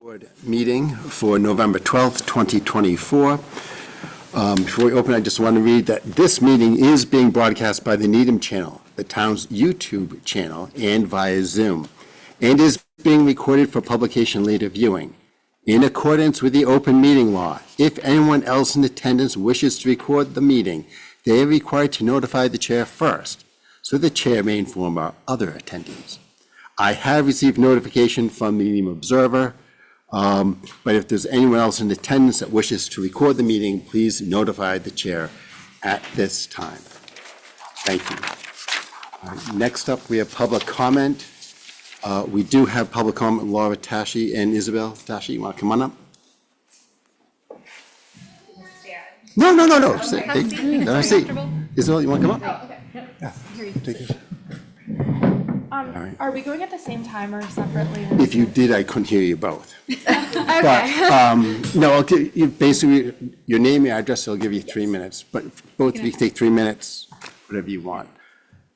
Board meeting for November 12th, 2024. Before we open, I just want to read that this meeting is being broadcast by the Needham Channel, the town's YouTube channel, and via Zoom, and is being recorded for publication later viewing. In accordance with the open meeting law, if anyone else in attendance wishes to record the meeting, they are required to notify the chair first, so the chair may inform our other attendees. I have received notification from the Needham Observer. But if there's anyone else in attendance that wishes to record the meeting, please notify the chair at this time. Thank you. Next up, we have public comment. We do have public comment, Laura Tashi and Isabel Tashi. You want to come on up? No. See. Isabel, you want to come up? Okay. Yeah. Take it. right. Are we going at the same time or separately? If you did, I couldn't hear you both. Okay. But, no, I'll give you basically your name, your address, I'll give you 3 minutes, but both of you take 3 minutes, whatever you want.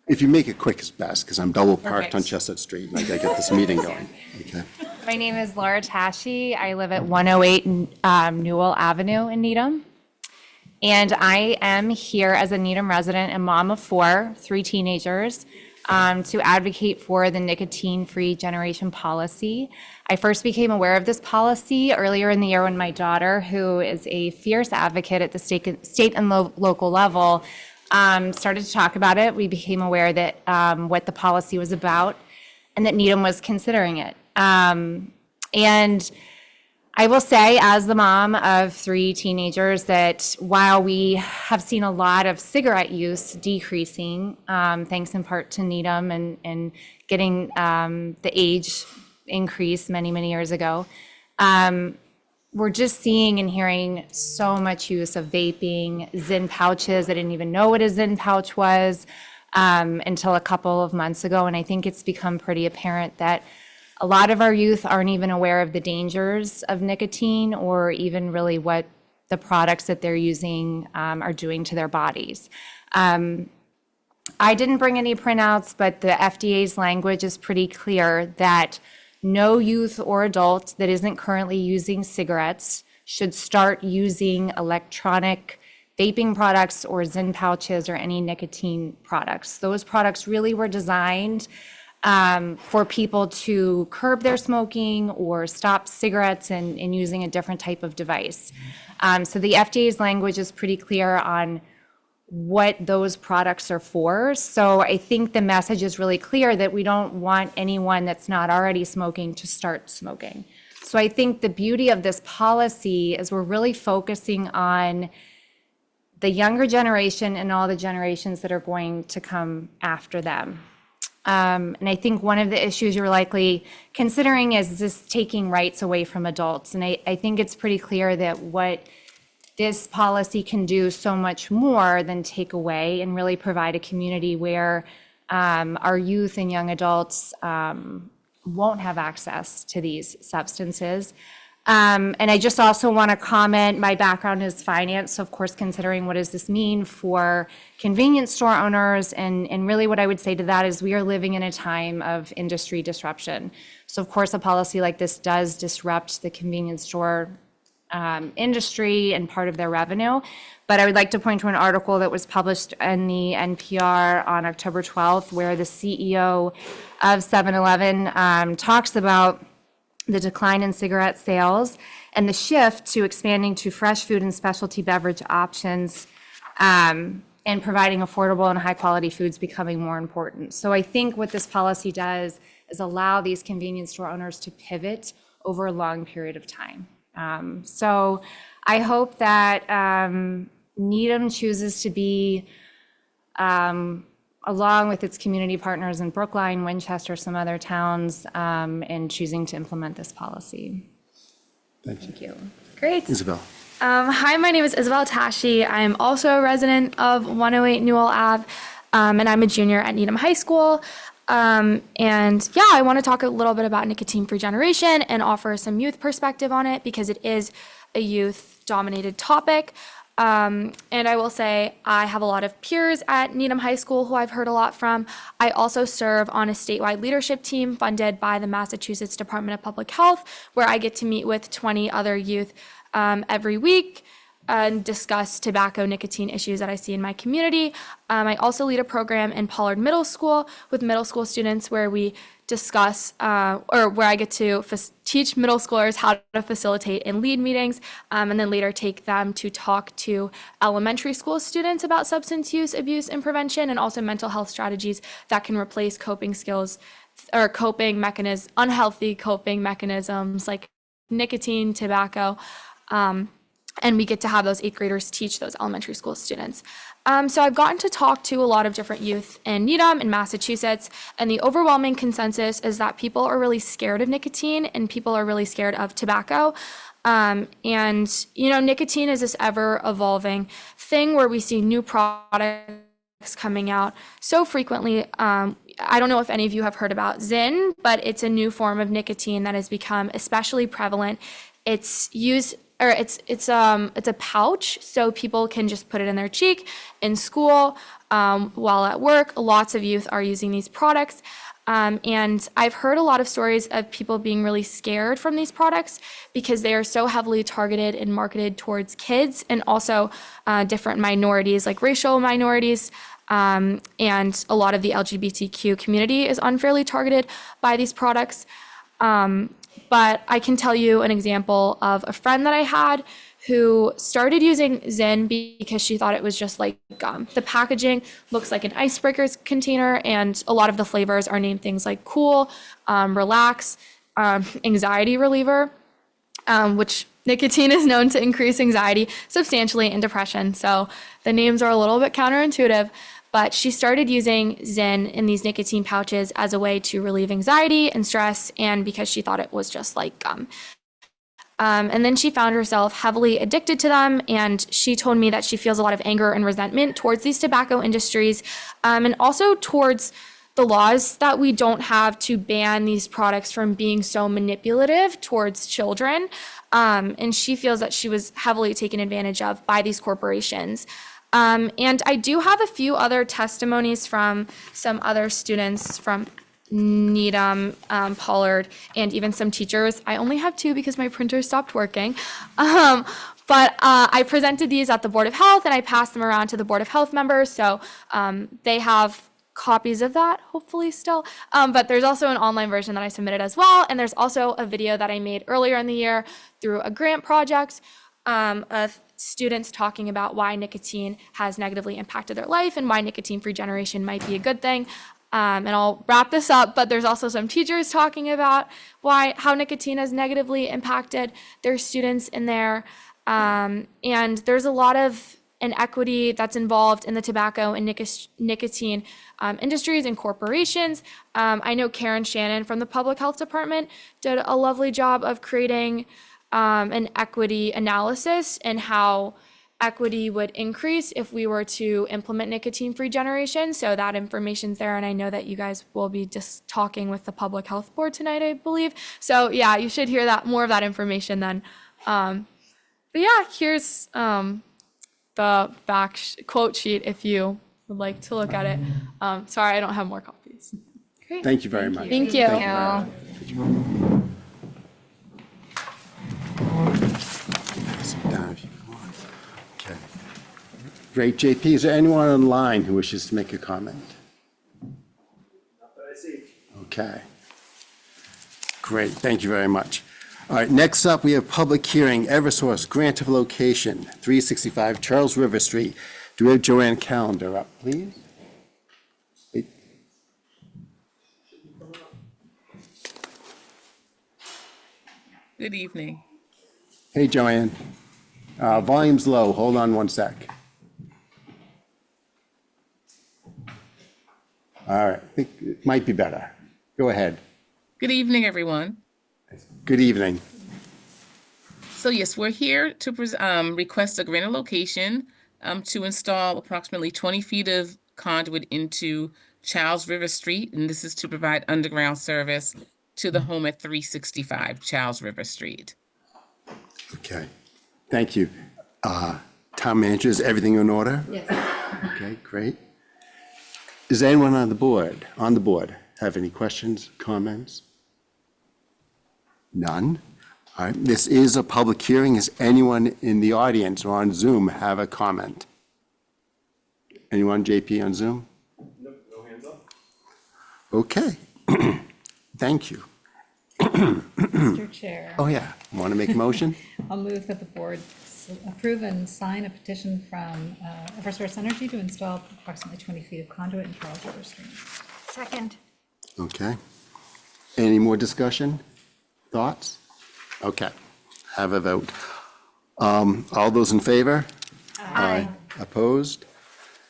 If you make it quick is best, because I'm double parked on Perfect. Chestnut Street, and I gotta get this meeting going. Okay. My name is Laura Tashi. I live at 108 Newell Avenue in Needham. And I am here as a Needham resident and mom of three teenagers, to advocate for the nicotine-free generation policy. I first became aware of this policy earlier in the year when my daughter, who is a fierce advocate at the state and local level, started to talk about it. We became aware that what the policy was about and that Needham was considering it. And I will say, as the mom of three teenagers, that while we have seen a lot of cigarette use decreasing, thanks in part to Needham and getting the age increase many, many years ago, we're just seeing and hearing so much use of vaping, Zyn pouches. I didn't even know what a Zyn pouch was until a couple of months ago, and I think it's become pretty apparent that a lot of our youth aren't even aware of the dangers of nicotine or even really what the products that they're using are doing to their bodies. I didn't bring any printouts, but the FDA's language is pretty clear that no youth or adult that isn't currently using cigarettes should start using electronic vaping products or Zyn pouches or any nicotine products. Those products really were designed for people to curb their smoking or stop cigarettes and using a different type of device. So the FDA's language is pretty clear on what those products are for. So I think the message is really clear that we don't want anyone that's not already smoking to start smoking. So I think the beauty of this policy is we're really focusing on the younger generation and all the generations that are going to come after them. And I think one of the issues you're likely considering is this taking rights away from adults. And I think it's pretty clear that what this policy can do so much more than take away and really provide a community where our youth and young adults won't have access to these substances. And I just also want to comment, my background is finance, so of course considering what does this mean for convenience store owners, and really what I would say to that is we are living in a time of industry disruption. So of course a policy like this does disrupt the convenience store industry and part of their revenue. But I would like to point to an article that was published in the NPR on October 12th where the CEO of 7-Eleven talks about the decline in cigarette sales and the shift to expanding to fresh food and specialty beverage options, and providing affordable and high quality foods becoming more important. So I think what this policy does is allow these convenience store owners to pivot over a long period of time. So I hope that Needham chooses to be, along with its community partners in Brookline, Winchester, some other towns, in choosing to implement this policy. Thank you. Great. Isabel. Hi, my name is Isabel Tashi. I'm also a resident of 108 Newell Ave, and I'm a junior at Needham High School. And yeah, I want to talk a little bit about nicotine-free generation and offer some youth perspective on it because it is a youth-dominated topic. And I will say I have a lot of peers at Needham High School who I've heard a lot from. I also serve on a statewide leadership team funded by the Massachusetts Department of Public Health, where I get to meet with 20 other youth every week and discuss tobacco nicotine issues that I see in my community. I also lead a program in Pollard Middle School with middle school students where we discuss, or where I get to teach middle schoolers how to facilitate and lead meetings, and then later take them to talk to elementary school students about substance use, abuse, and prevention, and also mental health strategies that can replace coping skills or unhealthy coping mechanisms like nicotine, tobacco. And we get to have those 8th graders teach those elementary school students. So I've gotten to talk to a lot of different youth in Needham and Massachusetts, and the overwhelming consensus is that people are really scared of nicotine and people are really scared of tobacco. And, nicotine is this ever evolving thing where we see new products coming out so frequently. I don't know if any of you have heard about Zyn, but it's a new form of nicotine that has become especially prevalent. It's a pouch, so people can just put it in their cheek in school, while at work. Lots of youth are using these products. And I've heard a lot of stories of people being really scared from these products because they are so heavily targeted and marketed towards kids and also different minorities like racial minorities. And a lot of the LGBTQ community is unfairly targeted by these products. But I can tell you an example of a friend that I had who started using Zyn because she thought it was just like gum. The packaging looks like an icebreakers container, and a lot of the flavors are named things like cool, relax, anxiety reliever, which nicotine is known to increase anxiety substantially and depression. So the names are a little bit counterintuitive. But she started using Zyn in these nicotine pouches as a way to relieve anxiety and stress, and because she thought it was just like gum. And then she found herself heavily addicted to them, and she told me that she feels a lot of anger and resentment towards these tobacco industries, and also towards the laws that we don't have to ban these products from being so manipulative towards children. And she feels that she was heavily taken advantage of by these corporations. And I do have a few other testimonies from some other students from Needham, Pollard, and even some teachers. I only have 2 because my printer stopped working. But I presented these at the Board of Health and I passed them around to the Board of Health members. So they have copies of that, hopefully still. But there's also an online version that I submitted as well. And there's also a video that I made earlier in the year through a grant project of students talking about why nicotine has negatively impacted their life and why nicotine-free generation might be a good thing. And I'll wrap this up, but there's also some teachers talking about how nicotine has negatively impacted their students in there. And there's a lot of inequity that's involved in the tobacco and nicotine industries and corporations. I know Karen Shannon from the Public Health Department did a lovely job of creating an equity analysis and how equity would increase if we were to implement nicotine-free generation. So that information's there, and I know that you guys will be just talking with the Public Health Board tonight, I believe. So yeah, you should hear more of that information then. But yeah, here's the quote sheet if you would like to look at it. Sorry, I don't have more copies. Great. Thank you very much. Thank you. Sit down if you want. Okay. Great, JP. Is there anyone online who wishes to make a comment? Not that I see. Okay. Great, thank you very much. All right, next up, we have public hearing, Eversource grant of location, 365 Charles River Street. Do we have Joanne Calendar up, please? Good evening. Hey, Joanne. Volume's low. Hold on one sec. All right, I think it might be better. Go ahead. Good evening, everyone. Good evening. So yes, we're here to request a grant of location to install approximately 20 feet of conduit into Charles River Street, and this is to provide underground service to the home at 365 Charles River Street. Okay, thank you. Town manager, is everything in order? Yes. Okay, great. Is anyone on the board, have any questions, comments? None? All right, this is a public hearing. Is anyone in the audience or on Zoom have a comment? Anyone, JP, on Zoom? Nope, no hands up. Okay. Thank you. Mr. Chair, Oh, yeah. Want to make a motion? I'll move that the board approve and sign a petition from Eversource Energy to install approximately 20 feet of conduit in Charles River Stream. Second. Okay. Any more discussion? Thoughts? Okay. Have a vote. All those in favor? Aye. Opposed?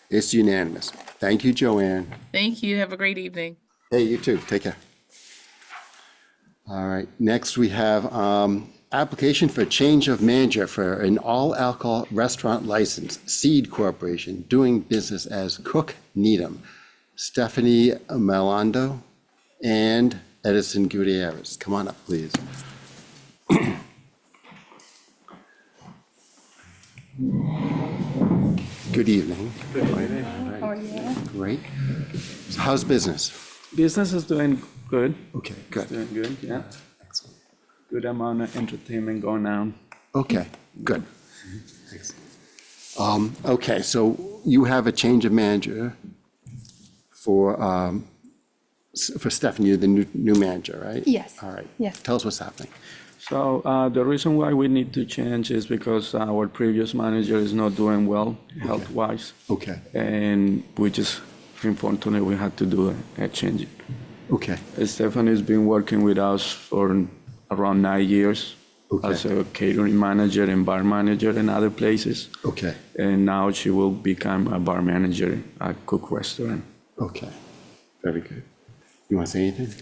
It's unanimous. Thank you, Joanne. Thank you. Have a great evening. Hey, you too. Take care. All right, next we have application for change of manager for an all-alcohol restaurant license, Seed Corporation, doing business as Cook Needham. Stephanie Melando and Edison Gutierrez. Come on up, please. Good evening. How are you? Great. So how's business? Business is doing good. Okay, good. Doing good, yeah. Good amount of entertainment going on. Okay, good. Okay, so you have a change of manager for Stephanie, you're the new manager, right? Yes. All right. Yes. Tell us what's happening. So the reason why we need to change is because our previous manager is not doing well health-wise. Okay, And we just, unfortunately, we had to do a change. okay, Stephanie's been working with us for around 9 years Okay. as a catering manager and bar manager in other places. okay, And now she will become a bar manager at Cook Restaurant. okay. Very good. You want to say anything?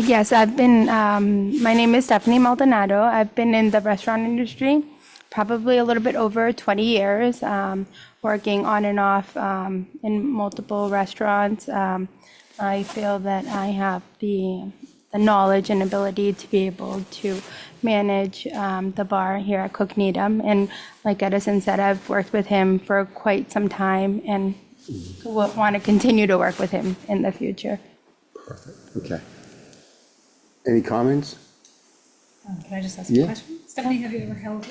Yes, I've been, my name is Stephanie Maldonado. I've been in the restaurant industry probably a little bit over 20 years, working on and off in multiple restaurants. I feel that I have the knowledge and ability to be able to manage the bar here at Cook Needham. And like Edison said, I've worked with him for quite some time and want to continue to work with him in the future. Perfect. Okay. Any comments? Can I just ask Yeah. a question? Stephanie, have you ever held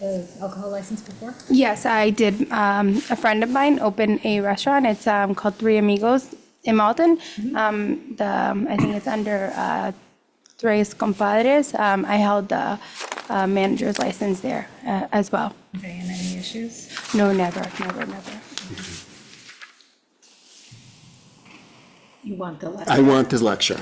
an alcohol license before? Yes, I did. A friend of mine opened a restaurant. It's called Three Amigos in Malton. I think it's under Tres Compadres. I held the manager's license there as well. Okay, and any issues? No, never, never, never. You want the letter? I want this lecture.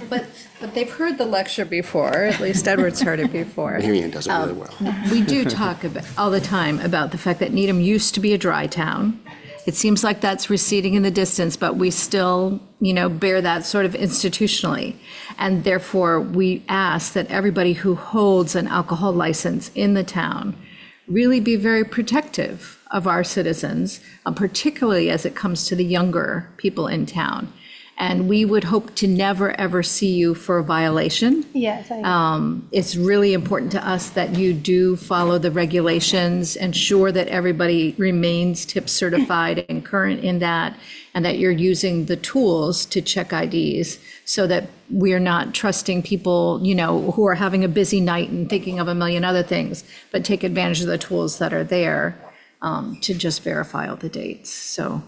But they've heard the lecture before, at least Edward's heard it before. Marion does it really well. We do talk all the time about the fact that Needham used to be a dry town. It seems like that's receding in the distance, but we still, bear that sort of institutionally. And therefore, we ask that everybody who holds an alcohol license in the town really be very protective of our citizens, particularly as it comes to the younger people in town. And we would hope to never, ever see you for a violation. Yes, It's really important to us that you do follow the regulations, ensure that everybody remains tip certified and current in that, and that you're using the tools to check IDs so that we're not trusting people, who are having a busy night and thinking of a million other things, but take advantage of the tools that are there to just verify all the dates. So.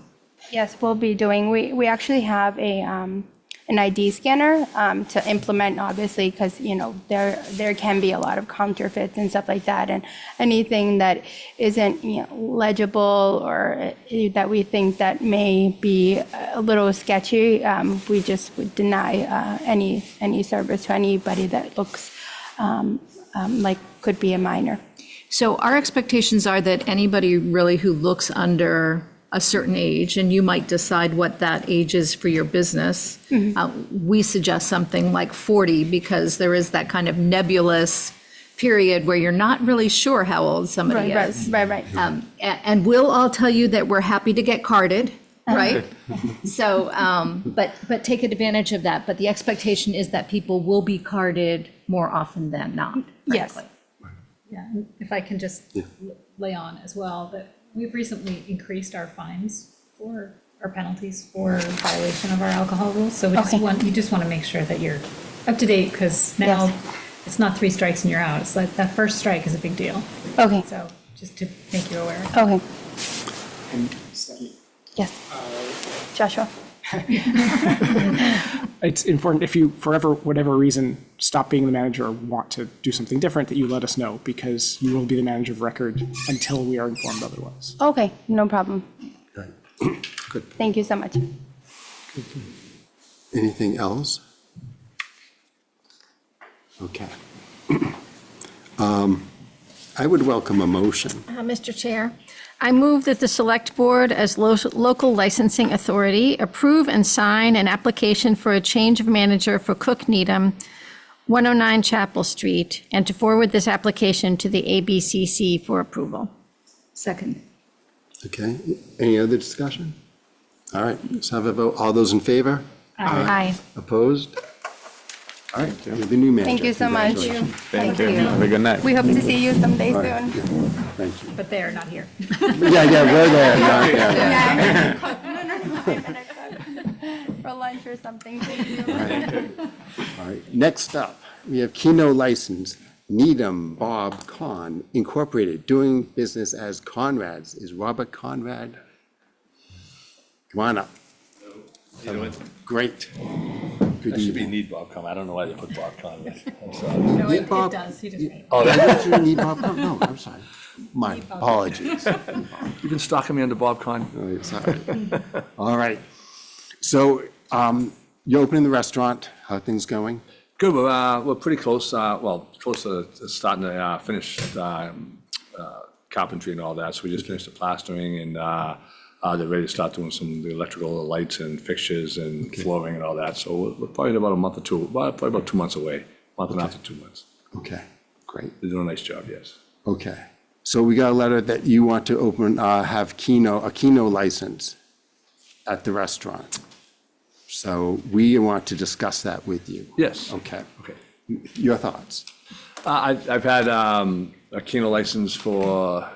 yes, we'll be doing, we actually have an ID scanner to implement, obviously, because, there can be a lot of counterfeits and stuff like that. And anything that isn't, legible or that we think that may be a little sketchy, we just would deny any service to anybody that looks like could be a minor. So our expectations are that anybody really who looks under a certain age, and you might decide what that age is for your business. We suggest something like 40 because there is that kind of nebulous period where you're not really sure how old somebody is. Right. And we'll all tell you that we're happy to get carded, right? So, but take advantage of that. But the expectation is that people will be carded more often than not, Yes. frankly. Yeah, if I can just lay on as well, that we've recently increased our fines for, our penalties for violation of our alcohol rules. So we just Okay. want, you just want to make sure that you're up to date, because now Yes. it's not 3 strikes and you're out. It's like that first strike is a big deal. Okay, So just to make you aware. okay, And Stephanie, yes. Joshua? It's important if you, for whatever reason, stop being the manager or want to do something different, that you let us know, because you will be the manager of record until we are informed otherwise. Okay, no problem. Right. Good. Thank you so much. Anything else? Okay. I would welcome a motion. Mr. Chair, I move that the Select Board, as local licensing authority, approve and sign an application for a change of manager for Cook Needham, 109 Chapel Street, and to forward this application to the ABCC for approval. Second. Okay, any other discussion? All right, let's have a vote. All those in favor? Aye. Opposed? All right, you're the new manager. Thank you so much. Congratulations. Thank you. Have a good night. We hope to see you someday soon. Thank you. But they're not here. Yeah, we're there, not there. For lunch or something, thank you. All right, next up, we have Keno license, Needham Bob Con Incorporated, doing business as Conrad's. Is Robert Conrad? Come on up. Great. Good That should be evening. Need Bob Con. I don't know why they put Bob Con there. I'm sorry. No, Need it Bob- does. He just made it. Oh, Did you need Bob Con? No, I'm sorry. My apologies. You've been stalking me under Bob Con? Oh, it's all right. All right. So you're opening the restaurant. How are things going? Good, we're pretty close, close to starting to finish carpentry and all that. So we just finished the plastering and they're ready to start doing some of the electrical lights and fixtures and flooring and all that. So we're probably about a month or two, probably about 2 months away, month and a half to 2 months. Okay, great. They're doing a nice job, yes. Okay. So we got a letter that you want to open, have a Keno license at the restaurant. So we want to discuss that with you. Yes. Okay. Okay. Your thoughts? I've had a Keno license for,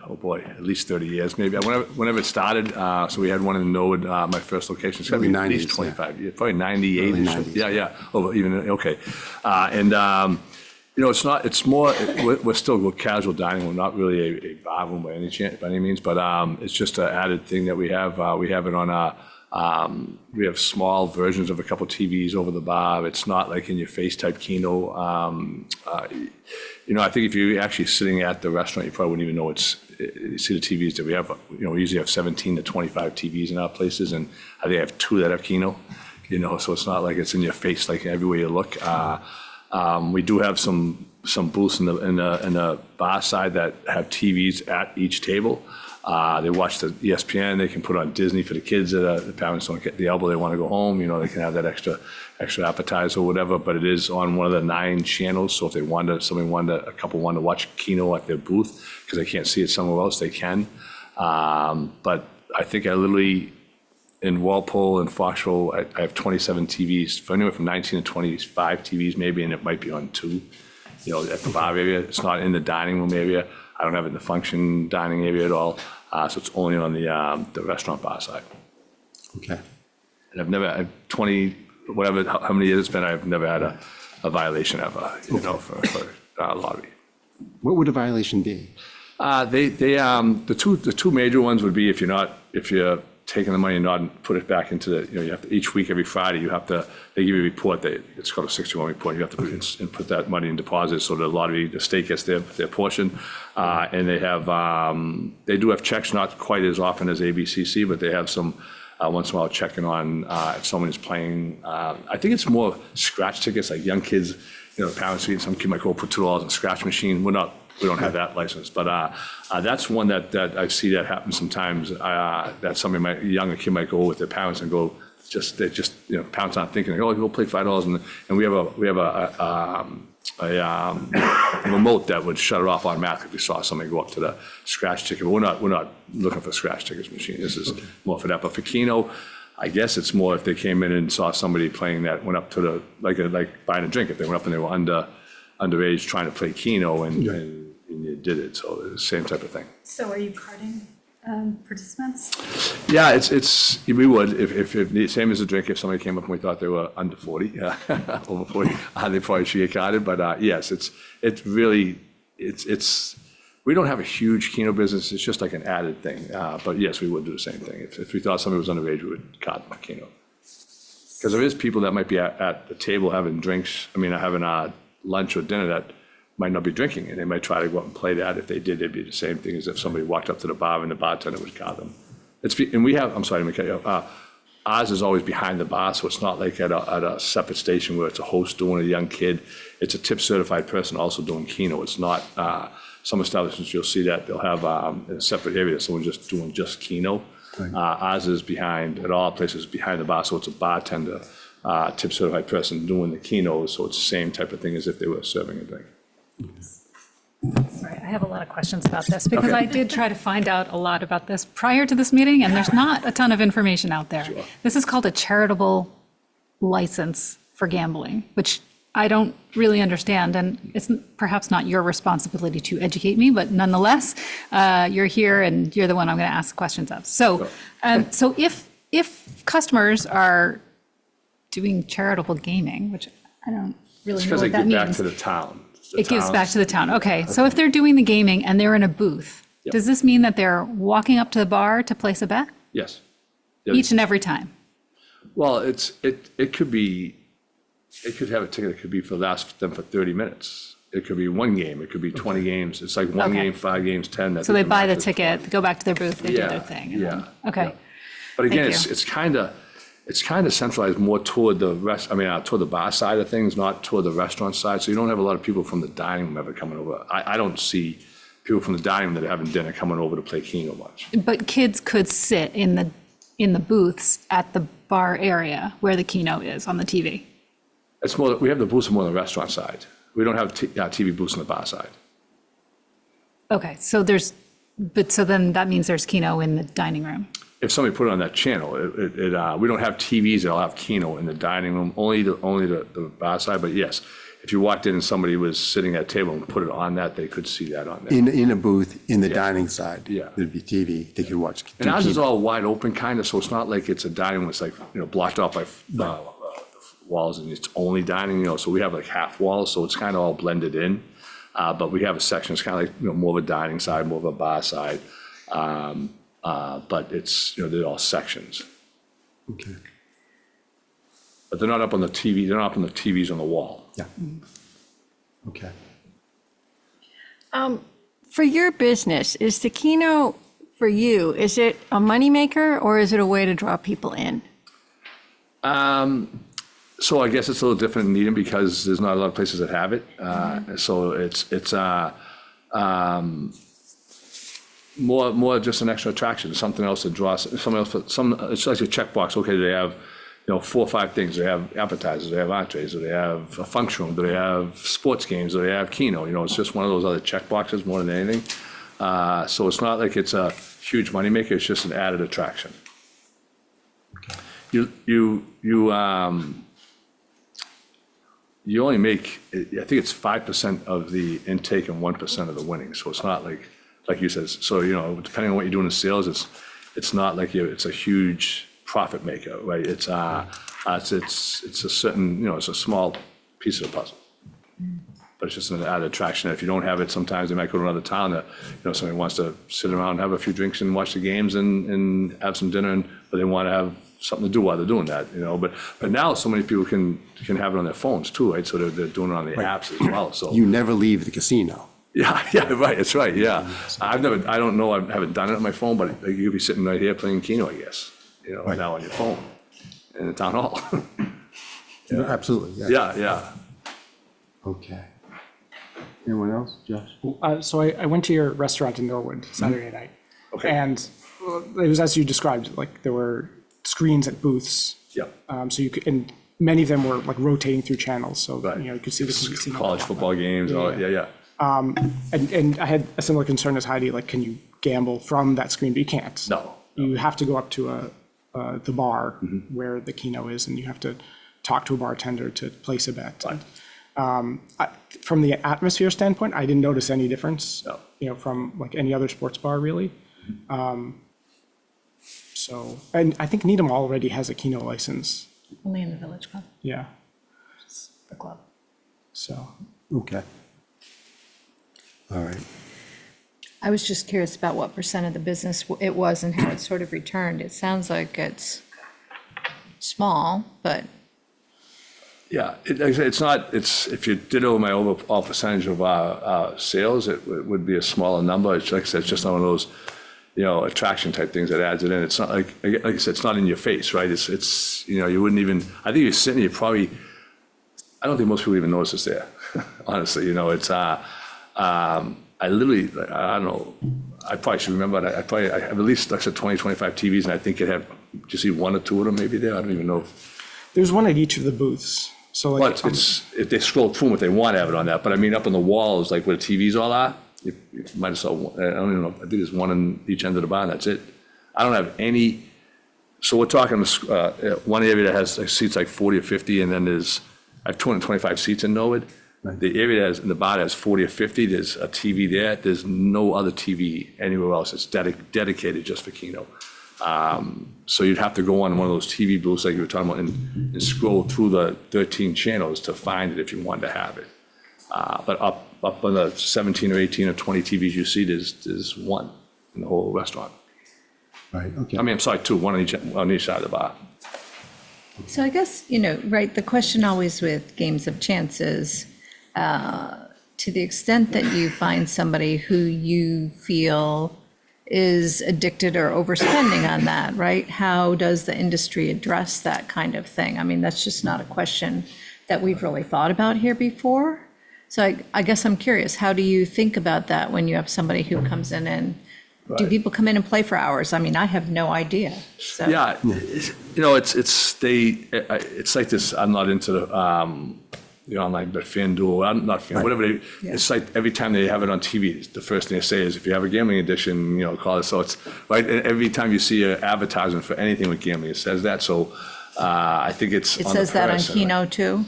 oh boy, at least 30 years, maybe. Whenever it started, so we had one in Norwood, my first location. It's got to be at least 25 years, probably 98. Early 90s. Yeah. Oh, even, okay. It's not, it's more, we're still casual dining. We're not really a bar room by any means, but it's just an added thing that we have. We have it on we have small versions of a couple TVs over the bar. It's not like in your face type Keno. I think if you're actually sitting at the restaurant, you probably wouldn't even know you see the TVs that we have. We usually have 17 to 25 TVs in our places, and I think I have 2 that have Keno. So it's not like it's in your face like everywhere you look. We do have some booths in the bar side that have TVs at each table. They watch the ESPN. They can put on Disney for the kids that the parents don't get the elbow. They want to go home. They can have that extra appetizer or whatever. But it is on one of the 9 channels. So if a couple wanted to watch Keno at their booth because they can't see it somewhere else, they can. But I think I literally in Walpole and Foxborough, I have 27 TVs, for anywhere from 19 to 25 TVs maybe, and it might be on 2. At the bar area. It's not in the dining room area. I don't have it in the function dining area at all. So it's only on the restaurant bar side. Okay. And I've 20, whatever, how many years it's been, I've never had a violation ever, for lottery. What would a violation be? The two major ones would be if you're taking the money and not put it back into you have to, each week, every Friday, they give you a report, it's called a 61 report, you have to put that money in deposits, so the state gets their portion. And they do have checks, not quite as often as ABCC, but they have some, once in a while checking on if someone is playing, I think it's more scratch tickets, like young kids, the parents, some kid might go put $2 in a scratch machine. We don't have that license, but that's one that I see that happen sometimes. That a younger kid might go with their parents and go, parents aren't thinking, go play $5, and we have a remote that would shut it off automatically if we saw somebody go up to the scratch ticket. But we're not looking for scratch tickets machine. This is more for that. But for Keno, I guess it's more if they came in and saw somebody playing that went up to the like buying a drink. If they went up and they were underage trying to play Keno and and you did it, so it's the same type of thing. So are you carding participants? Yeah, we would, if same as a drink, if somebody came up and we thought they were under 40, over 40, they probably should get carded, but yes, it's really, we don't have a huge Keno business, it's just like an added thing, but yes, we would do the same thing. If we thought somebody was underage, we would card them a Keno. Because there is people that might be at the table having drinks, having lunch or dinner that might not be drinking, and they might try to go up and play that. If they did, it'd be the same thing as if somebody walked up to the bar and the bartender would card them. And we have, I'm sorry, ours is always behind the bar, so it's not like at a separate station where it's a host doing a young kid. It's a tip certified person also doing Keno. It's not, some establishments you'll see that they'll have a separate area, someone just doing just Keno. Ours is behind, at all places behind the bar, so it's a bartender, tip certified person doing the Kenos, so it's the same type of thing as if they were serving a drink. Sorry, I have a lot of questions about this because Okay. I did try to find out a lot about this prior to this meeting, and there's not a ton of information out there. Sure. This is called a charitable license for gambling, which I don't really understand, and it's perhaps not your responsibility to educate me, but nonetheless, you're here and you're the one I'm going to ask questions of. So, so if customers are doing charitable gaming, which I don't really It's know because they what that give back means. to the town. It gives back to the town. Okay, so if they're doing the gaming and they're in a booth, Yep. does this mean that they're walking up to the bar to place a bet Yes. Yeah, each and every time? Well, it could be, it could have a ticket, it could be last them for 30 minutes. It could be one game, it could be 20 games. It's like one Okay. game, 5 games, 10. that So they can buy the match it. ticket, go back to their booth, they do Yeah, their thing. and then- yeah, Okay. yeah. But again, Thank you. it's kind of centralized more toward the toward the bar side of things, not toward the restaurant side. So you don't have a lot of people from the dining room ever coming over. I don't see people from the dining room that are having dinner coming over to play Keno much. But kids could sit in the booths at the bar area where the Keno is on the TV. It's more, we have the booths more on the restaurant side. We don't have TV booths on the bar side. Okay, so so then that means there's Keno in the dining room. If somebody put it on that channel, we don't have TVs that'll have Keno in the dining room, only the bar side. But yes, if you walked in and somebody was sitting at a table and put it on that, they could see that on there. In a booth, in the dining side. Yeah. There'd be TV, they could watch. And ours is all wide open kind of, so it's not like it's a dining room, it's like, blocked off by walls and it's only dining, so we have like half walls, so it's kind of all blended in. But we have a section, it's kind of like, more of a dining side, more of a bar side. But it's, they're all sections. Okay. But they're not up on the TV, they're not up on the TVs on the wall. Yeah. Okay. For your business, is the Keno, for you, is it a moneymaker or is it a way to draw people in? So I guess it's a little different in Needham because there's not a lot of places that have it. So it's more just an extra attraction, something else that draws, it's like a checkbox. Okay, they have, 4 or 5 things. They have appetizers, they have entrees, do they have a function room, do they have sports games, do they have Keno? It's just one of those other checkboxes more than anything. So it's not like it's a huge moneymaker, it's just an added attraction. You only make, I think it's 5% of the intake and 1% of the winnings. So it's not like you said, so, depending on what you're doing in sales, it's not like it's a huge profit maker, right? It's a certain, it's a small piece of the puzzle. But it's just an added attraction. If you don't have it, sometimes they might go to another town that, somebody wants to sit around, have a few drinks and watch the games and have some dinner, but they want to have something to do while they're doing that, But now so many people can have it on their phones too, right? So they're doing it on the apps as well, so. You never leave the casino. Yeah, right, that's right, yeah. I haven't done it on my phone, but you could be sitting right here playing Keno, I guess, now on your phone in the town hall. Absolutely, yeah. Yeah. Okay. Anyone else? Josh? So I went to your restaurant in Norwood Saturday night. Okay. And it was as you described, like there were screens at booths. Yep. So you could, and many of them were like rotating through channels. So, Right. you could see the casino. College football games, yeah. And I had a similar concern as Heidi, like, can you gamble from that screen? But you can't. No. You have to go up to the bar where the Keno is, and you have to talk to a bartender to place a bet. Right. From the atmosphere standpoint, I didn't notice any difference, No. from like any other sports bar, really. So, and I think Needham already has a Keno license. Only in the Village Club, Yeah, the club. so. Okay. All right. I was just curious about what percent of the business it was and how it sort of returned. It sounds like it's small, but Yeah, like I said, if you did over my overall percentage of sales, it would be a smaller number. It's like I said, it's just not one of those, attraction type things that adds it in. It's not like I said, it's not in your face, right? It's you wouldn't even, I think you're sitting here probably, I don't think most people even notice it's there, honestly, it's, I literally, I don't know, I probably should remember, I have at least, like I said, 20, 25 TVs, and I think it had, just see one or two of them maybe there, I don't even know. There's one at each of the booths, so like. But if they scroll through them, if they want to have it on that, but I mean, up on the walls, like where the TVs all are, you might have saw, I don't even know, I think there's one on each end of the bar, and that's it. I don't have any, so we're talking, one area that has seats like 40 or 50, and then I have 225 seats in Norwood. The area that has, in the bar that has 40 or 50, there's a TV there. There's no other TV anywhere else. It's dedicated just for Keno. So you'd have to go on one of those TV booths like you were talking about and scroll through the 13 channels to find it if you wanted to have it. But up on the 17 or 18 or 20 TVs you see, there's one in the whole restaurant. Right, okay. I mean, I'm sorry, two, one on each side of the bar. so I guess, right, the question always with games of chance is, to the extent that you find somebody who you feel is addicted or overspending on that, right? How does the industry address that kind of thing? I mean, that's just not a question that we've really thought about here before. So I guess I'm curious, how do you think about that when you have somebody who comes in and, do Right. people come in and play for hours? I mean, I have no idea, so. Yeah, it's like this, I'm not into the online, but FanDuel, I'm not FanDuel, whatever it's like every time they have it on TV, the first thing they say is, if you have a gambling addiction, call it. So it's, right, and every time you see an advertisement for anything with gambling, it says that, so I think it's It on the says that on person. Keno too?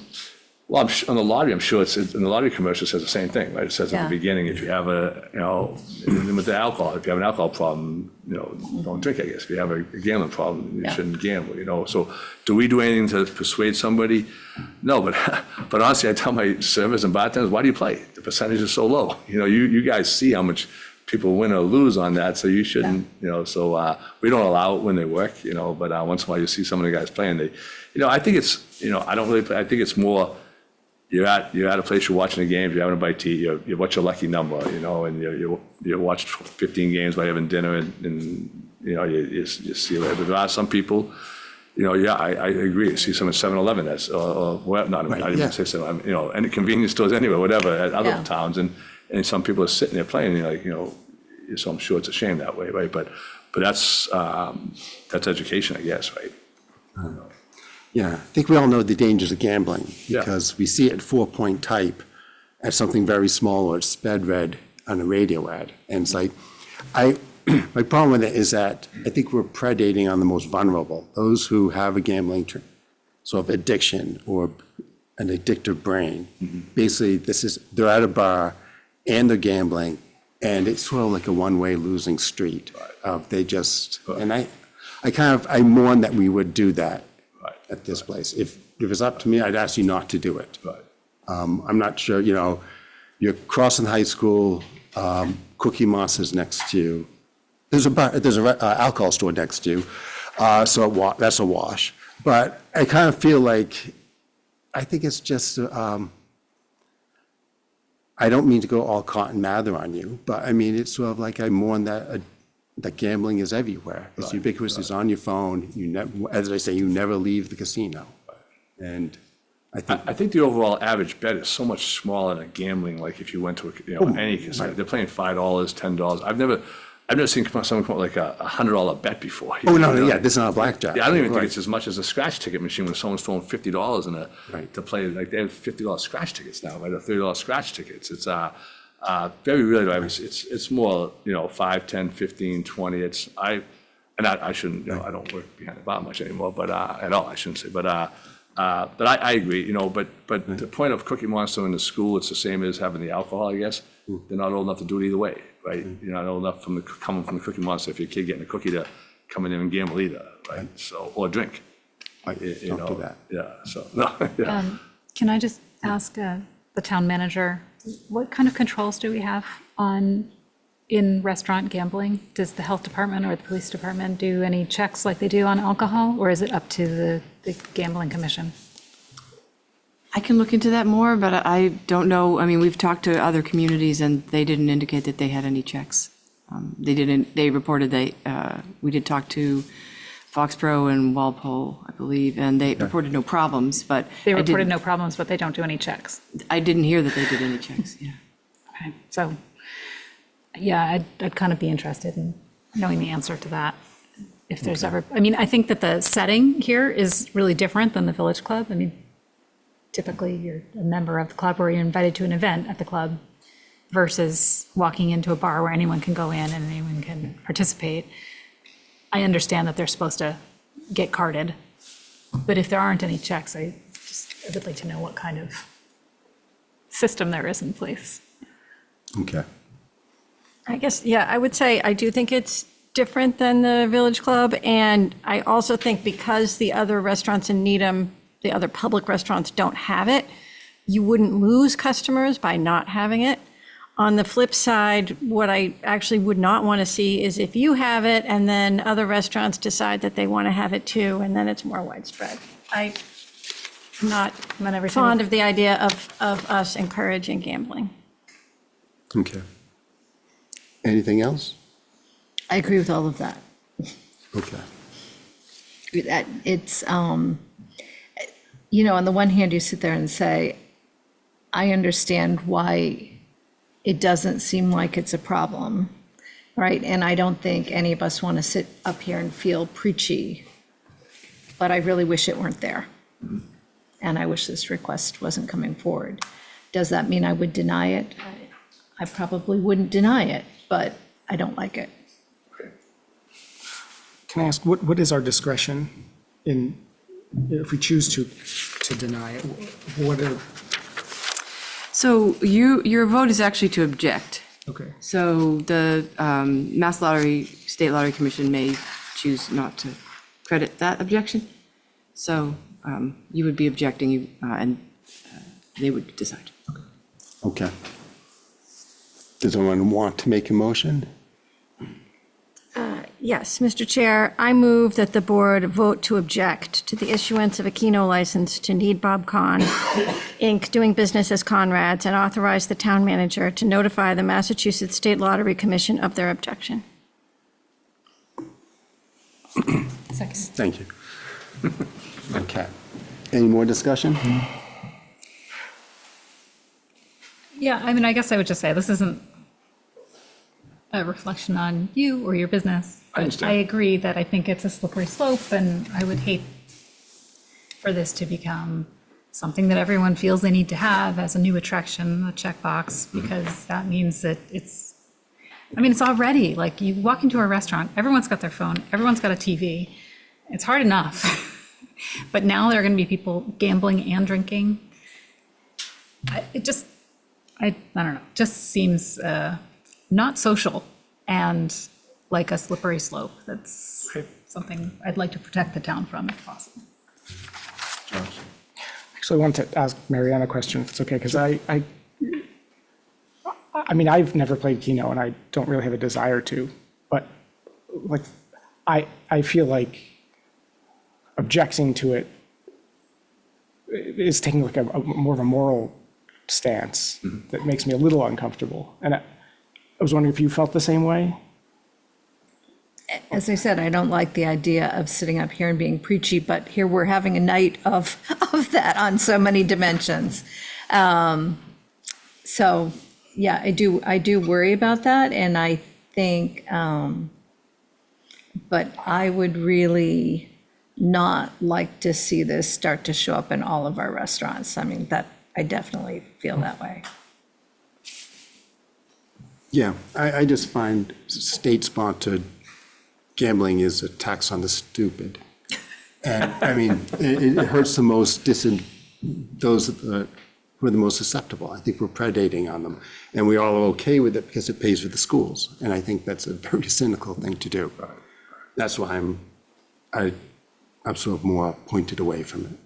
Well, on the lottery, I'm sure it's, in the lottery commercial, it says the same thing, right? It says at Yeah. the beginning, if you have and with the alcohol, if you have an alcohol problem, don't drink, I guess. If you have a gambling problem, you Yeah. shouldn't gamble, So do we do anything to persuade somebody? No, but honestly, I tell my servers and bartenders, why do you play? The percentage is so low. You guys see how much people win or lose on that, so you shouldn't, so we don't allow it when they work, but once in a while you see some of the guys playing, I think it's, I don't really play, I think it's more, you're at a place, you're watching the games, you're having a bite to eat, you watch your lucky number, and you watch 15 games while you're having dinner, and you see it. But there are some people, I agree. You see some at 7-Eleven, that's, well, not, I didn't say 7-Eleven, any convenience stores anywhere, whatever, at other Yeah. towns, and some people are sitting there playing, and you're like, so I'm sure it's a shame that way, right? But that's education, I guess, right? Yeah, I think we all know the dangers of gambling, Yeah. because we see it 4-point type as something very small, or it's sped red on a radio ad. And it's like, my problem with it is that I think we're predating on the most vulnerable, those who have a gambling sort of addiction or an addictive brain. Basically, they're at a bar and they're gambling, and it's sort of like a one-way losing street. And I mourn that we would do that at this place. If it was up to me, I'd ask you not to do it. Right. I'm not sure, you're crossing high school, Cookie Monster's next to you. There's a alcohol store next to you, so that's a wash. But I kind of feel like, I think it's just, I don't mean to go all Cotton Mather on you, but I mean, it's sort of like I mourn that gambling is everywhere. It's ubiquitous, it's on your phone, as I say, you never leave the casino. And I think the overall average bet is so much smaller than gambling, like if you went to any casino, they're playing $5, $10. I've never seen someone come up with like a $100 bet before. Oh, no, yeah, this is not a blackjack. Yeah, I don't even think Right. it's as much as a scratch ticket machine when someone's throwing $50 to play. Like they have $50 scratch tickets now, right? Or $30 scratch tickets. It's very rarely. It's more 5, 10, 15, 20. I shouldn't. I don't work behind the bar much anymore, but at all I shouldn't say. But But I agree, you know, but the point of Cookie Monster in the school, it's the same as having the alcohol, I guess. They're not old enough to do it either way, right? You're not old enough coming from the Cookie Monster, if your kid getting a cookie to come in and gamble either, right? So, or drink. Don't do that. Yeah, so, no, yeah. Can I just ask the town manager, what kind of controls do we have in restaurant gambling? Does the health department or the police department do any checks like they do on alcohol, or is it up to the gambling commission? I can look into that more, but I don't know. I mean, we've talked to other communities and they didn't indicate that they had any checks. They reported we did talk to Foxborough and Walpole, I believe, and they reported no problems, but. They reported no problems, but they don't do any checks. I didn't hear that they did any checks, yeah. Okay, so, yeah, I'd kind of be interested in knowing the answer to that. If there's ever, I mean, I think that the setting here is really different than the Village Club. I mean, typically you're a member of the club or you're invited to an event at the club versus walking into a bar where anyone can go in and anyone can participate. I understand that they're supposed to get carded, but if there aren't any checks, I would like to know what kind of system there is in place. Okay. I guess, yeah, I would say I do think it's different than the Village Club. And I also think because the other restaurants in Needham, the other public restaurants don't have it, you wouldn't lose customers by not having it. On the flip side, what I actually would not want to see is if you have it and then other restaurants decide that they want to have it too, and then it's more widespread. I'm not fond of the idea of us encouraging gambling. Okay. Anything else? I agree with all of that. Okay. That it's, you know, on the one hand, you sit there and say, I understand why it doesn't seem like it's a problem, right? And I don't think any of us want to sit up here and feel preachy, but I really wish it weren't there. And I wish this request wasn't coming forward. Does that mean I would deny it? I probably wouldn't deny it, but I don't like it. Can I ask, what is our discretion in, if we choose to deny it? What are, So your vote is actually to object. okay. So the Mass Lottery, State Lottery Commission may choose not to credit that objection. So you would be objecting, and they would decide. Okay. Does anyone want to make a motion? Yes, Mr. Chair, I move that the board vote to object to the issuance of a Keno license to Need Bob Con, Inc., doing business as Conrad's, and authorize the town manager to notify the Massachusetts State Lottery Commission of their objection. Thank you. Okay. Any more discussion? Yeah, I mean, I guess I would just say this isn't a reflection on you or your business. I understand. I agree that I think it's a slippery slope, and I would hate for this to become something that everyone feels they need to have as a new attraction, a checkbox, because that means that it's, I mean, it's already, like, you walk into a restaurant, everyone's got their phone, everyone's got a TV. It's hard enough. But now there are going to be people gambling and drinking. I don't know, just seems not social and like a slippery slope. That's something I'd like to protect the town from if possible. Actually, I want to ask Marianne a question, if it's okay, because I mean, I've never played Keno and I don't really have a desire to, but like, I feel like objecting to it is taking like a more of a moral stance that makes me a little uncomfortable. And I was wondering if you felt the same way? As I said, I don't like the idea of sitting up here and being preachy, but here we're having a night of that on so many dimensions. So, yeah, I do worry about that, and I think, but I would really not like to see this start to show up in all of our restaurants. I mean, that, I definitely feel that way. Yeah, I just find state-sponsored gambling is a tax on the stupid. And, I mean, it hurts the most those who are the most susceptible. I think we're predating on them. And we all are okay with it because it pays for the schools. And I think that's a very cynical thing to do. That's why I'm sort of more pointed away from it.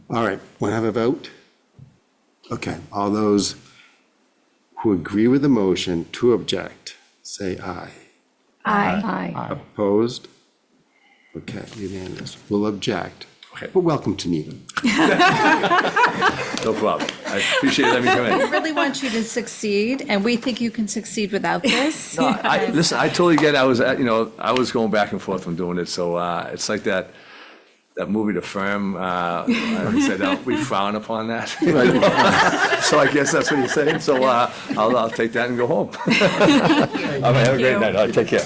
All right, want to have a vote? Okay, all those who agree with the motion to object, say aye. Aye. Opposed? Okay, unanimous. Will object. Okay. But welcome to Needham. No problem. I appreciate you letting me come in. We really want you to succeed, and we think you can succeed without this. No, listen, I totally get it. I was going back and forth from doing it, so it's like that movie, The Firm. I said we frown upon that. So I guess that's what you're saying. So I'll take that and go home. All right, have a great night. All right, take care.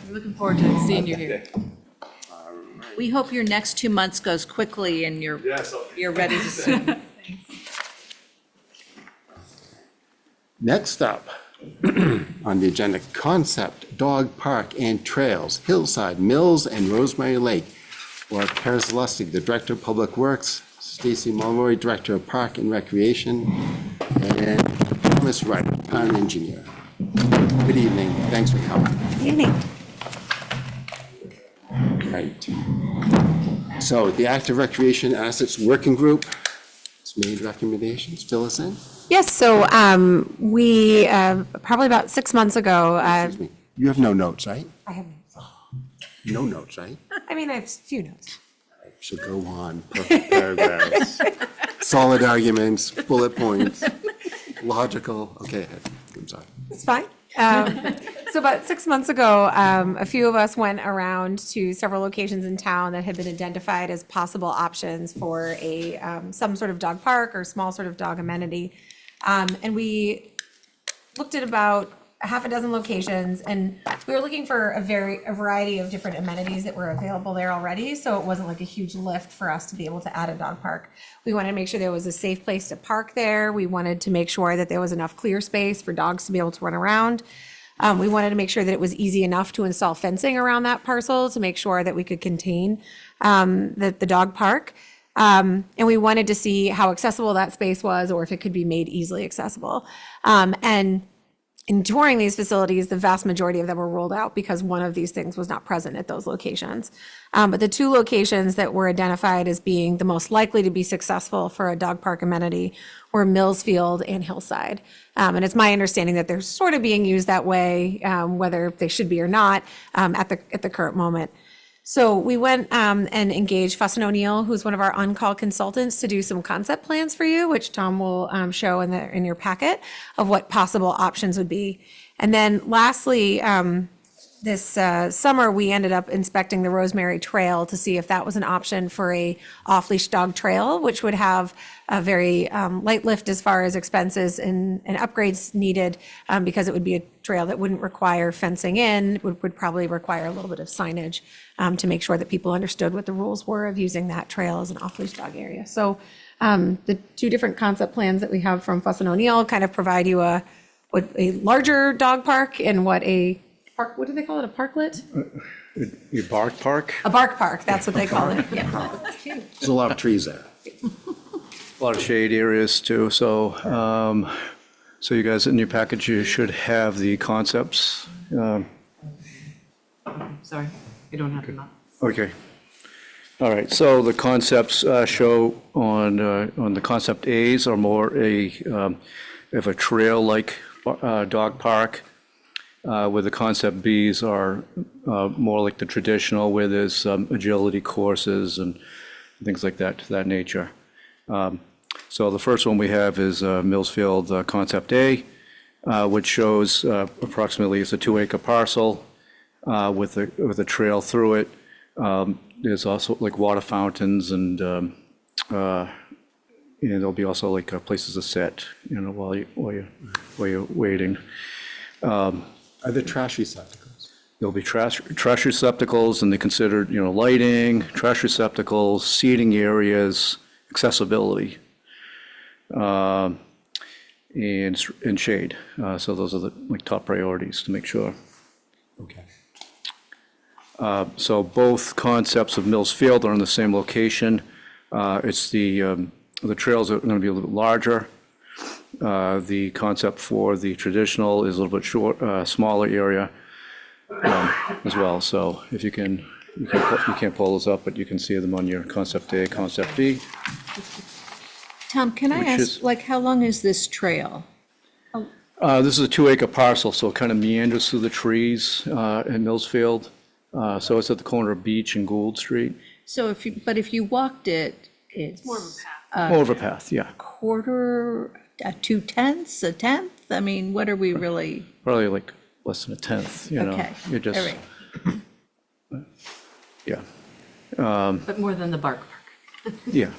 We're looking forward to seeing you here. We hope your next 2 months goes quickly and you're ready to sue. Next up on the agenda, Concept Dog Park and Trails, Hillside, Mills, and Rosemary Lake. Laura Paris Lustig, the Director of Public Works, Stacy Mulroy, Director of Park and Recreation, and Thomas Wright, Town Engineer. Good evening, thanks for coming. Evening. Right. So the Active Recreation Assets Working Group has made recommendations. Fill us in. Yes, so we, probably about 6 months ago, Excuse me. You have no notes, right? I have, No notes, right? I mean, I have a few notes. Should go on, perfect paragraphs, solid arguments, bullet points, logical, okay, I'm sorry. It's fine. So about 6 months ago, a few of us went around to several locations in town that had been identified as possible options for some sort of dog park or small sort of dog amenity. And we looked at about a half a dozen locations, and we were looking for a variety of different amenities that were available there already, so it wasn't like a huge lift for us to be able to add a dog park. We wanted to make sure there was a safe place to park there. We wanted to make sure that there was enough clear space for dogs to be able to run around. We wanted to make sure that it was easy enough to install fencing around that parcel to make sure that we could contain the dog park. And we wanted to see how accessible that space was, or if it could be made easily accessible. And in touring these facilities, the vast majority of them were ruled out because one of these things was not present at those locations. But the two locations that were identified as being the most likely to be successful for a dog park amenity were Millsfield and Hillside. And it's my understanding that they're sort of being used that way, whether they should be or not, at the current moment. So we went and engaged Fuss & O'Neill, who's one of our on-call consultants, to do some concept plans for you, which Tom will show in your packet of what possible options would be. And then lastly, this summer, we ended up inspecting the Rosemary Trail to see if that was an option for a off-leash dog trail, which would have a very light lift as far as expenses and upgrades needed, because it would be a trail that wouldn't require fencing in, would probably require a little bit of signage to make sure that people understood what the rules were of using that trail as an off-leash dog area. So the two different concept plans that we have from Fuss & O'Neill kind of provide you what a larger dog park and what a park, what do they call it, a parklet? Your bark park? A bark park, that's what they call it, yeah. There's a lot of trees there. A lot of shade areas too, so, so you guys, in your package, you should have the concepts. Sorry, I don't have them up. Okay. All right, so the concepts show on the concept A's are more of a trail-like dog park, where the concept B's are more like the traditional, where there's agility courses and things like that, to that nature. So the first one we have is Millsfield Concept A, which shows approximately, it's a 2-acre parcel with a trail through it. There's also like water fountains and there'll be also like places to sit, while you're waiting. Are there trash receptacles? There'll be trash receptacles, and they considered, lighting, trash receptacles, seating areas, accessibility, and shade. So those are the top priorities to make sure. Okay. So both concepts of Mills Field are in the same location. It's the trails are going to be a little bit larger. The concept for the traditional is a little bit smaller area as well. So if you can't pull those up, but you can see them on your concept A, concept B. Tom, can I Which ask, is- like, how long is this trail? This is a 2-acre parcel, so it kind of meanders through the trees in Mills Field. So it's at the corner of Beach and Gould Street. So if you walked it, it's more of a path. More of a path, yeah. Quarter, 2/10, a tenth? I mean, what are we really? Probably like less than a tenth, you know. Okay, You're just, all right. yeah, But more than the Bark Park. yeah.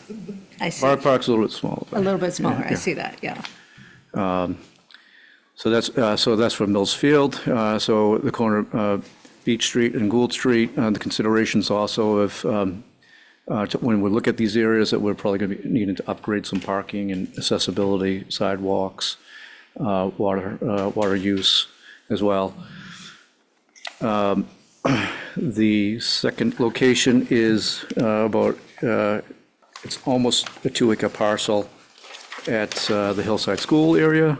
I see. Bark Park's a little bit smaller. A little bit smaller, I Yeah. see that, yeah. So that's for Mills Field. So the corner of Beach Street and Gould Street, the considerations also of, when we look at these areas, that we're probably going to be needing to upgrade some parking and accessibility, sidewalks, water use as well. The second location is it's almost a 2-acre parcel at the Hillside School area.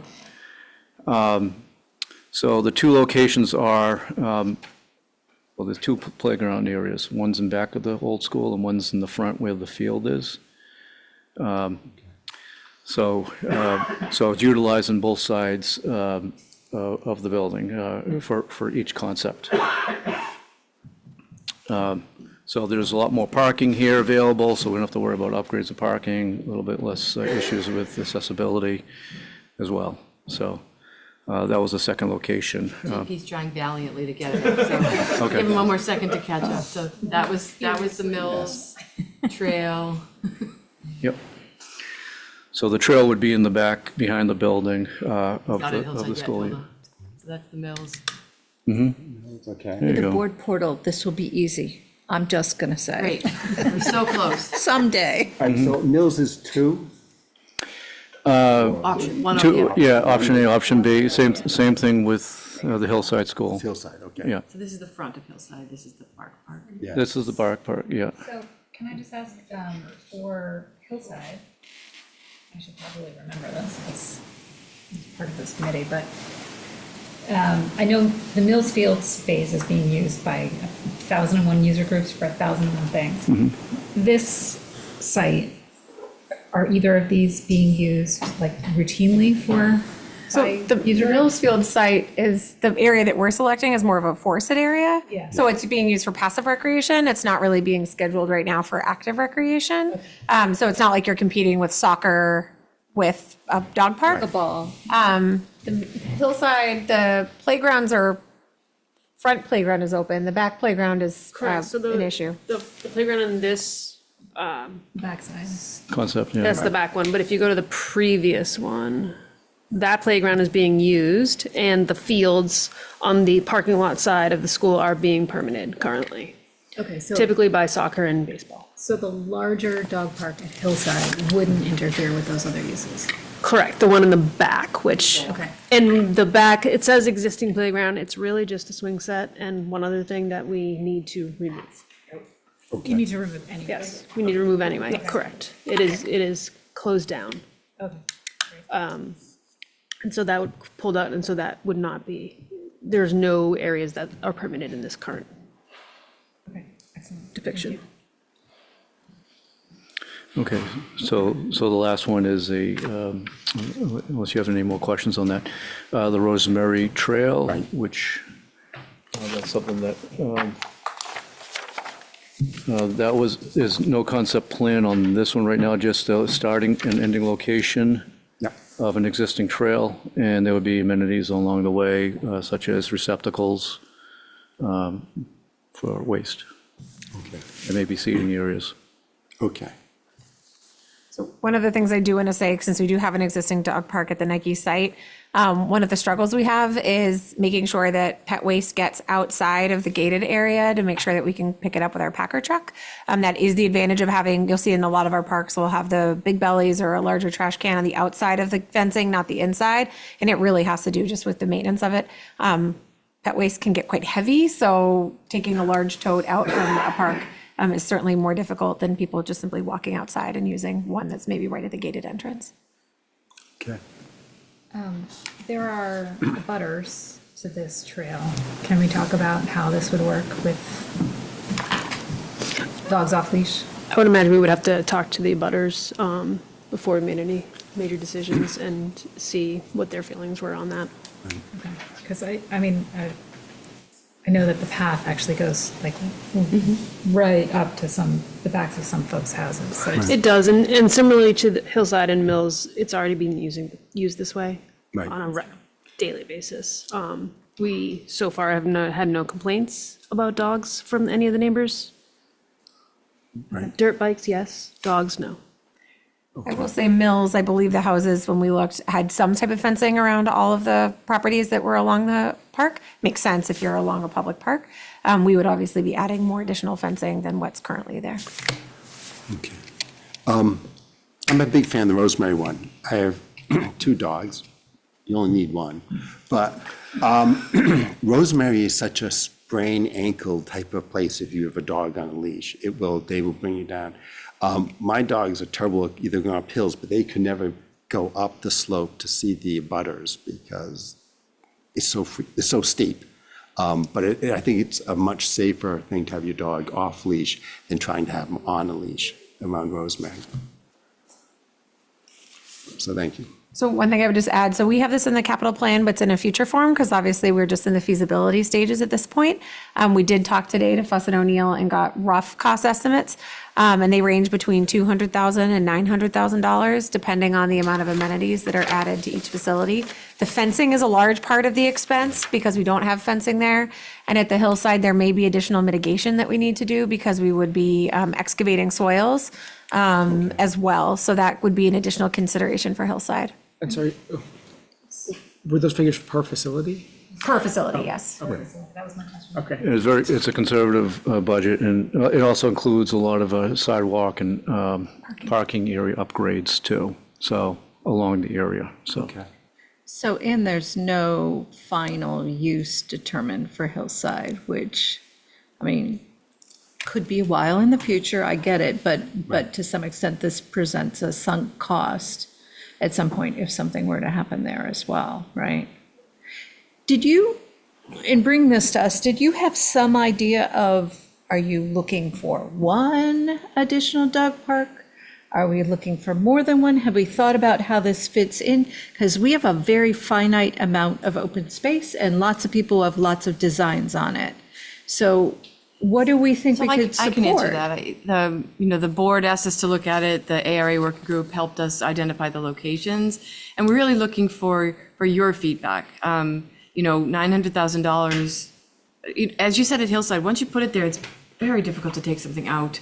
So the two locations are, well, there's two playground areas. One's in back of the old school and one's in the front where the field is. So it's utilizing both sides of the building for each concept. So there's a lot more parking here available, so we don't have to worry about upgrades of parking, a little bit less issues with accessibility as well. So that was the second location. He's trying valiantly to get it, so Okay. give him one more second to catch up. So that was the Mills Trail. Yep. So the trail would be in the back, behind the building of Not at the Hillside yet, school. hold on. So that's the Mills. It's okay. There you The go. board portal, this will be easy, I'm just going to say. Great, we're so close. Someday. All right, so Mills is 2? Option, one, Yeah, option A, option B, same thing with the Hillside School. Hillside, okay. Yeah, So this is the front of Hillside, this is the Bark Park. Yeah. this is the Bark Park, yeah. So can I just ask, for Hillside, I should probably remember this, because it's part of this committee, but I know the Mills Field space is being used by 1,001 user groups for 1,001 things. This site, are either of these being used like routinely for So the Millsfield site is, the area that we're selecting is more of a forested area. Yeah. So it's being used for passive recreation. It's not really being scheduled right now for active recreation. So it's not like you're competing with soccer with a dog park. A ball. The hillside, the playgrounds front playground is open. The back playground is Correct, so an issue. The playground in this, backside? Concept, yeah. that's the back one, but if you go to the previous one, that playground is being used, and the fields on the parking lot side of the school are being permitted currently, Okay, so, typically by soccer and baseball. so the larger dog park at Hillside wouldn't interfere with those other uses? Correct, the one in the back, which, Okay. in the back, it says existing playground, it's really just a swing set and one other thing that we need to remove. You need to remove any. Yes, we need to remove anyway, correct. It is closed down. Okay. And so that would pull out, and so that would not be, there's no areas that are permitted in this current Okay, excellent. depiction. Okay, so the last one is unless you have any more questions on that, the Rosemary Trail, which, that's something that, there's no concept plan on this one right now, just a starting and ending location Yeah. of an existing trail, and there would be amenities along the way, such as receptacles for waste. Okay. There may be seating areas. Okay. So one of the things I do want to say, since we do have an existing dog park at the Nike site, one of the struggles we have is making sure that pet waste gets outside of the gated area to make sure that we can pick it up with our packer truck. That is the advantage of having, you'll see in a lot of our parks, we'll have the big bellies or a larger trash can on the outside of the fencing, not the inside. And it really has to do just with the maintenance of it. Pet that waste can get quite heavy. So taking a large tote out from a park is certainly more difficult than people just simply walking outside and using one that's maybe right at the gated entrance. Okay. There are butters to this trail. Can we talk about how this would work with dogs off leash? I would imagine we would have to talk to the abutters before we made any major decisions and see what their feelings were on that. Because I mean, I know that the path actually goes like right up to the backs of some folks' houses. So it's- It does, and similarly to the Hillside and Mills, it's already being used this way Right. on a daily basis. We so far have had no complaints about dogs from any of the neighbors. Right. Dirt bikes, yes. Dogs, no. I will say Mills, I believe the houses, when we looked, had some type of fencing around all of the properties that were along the park. Makes sense if you're along a public park. We would obviously be adding more additional fencing than what's currently there. Okay. I'm a big fan of the Rosemary one. I have 2 dogs. You only need one. But Rosemary is such a sprain ankle type of place if you have a dog on a leash. They will bring you down. My dogs are terrible at either going up hills, but they could never go up the slope to see the abutters because it's so steep. But I think it's a much safer thing to have your dog off leash than trying to have them on a leash around Rosemary. So thank you. So one thing I would just add, so we have this in the capital plan, but it's in a future form, because obviously we're just in the feasibility stages at this point. We did talk today to Fuss and O'Neill and got rough cost estimates, and they range between $200,000 and $900,000, depending on the amount of amenities that are added to each facility. The fencing is a large part of the expense because we don't have fencing there. And at the hillside, there may be additional mitigation that we need to do because we would be excavating soils as well. So that would be an additional consideration for hillside. And sorry, were those figures per facility? Per facility, yes. That was my question. Okay. It's a conservative budget, and it also includes a lot of sidewalk and parking area upgrades too, so along the area, so. So, and there's no final use determined for Hillside, which, I mean, could be a while in the future, I get it, but to some extent, this presents a sunk cost at some point if something were to happen there as well, right? Did you, in bringing this to us, did you have some idea of, are you looking for one additional dog park? Are we looking for more than one? Have we thought about how this fits in? Because we have a very finite amount of open space and lots of people have lots of designs on it. So what do we think So we could support? I can answer that. The board asked us to look at it. The ARA working group helped us identify the locations. And we're really looking for your feedback. $900,000, as you said at Hillside, once you put it there, it's very difficult to take something out.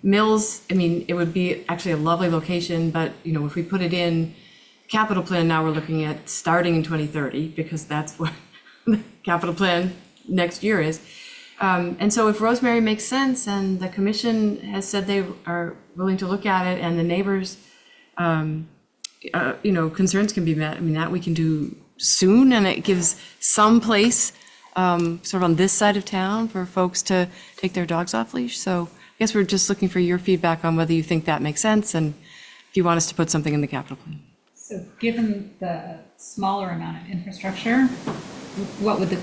Mills, I mean, it would be actually a lovely location, but, if we put it in capital plan, now we're looking at starting in 2030, because that's what the capital plan next year is. And so if Rosemary makes sense, and the commission has said they are willing to look at it, and the neighbors, concerns can be met, I mean, that we can do soon, and it gives some place sort of on this side of town for folks to take their dogs off leash. So I guess we're just looking for your feedback on whether you think that makes sense, and if you want us to put something in the capital plan. So given the smaller amount of infrastructure, what would the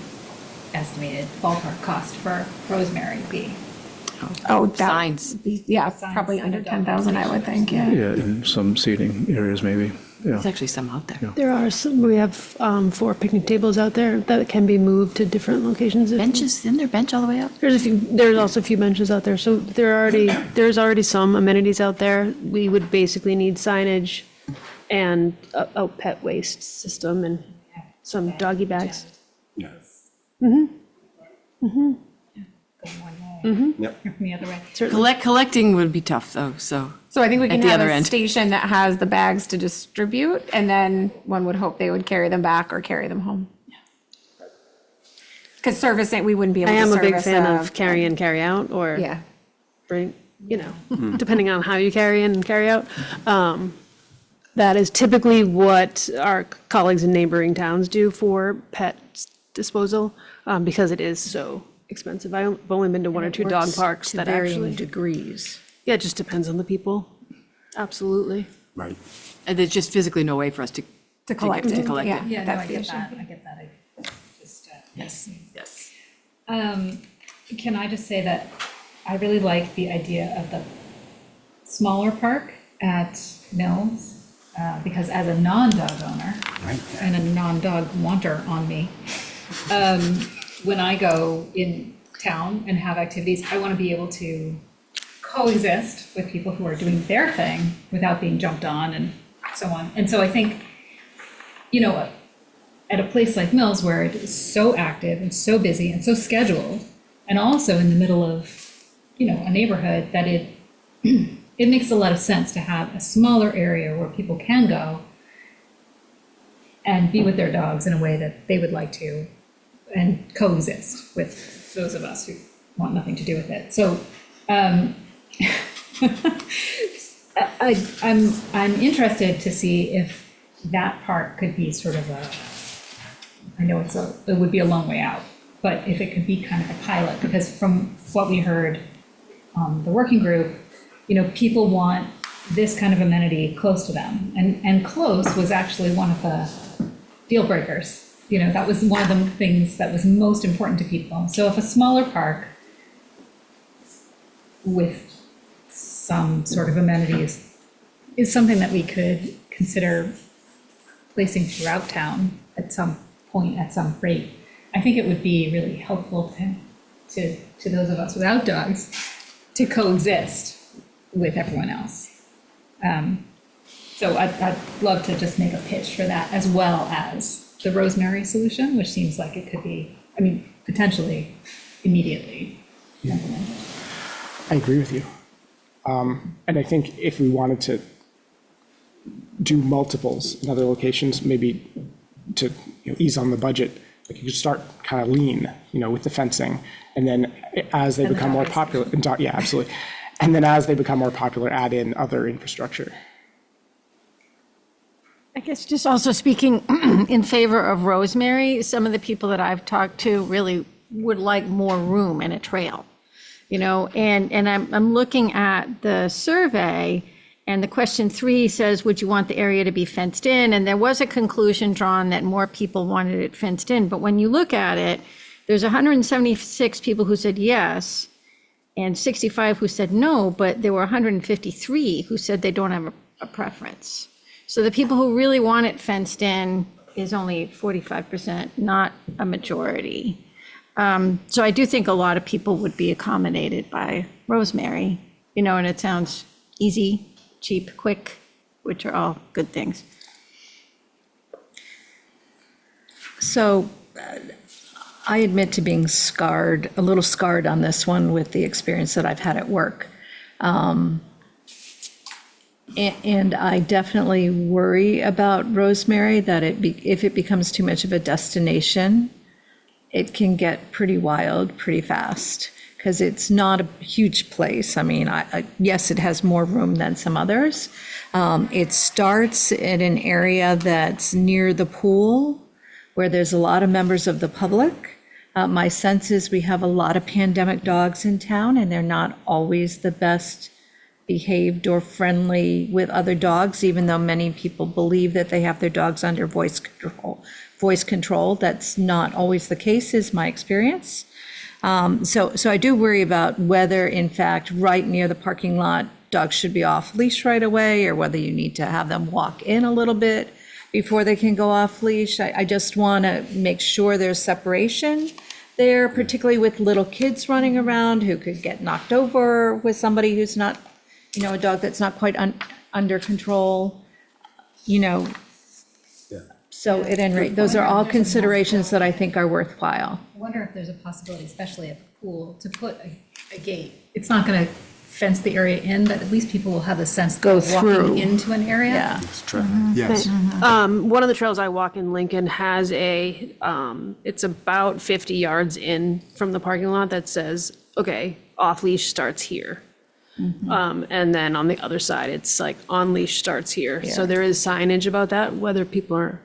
estimated ballpark cost for Rosemary be? Signs. Yeah, probably under 10,000, I would think, yeah. Yeah, and some seating areas maybe, yeah. There's actually some out there. There are some, we have 4 picnic tables out there that can be moved to different locations. Benches, isn't there a bench all the way up? There's also a few benches out there, so there's already some amenities out there. We would basically need signage and a pet waste system and some doggy bags. Yeah. Yep. The other way. Collecting would be tough, though, so. So I think we At can the have other a end. station that has the bags to distribute, and then one would hope they would carry them back or carry them home. Because servicing, we wouldn't be able I to am service. a big fan of carry in, carry out, or Yeah. bring, depending on how you carry in and carry out. That is typically what our colleagues in neighboring towns do for pet disposal, because it is so expensive. I've only been to one or two dog Works parks to that varying actually, degrees. yeah, it just depends on the people. Absolutely. Right. And there's just physically no way for us to collect to it. collect it. Yeah, no, That's I the get issue. that, I get that. I just, Yes, yes. Can I just say that I really like the idea of the smaller park at Mills, because as a non-dog owner and a non-dog wanter on me, when I go in town and have activities, I want to be able to coexist with people who are doing their thing without being jumped on and so on. And so I think, you know, at a place like Mills where it is so active and so busy and so scheduled, and also in the middle of, you know, a neighborhood, that it it makes a lot of sense to have a smaller area where people can go and be with their dogs in a way that they would like to, and coexist with those of us who want nothing to do with it. So I'm interested to see if that part could be sort of a, I know it would be a long way out, but if it could be kind of a pilot, because from what we heard on the working group, you know, people want this kind of amenity close to them. And close was actually one of the deal breakers. You know, that was one of the things that was most important to people. So if a smaller park with some sort of amenities is something that we could consider placing throughout town at some point, at some rate, I think it would be really helpful to those of us without dogs to coexist with everyone else. So I'd love to just make a pitch for that, as well as the Rosemary solution, which seems like it could be, I mean, potentially immediately implemented. I agree with you. And I think if we wanted to do multiples in other locations, maybe to ease on the budget, like you could start kind of lean, with the fencing, and then as they become more popular, yeah, absolutely. And then as they become more popular, add in other infrastructure. I guess just also speaking in favor of Rosemary, some of the people that I've talked to really would like more room and a trail, and I'm looking at the survey, and the question 3 says, would you want the area to be fenced in? And there was a conclusion drawn that more people wanted it fenced in. But when you look at it, there's 176 people who said yes, and 65 who said no, but there were 153 who said they don't have a preference. So the people who really want it fenced in is only 45%, not a majority. So I do think a lot of people would be accommodated by Rosemary, and it sounds easy, cheap, quick, which are all good things. So I admit to being a little scarred on this one with the experience that I've had at work. And I definitely worry about Rosemary, that if it becomes too much of a destination, it can get pretty wild pretty fast, because it's not a huge place. I mean, yes, it has more room than some others. It starts in an area that's near the pool, where there's a lot of members of the public. My sense is we have a lot of pandemic dogs in town, and they're not always the best behaved or friendly with other dogs, even though many people believe that they have their dogs under voice control. That's not always the case, is my experience. So I do worry about whether, in fact, right near the parking lot, dogs should be off leash right away, or whether you need to have them walk in a little bit before they can go off leash. I just want to make sure there's separation there, particularly with little kids running around who could get knocked over with somebody who's not, a dog that's not quite under control, So at any rate, those are all considerations that I think are worthwhile. I wonder if there's a possibility, especially at the pool, to put a gate. It's not going to fence the area in, but at least people will have a sense that Go they're through. walking into an area. Yeah. It's true. Yes. One of the trails I walk in Lincoln has it's about 50 yards in from the parking lot that says, okay, off leash starts here. And then on the other side, it's like on leash starts here. So there is signage about that, whether people are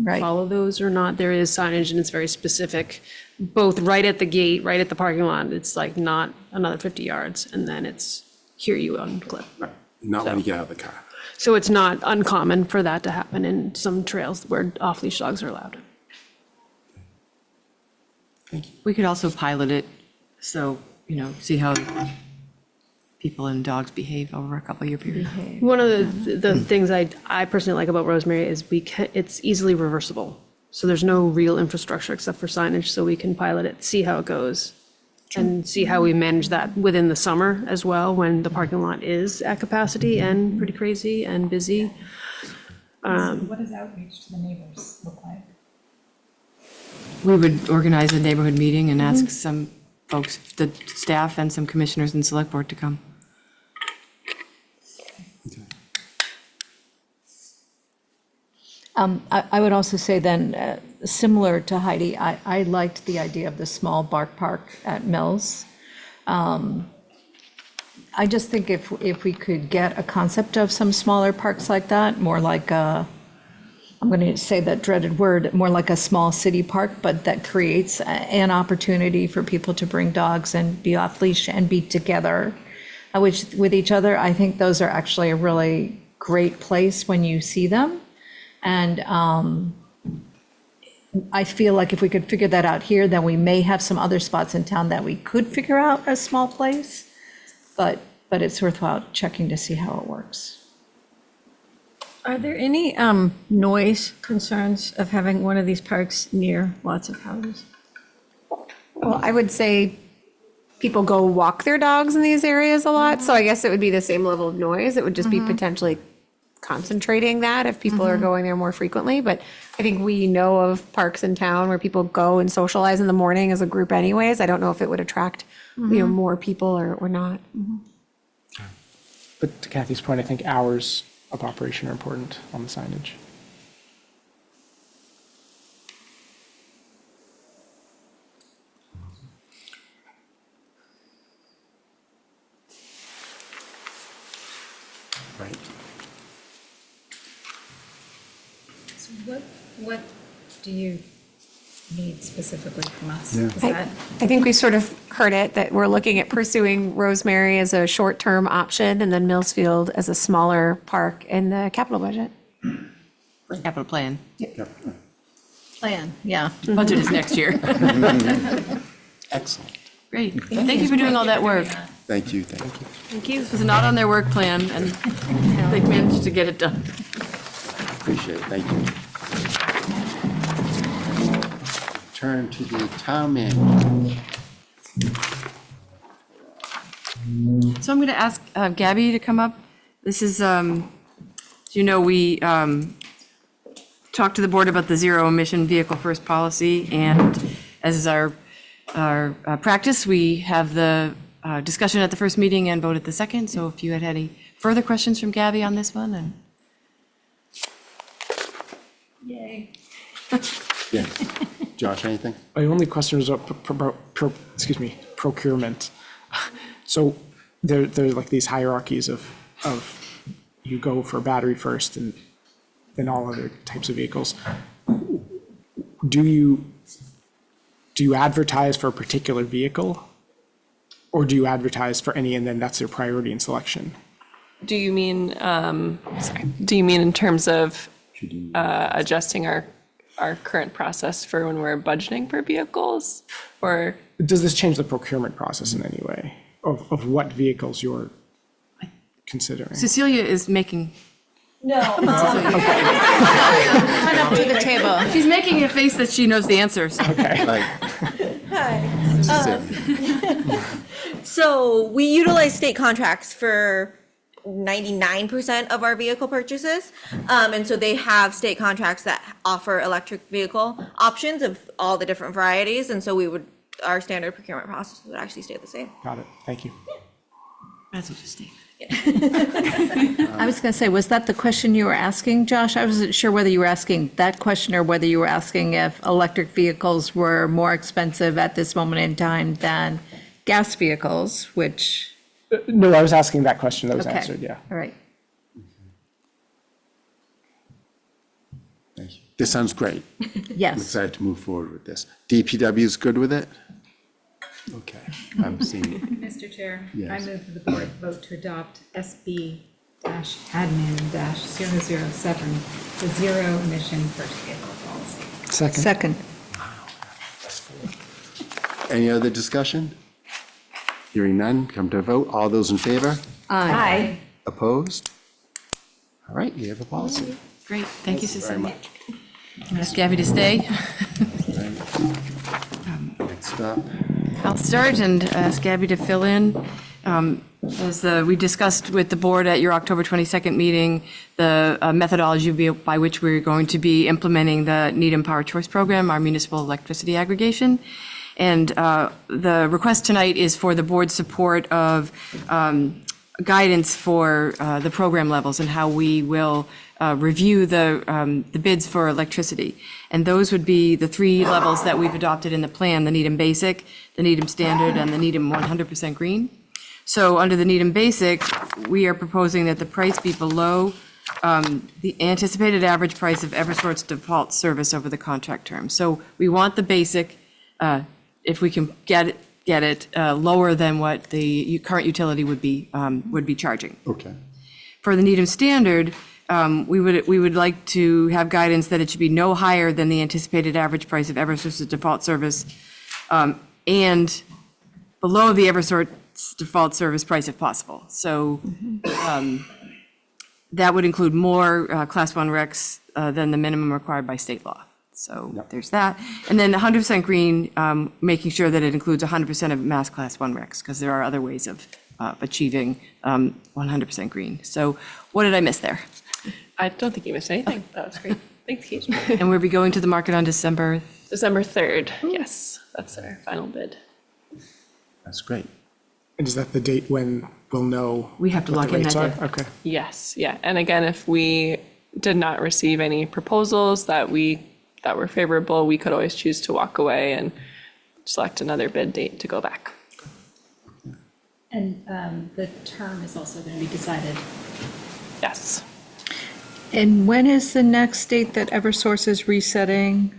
Right. follow those or not. There is signage and it's very specific, both right at the gate, right at the parking lot. It's like not another 50 yards, and then it's here you unclip. Not when you get out of the car. So it's not uncommon for that to happen in some trails where off-leash dogs are allowed. We could also pilot it, so, see how people and dogs behave over a couple year period. One of the things I personally like about Rosemary is it's easily reversible. So there's no real infrastructure except for signage, so we can pilot it, see how it goes, and see how we manage that within the summer as well, when the parking lot is at capacity and pretty crazy and busy. What does outreach to the neighbors look like? We would organize a neighborhood meeting and ask some folks, the staff and some commissioners and select board to come. I would also say then, similar to Heidi, I liked the idea of the small bark park at Mills. I just think if we could get a concept of some smaller parks like that, more like a, I'm going to say that dreaded word, more like a small city park, but that creates an opportunity for people to bring dogs and be off leash and be together with each other. I think those are actually a really great place when you see them. And I feel like if we could figure that out here, then we may have some other spots in town that we could figure out a small place, but it's worthwhile checking to see how it works. Are there any noise concerns of having one of these parks near lots of houses? Well, I would say people go walk their dogs in these areas a lot, so I guess it would be the same level of noise. It would just be potentially concentrating that if people are going there more frequently. But I think we know of parks in town where people go and socialize in the morning as a group anyways. I don't know if it would attract, more people or not. But to Kathy's point, I think hours of operation are important on the signage. Right. So what do you need specifically from us? Yeah. Is that- I think we sort of heard it, that we're looking at pursuing Rosemary as a short-term option and then Millsfield as a smaller park in the capital budget. Capital plan. Plan, yeah. Budget is next year. Excellent. Great. Thank you for doing all that work. Thank you, thank you. Thank you. It was not on their work plan, and they managed to get it done. Appreciate it, thank you. Turn to the town manager. So I'm going to ask Gabby to come up. This is, we talked to the board about the zero emission vehicle first policy, and as is our practice, we have the discussion at the first meeting and vote at the second. So if you had any further questions from Gabby on this one, and Yay. Yeah. Josh, anything? My only question was about procurement. So there are like these hierarchies of you go for battery first and then all other types of vehicles. Do you advertise for a particular vehicle? Or do you advertise for any and then that's your priority in selection? Do you mean, in terms of adjusting our current process for when we're budgeting for vehicles, or? Does this change the procurement process in any way of what vehicles you're considering? Cecilia is making. No. Come up to the table. She's making a face that she knows the answers. Okay. Hi. So we utilize state contracts for 99% of our vehicle purchases. And so they have state contracts that offer electric vehicle options of all the different varieties. And so our standard procurement process would actually stay the same. Got it. Thank you. That's interesting. I was going to say, was that the question you were asking, Josh? I wasn't sure whether you were asking that question or whether you were asking if electric vehicles were more expensive at this moment in time than gas vehicles, which. No, I was asking that question. That was Okay. answered, yeah. All right. Thank you. This sounds great. I'm Yes. excited to move forward with this. DPW is good with it? Okay, I'm seeing, Mr. Chair, Yes. I move that the board vote to adopt SB-admin-007, the zero emission first vehicle policy. Second. Second. any other discussion? Hearing none, come to a vote. All those in favor? Aye. Opposed? All right, we have a policy. Great, thank you, Very Cecilia. much. I'm gonna ask Gabby to stay. Next up. I'll start and ask Gabby to fill in. As we discussed with the board at your October 22nd meeting, the methodology by which we're going to be implementing the Needham Power Choice Program, our municipal electricity aggregation. And the request tonight is for the board's support of guidance for the program levels and how we will review the bids for electricity. And those would be the three levels that we've adopted in the plan, the Needham Basic, the Needham Standard, and the Needham 100% Green. So under the Needham Basic, we are proposing that the price be below the anticipated average price of Eversource default service over the contract term. So we want the basic, if we can get it lower than what the current utility would be charging. Okay. For the Needham Standard, we would like to have guidance that it should be no higher than the anticipated average price of Eversource's default service and below the Eversource default service price if possible. So that would include more Class 1 RECs than the minimum required by state law. So there's that. And then 100% green, making sure that it includes 100% of Mass Class 1 RECs, because there are other ways of achieving 100% green. So what did I miss there? I don't think you missed anything. That was great. Thanks, Kate. And we'll be going to the market on December? December 3rd, yes, that's our final bid. That's great. And is that the date when we'll know? We have to what lock the in rates that are? day. Okay. Yes, yeah, and again, if we did not receive any proposals that were favorable, we could always choose to walk away and select another bid date to go back. And the term is also going to be decided. Yes. And when is the next date that Eversource is resetting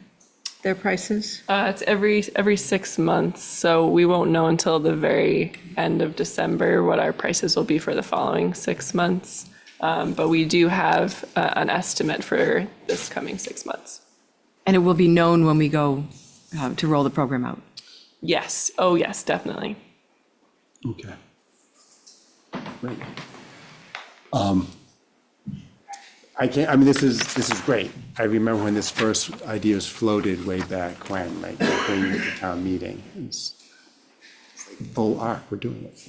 their prices? It's every 6 months, so we won't know until the very end of December what our prices will be for the following 6 months. But we do have an estimate for this coming 6 months. And it will be known when we go to roll the program out? Yes, oh yes, definitely. Okay. Great. This is great. I remember when this first idea was floated way back when, like bringing it to town meeting. It's like full arc, we're doing it.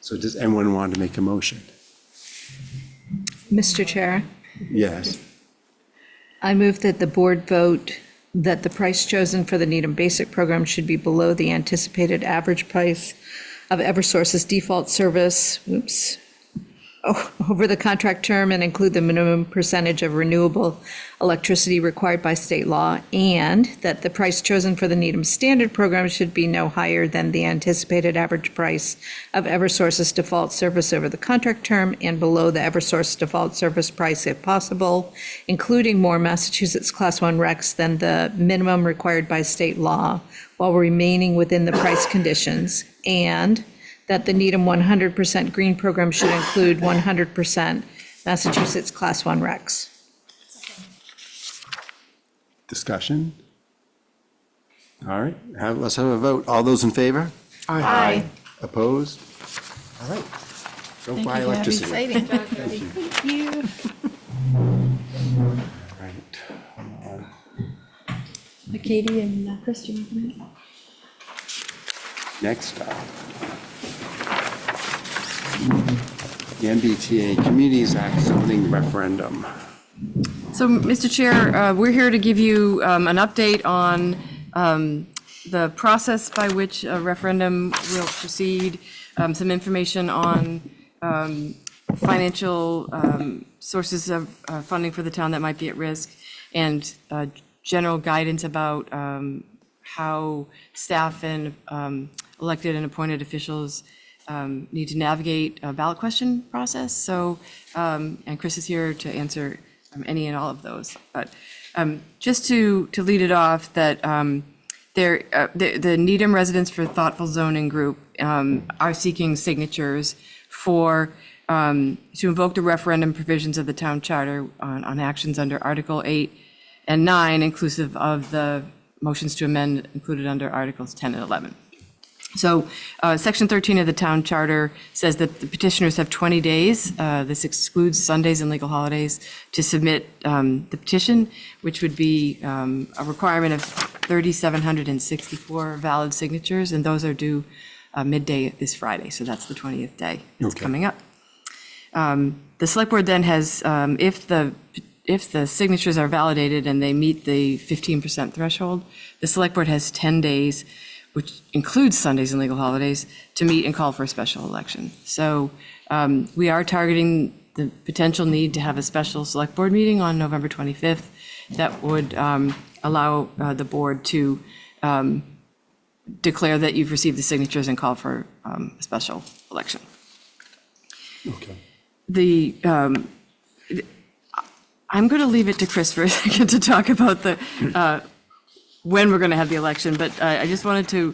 So does anyone want to make a motion? Mr. Chair, Yes. I move that the board vote that the price chosen for the Needham Basic Program should be below the anticipated average price of Eversource's default service, over the contract term and include the minimum percentage of renewable electricity required by state law, and that the price chosen for the Needham Standard Program should be no higher than the anticipated average price of Eversource's default service over the contract term and below the Eversource default service price if possible, including more Massachusetts Class 1 RECs than the minimum required by state law, while remaining within the price conditions, and that the Needham 100% Green Program should include 100% Massachusetts Class 1 RECs. Discussion? All right, let's have a vote. All those in favor? Aye. Opposed? All right. Go buy electricity. Exciting. Thank you. All right. Hold on. Katie and Chris, do you want to come in? Next up. The MBTA Communities Act zoning referendum. So, Mr. Chair, we're here to give you an update on the process by which a referendum will proceed, some information on financial sources of funding for the town that might be at risk, and general guidance about how staff and elected and appointed officials need to navigate a ballot question process. So, and Chris is here to answer any and all of those. But Just to lead it off, that the Needham Residents for Thoughtful Zoning Group are seeking signatures for, to invoke the referendum provisions of the town charter on actions under Article 8 and 9, inclusive of the motions to amend included under Articles 10 and 11. So Section 13 of the town charter says that the petitioners have 20 days, this excludes Sundays and legal holidays, to submit the petition, which would be a requirement of 3,764 valid signatures, and those are due midday this Friday, so that's the 20th day that's coming up. The select board then has, if the signatures are validated and they meet the 15% threshold, the select board has 10 days, which includes Sundays and legal holidays, to meet and call for a special election. So we are targeting the potential need to have a special select board meeting on November 25th that would allow the board to declare that you've received the signatures and call for a special election. Okay. I'm going to leave it to Chris for a second to talk about the when we're going to have the election, but I just wanted to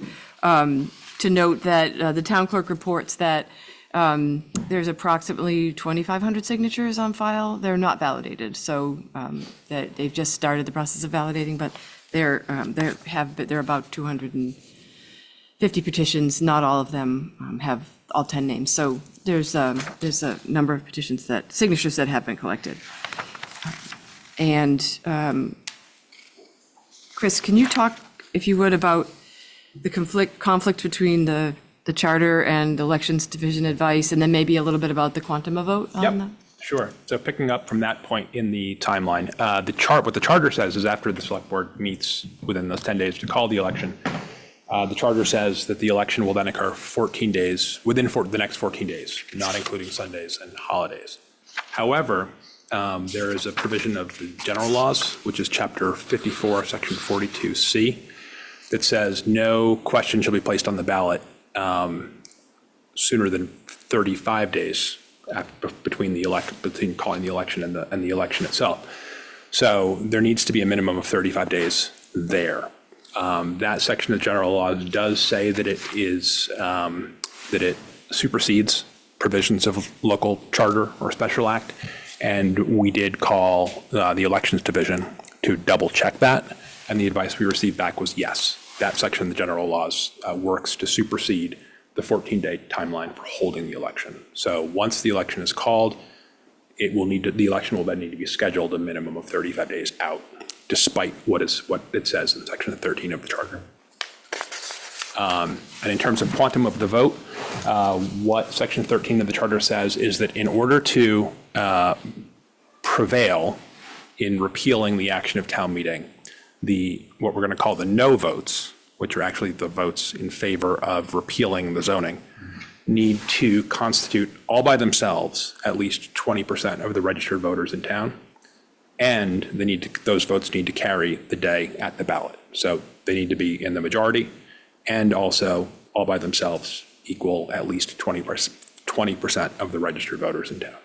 note that the town clerk reports that there's approximately 2,500 signatures on file. They're not validated, so that they've just started the process of validating, but there are about 250 petitions. Not all of them have all 10 names, so there's a number of signatures that have been collected. And Chris, can you talk, if you would, about the conflict between the charter and the elections division advice, and then maybe a little bit about the quantum of vote on that? Sure. So picking up from that point in the timeline, what the charter says is after the select board meets within those 10 days to call the election, the charter says that the election will then occur 14 days, within the next 14 days, not including Sundays and holidays. However, there is a provision of the general laws, which is chapter 54, section 42C, that says no question shall be placed on the ballot sooner than 35 days between calling the election and the election itself. So there needs to be a minimum of 35 days there. That section of general laws does say that it supersedes provisions of local charter or special act. And we did call the elections division to double check that. And the advice we received back was yes, that section of the general laws works to supersede the 14-day timeline for holding the election. So once the election is called, the election will then need to be scheduled a minimum of 35 days out, despite what it says in section 13 of the charter. And in terms of quantum of the vote, what section 13 of the charter says is that in order to prevail in repealing the action of town meeting, what we're going to call the no votes, which are actually the votes in favor of repealing the zoning, need to constitute all by themselves at least 20% of the registered voters in town. And those votes need to carry the day at the ballot. So they need to be in the majority and also all by themselves equal at least 20% of the registered voters in town.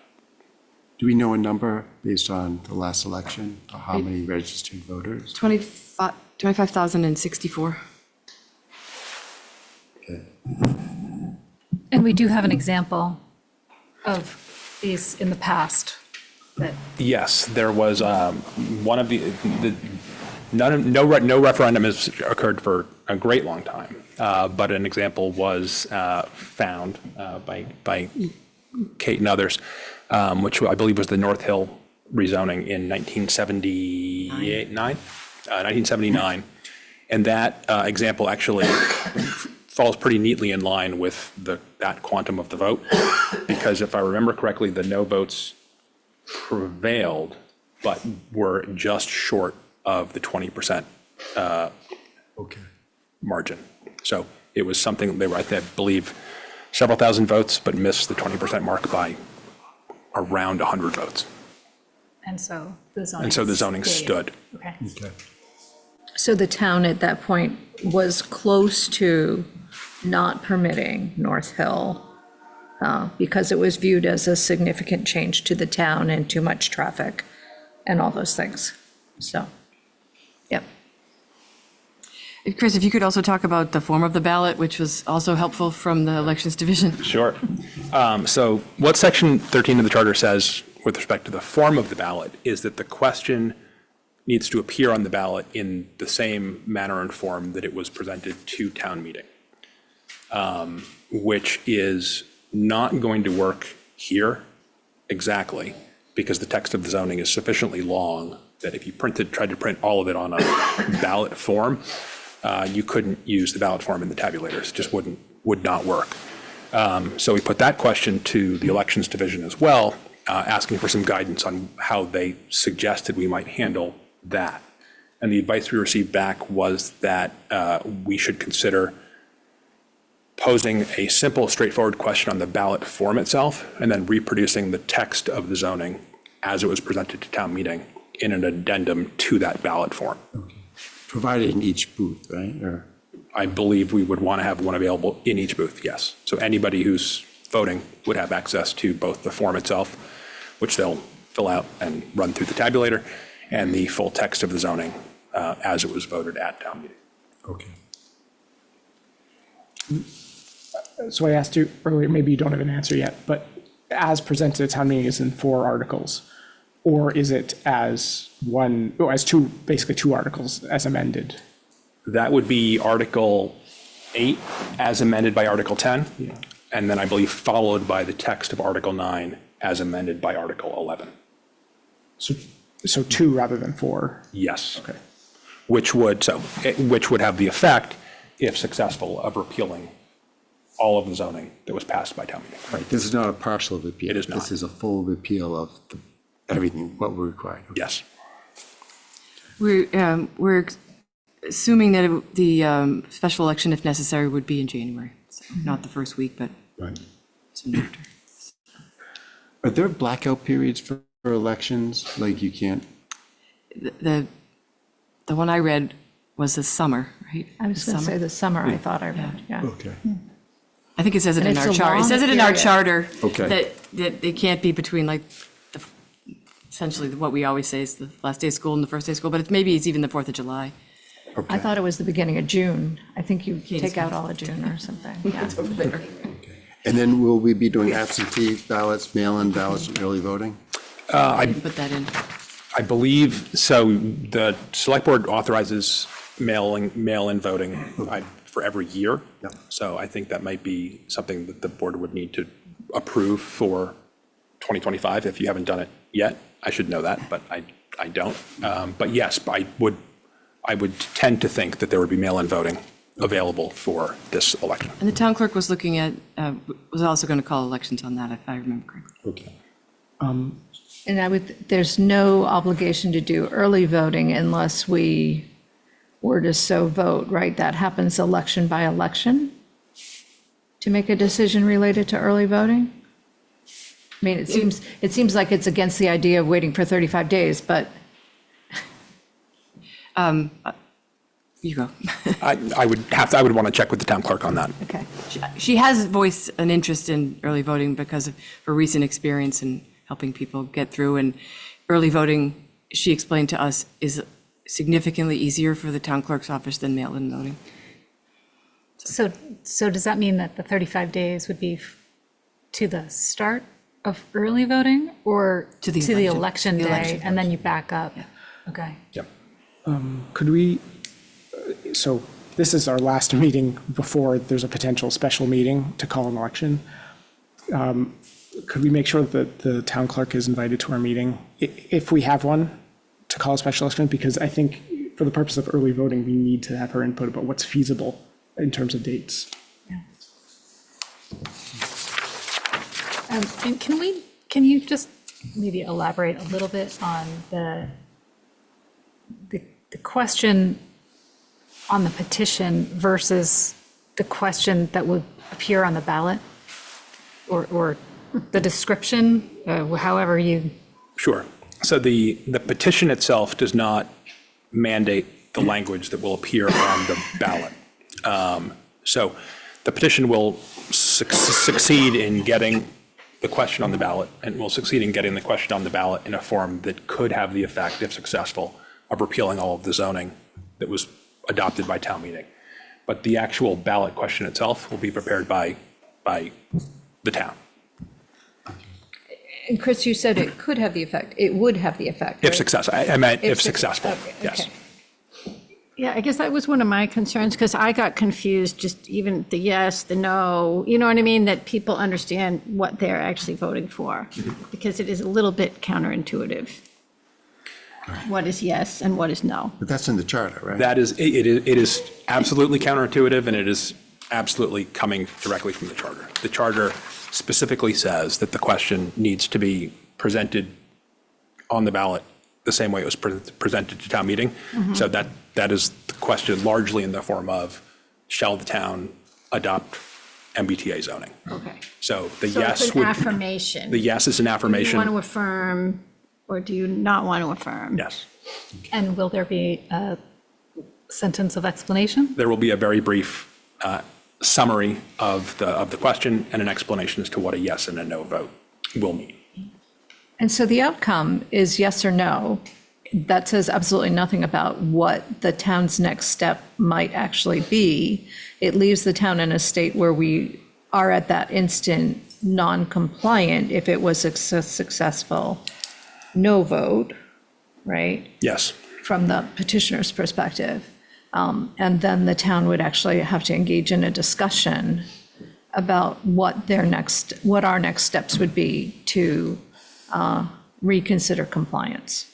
Do we know a number based on the last election, or how many registered voters? 25,064. Okay. And we do have an example of these in the past. Yes, there was one of no referendum has occurred for a great long time, but an example was found by Kate and others, which I believe was the North Hill rezoning in 1979. And that example actually falls pretty neatly in line with that quantum of the vote, because if I remember correctly, the no votes prevailed, but were just short of the 20% margin. So it was something they were, I believe, several thousand votes, but missed the 20% mark by around 100 votes. And so the zoning stood. Okay. Okay. So the town at that point was close to not permitting North Hill because it was viewed as a significant change to the town and too much traffic and all those things. So Yep. Chris, if you could also talk about the form of the ballot, which was also helpful from the Elections Division. Sure. So what Section 13 of the Charter says with respect to the form of the ballot is that the question needs to appear on the ballot in the same manner and form that it was presented to town meeting, which is not going to work here exactly, because the text of the zoning is sufficiently long that if you tried to print all of it on a ballot form, you couldn't use the ballot form in the tabulators. It just would not work. So we put that question to the Elections Division as well, asking for some guidance on how they suggested we might handle that. And the advice we received back was that we should consider posing a simple, straightforward question on the ballot form itself, and then reproducing the text of the zoning as it was presented to town meeting in an addendum to that ballot form. Provided in each booth, right? Or I believe we would want to have one available in each booth, yes. So anybody who's voting would have access to both the form itself, which they'll fill out and run through the tabulator, and the full text of the zoning as it was voted at town meeting. Okay. So I asked you earlier, maybe you don't have an answer yet, but as presented at town meeting is in 4 articles, or is it as basically two articles as amended? That would be Article 8 as amended by Article 10, and then I believe followed by the text of Article 9 as amended by Article 11. So 2 rather than 4? Yes. Okay. Which would have the effect, if successful, of repealing all of the zoning that was passed by town meeting. Right, this is not a partial repeal. It is not. This is a full repeal of everything, what we're required. Yes. We're assuming that the special election, if necessary, would be in January. So not the first week, but Right. soon after. Are there blackout periods for elections? Like you can't, The one I read was this summer, right? I was going to say the summer, I thought I read, yeah. okay. I think it says it And in it's our a charter. It long says it in our period. charter. Okay. That it can't be between essentially what we always say is the last day of school and the first day of school, but maybe it's even the 4th of July. I thought it was the beginning of June. I think you take out all of June or something. Yeah. It's over there. And then will we be doing absentee ballots, mail-in ballots, and early voting? I didn't put that in. I believe, so the select board authorizes mail-in voting for every year. Yep. So I think that might be something that the board would need to approve for 2025. If you haven't done it yet, I should know that, but I don't. But yes, I would tend to think that there would be mail-in voting available for this election. And the town clerk was looking at, was also going to call elections on that, if I remember correctly. Okay. And there's no obligation to do early voting unless we were to so vote, right? That happens election by election to make a decision related to early voting? I mean, it seems like it's against the idea of waiting for 35 days, but. You go. I would want to check with the town clerk on that. Okay. She has voiced an interest in early voting because of her recent experience in helping people get through. And early voting, she explained to us, is significantly easier for the town clerk's office than mail-in voting. So does that mean that the 35 days would be to the start of early voting or To the election election. The day, election. and then you back up? Okay. Yep. Could we, so this is our last meeting before there's a potential special meeting to call an election. Could we make sure that the town clerk is invited to our meeting, if we have one, to call a special election? Because I think for the purpose of early voting, we need to have her input about what's feasible in terms of dates. And can you just maybe elaborate a little bit on the question on the petition versus the question that would appear on the ballot? Or the description, however you... Sure. So the petition itself does not mandate the language that will appear on the ballot. So the petition will succeed in getting the question on the ballot, and will succeed in getting the question on the ballot in a form that could have the effect, if successful, of repealing all of the zoning that was adopted by town meeting. But the actual ballot question itself will be prepared by the town. And Chris, you said it could have the effect, it would have the effect, If right? successful, I meant if suc- successful, okay, yes. okay. Yeah, I guess that was one of my concerns, because I got confused, just even the yes, the no, you know what I mean? That people understand what they're actually voting for, because it is a little bit counterintuitive. What is yes and what is no? But that's in the charter, right? That is, it is absolutely counterintuitive, and it is absolutely coming directly from the charter. The charter specifically says that the question needs to be presented on the ballot the same way it was presented to town meeting. So that is the question largely in the form of, shall the town adopt MBTA zoning? Okay. So the So yes it's an would. affirmation. The yes is an Do you affirmation. want to affirm, or do you not want to affirm? Yes. And will there be a sentence of explanation? There will be a very brief summary of the question and an explanation as to what a yes and a no vote will mean. And so the outcome is yes or no. That says absolutely nothing about what the town's next step might actually be. It leaves the town in a state where we are at that instant non-compliant if it was a successful no vote, right? Yes. From the petitioner's perspective. And then the town would actually have to engage in a discussion about what our next steps would be to reconsider compliance.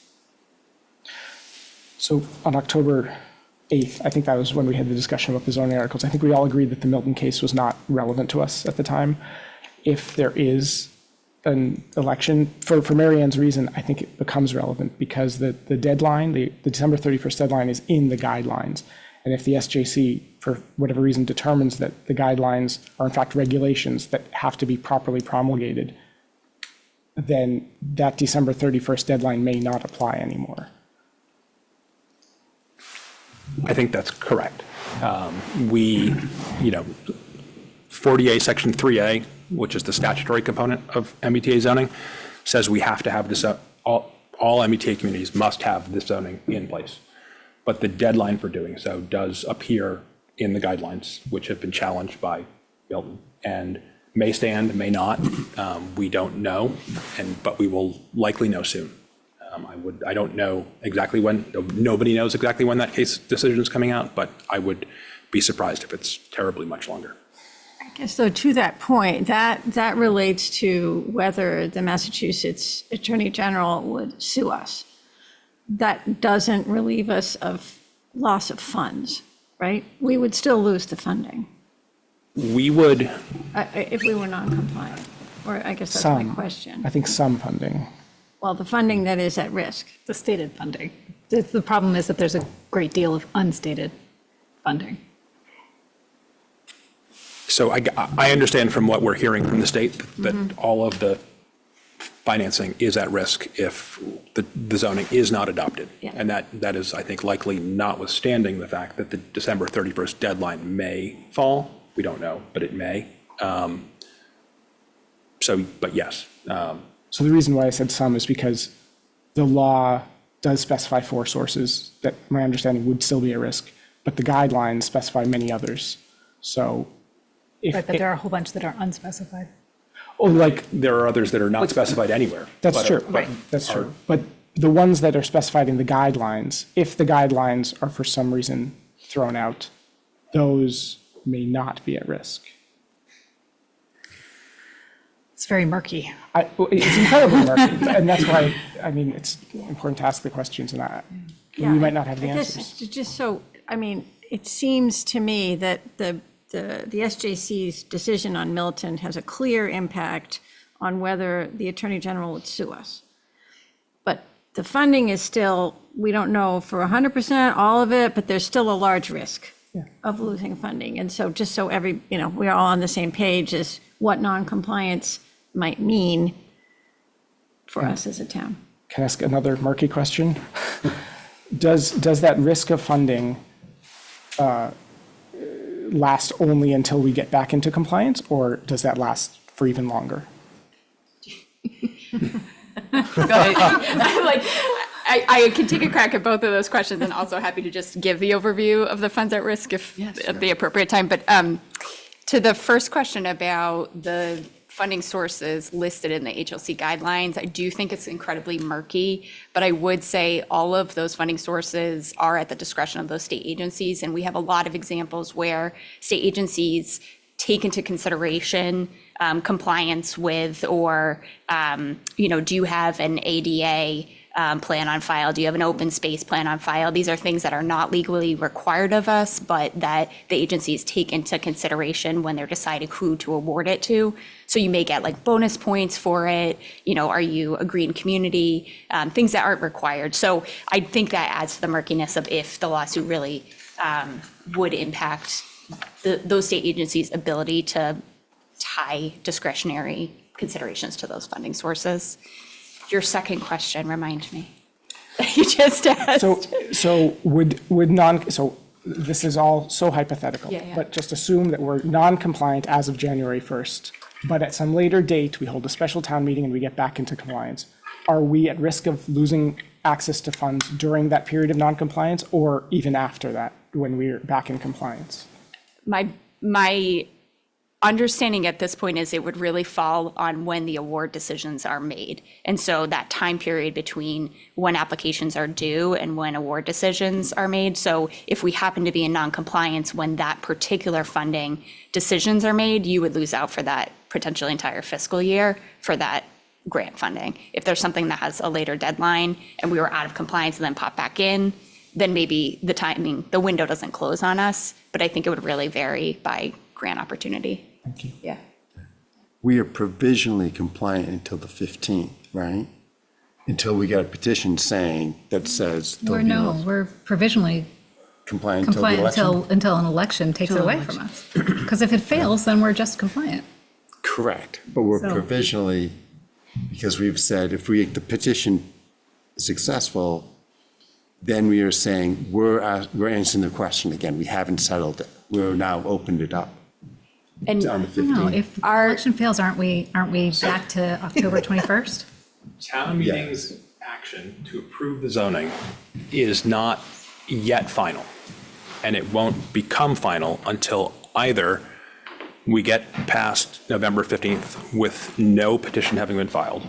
So on October 8th, I think that was when we had the discussion about the zoning articles. I think we all agreed that the Milton case was not relevant to us at the time. If there is an election, for Mary Ann's reason, I think it becomes relevant because the deadline, the December 31st deadline is in the guidelines. And if the SJC, for whatever reason, determines that the guidelines are in fact regulations that have to be properly promulgated, then that December 31st deadline may not apply anymore. I think that's correct. We, 40A, Section 3A, which is the statutory component of MBTA zoning, says we have to have this, all MBTA communities must have this zoning in place. But the deadline for doing so does appear in the guidelines, which have been challenged by Milton, and may stand, may not. We don't know, but we will likely know soon. I don't know exactly when, nobody knows exactly when that case decision is coming out, but I would be surprised if it's terribly much longer. I guess, so to that point, that relates to whether the Massachusetts Attorney General would sue us. That doesn't relieve us of loss of funds, right? We would still lose the funding We would, if we were non-compliant, or I guess that's my question. I think some funding. Well, the funding that is at risk. The stated funding. The problem is that there's a great deal of unstated funding. so I understand from what we're hearing from the state that all of the financing is at risk if the zoning is not adopted. Yeah. And that is, I think, likely notwithstanding the fact that the December 31st deadline may fall. We don't know, but it may. But yes. So the reason why I said some is because the law does specify 4 sources that my understanding would still be a risk, but the guidelines specify many others. So if, Right, but there are a whole bunch that are unspecified. There are others that are not specified anywhere. That's but true. but That's are- true. But the ones that are specified in the guidelines, if the guidelines are for some reason thrown out, those may not be at risk. It's very murky. It's incredibly murky, and that's why, it's important to ask the questions, and we might not have the I guess answers. just so, it seems to me that the SJC's decision on Milton has a clear impact on whether the Attorney General would sue us. But the funding is still, we don't know for 100%, all of it, but there's still a large risk of losing funding. And so just so we're all on the same page as what non-compliance might mean for us as a town. Can I ask another murky question? Does that risk of funding last only until we get back into compliance, or does that last for even longer? I can take a crack at both of those questions and also happy to just give the overview of the funds at risk if at the appropriate time. But to the first question about the funding sources listed in the HLC guidelines, I do think it's incredibly murky, but I would say all of those funding sources are at the discretion of those state agencies. And we have a lot of examples where state agencies take into consideration compliance with, or, do you have an ADA plan on file? Do you have an open space plan on file? These are things that are not legally required of us, but that the agencies take into consideration when they're deciding who to award it to. So you may get like bonus points for it. Are you a green community? Things that aren't required. So I think that adds to the murkiness of if the lawsuit really would impact those state agencies' ability to tie discretionary considerations to those funding sources. Your second question, remind me. You just asked. So this is all so hypothetical, Yeah. but just assume that we're non-compliant as of January 1st, but at some later date, we hold a special town meeting and we get back into compliance. Are we at risk of losing access to funds during that period of non-compliance, or even after that, when we're back in compliance? My understanding at this point is it would really fall on when the award decisions are made. And so that time period between when applications are due and when award decisions are made. So if we happen to be in non-compliance when that particular funding decisions are made, you would lose out for that potentially entire fiscal year for that grant funding. If there's something that has a later deadline and we were out of compliance and then pop back in, then maybe the timing, the window doesn't close on us. But I think it would really vary by grant opportunity. Thank you. Yeah. We are provisionally compliant until the 15th, right? Until we get a petition saying, that says. We're provisionally Compliant until the compliant election? until an election takes it away from us. Because if it fails, then we're just compliant. Correct, but we're So- provisionally, because we've said if the petition is successful, then we are saying, we're answering the question again. We haven't settled it. We're now opened it up And on the No, 15th. if the election fails, aren't we back to October 21st? Town meeting's action to approve the zoning is not yet final, and it won't become final until either we get past November 15th with no petition having been filed,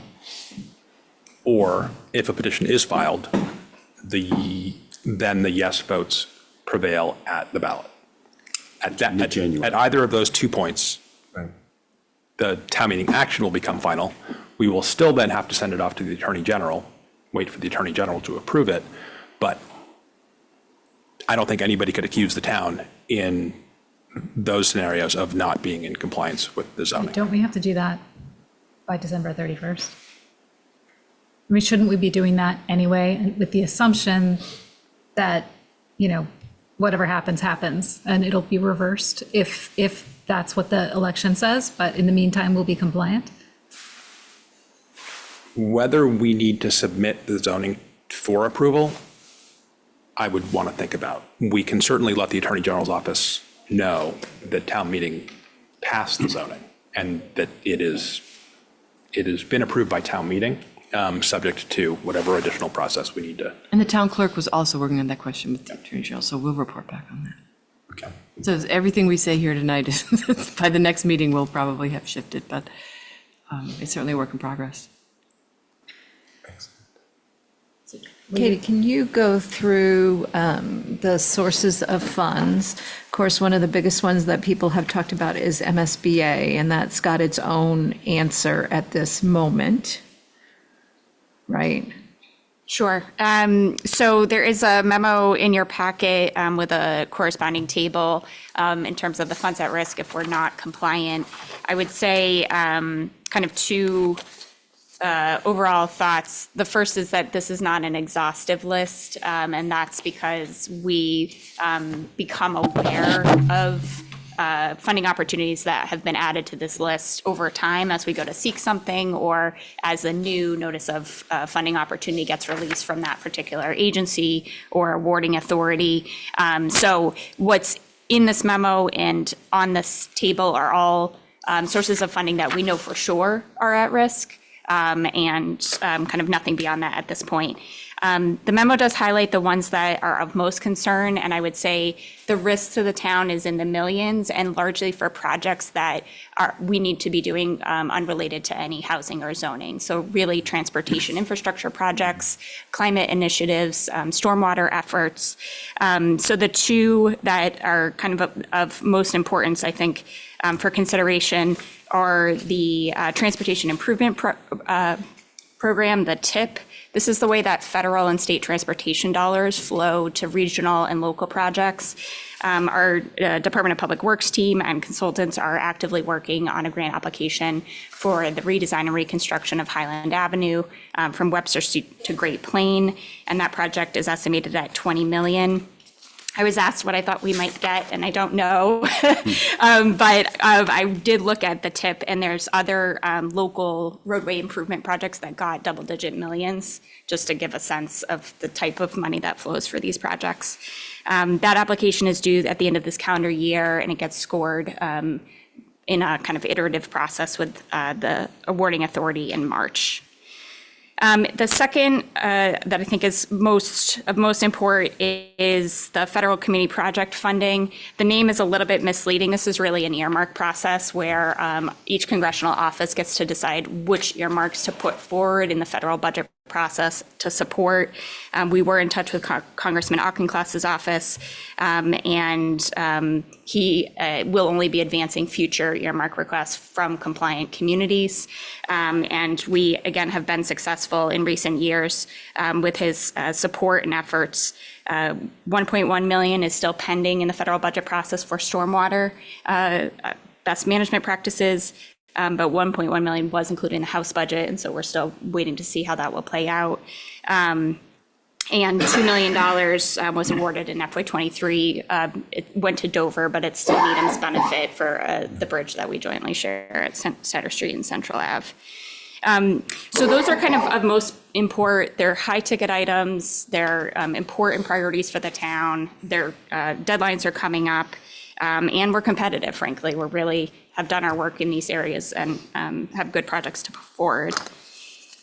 or if a petition is filed, then the yes votes prevail at the ballot. At either of those 2 points, the town meeting action will become final. We will still then have to send it off to the Attorney General, wait for the Attorney General to approve it. But I don't think anybody could accuse the town in those scenarios of not being in compliance with the zoning. Don't we have to do that by December 31st? I mean, shouldn't we be doing that anyway, and with the assumption that, whatever happens, happens, and it'll be reversed if that's what the election says, but in the meantime, we'll be compliant? Whether we need to submit the zoning for approval, I would want to think about. We can certainly let the Attorney General's office know that town meeting passed the zoning and that it has been approved by town meeting, subject to whatever additional process we need to. And the town clerk was also working on that question with the Attorney General, so we'll report back on that. Okay. So everything we say here tonight is, by the next meeting, we'll probably have shifted, but it's certainly a work in progress. Katie, can you go through the sources of funds? Of course, one of the biggest ones that people have talked about is MSBA, and that's got its own answer at this moment, right? Sure. So there is a memo in your packet with a corresponding table in terms of the funds at risk if we're not compliant. I would say kind of two overall thoughts. The first is that this is not an exhaustive list, and that's because we become aware of funding opportunities that have been added to this list over time as we go to seek something, or as a new notice of funding opportunity gets released from that particular agency or awarding authority. So what's in this memo and on this table are all sources of funding that we know for sure are at risk. And kind of nothing beyond that at this point. The memo does highlight the ones that are of most concern, and I would say the risk to the town is in the millions and largely for projects that we need to be doing unrelated to any housing or zoning. So really transportation infrastructure projects, climate initiatives, stormwater efforts. So the two that are kind of most importance, I think, for consideration are the Transportation Improvement Program, the TIP. This is the way that federal and state transportation dollars flow to regional and local projects. Our Department of Public Works team and consultants are actively working on a grant application for the redesign and reconstruction of Highland Avenue from Webster Street to Great Plain, and that project is estimated at $20 million. I was asked what I thought we might get, and I don't know. But I did look at the TIP, and there's other local roadway improvement projects that got double-digit millions, just to give a sense of the type of money that flows for these projects. That application is due at the end of this calendar year, and it gets scored in a kind of iterative process with the awarding authority in March. The second that I think is of most import is the federal community project funding. The name is a little bit misleading. This is really an earmark process where each congressional office gets to decide which earmarks to put forward in the federal budget process to support. We were in touch with Congressman Auchincloss's office, and he will only be advancing future earmark requests from compliant communities. And we, again, have been successful in recent years with his support and efforts. 1.1 million is still pending in the federal budget process for stormwater best management practices. But 1.1 million was included in the House budget, and so we're still waiting to see how that will play out. And $2 million was awarded in FY23. It went to Dover, but it's still Needham's benefit for the bridge that we jointly share at Center Street and Central Ave. So those are kind of most import. They're high ticket items. They're important priorities for the town. Their deadlines are coming up. And we're competitive, frankly. We really have done our work in these areas and have good projects to put forward.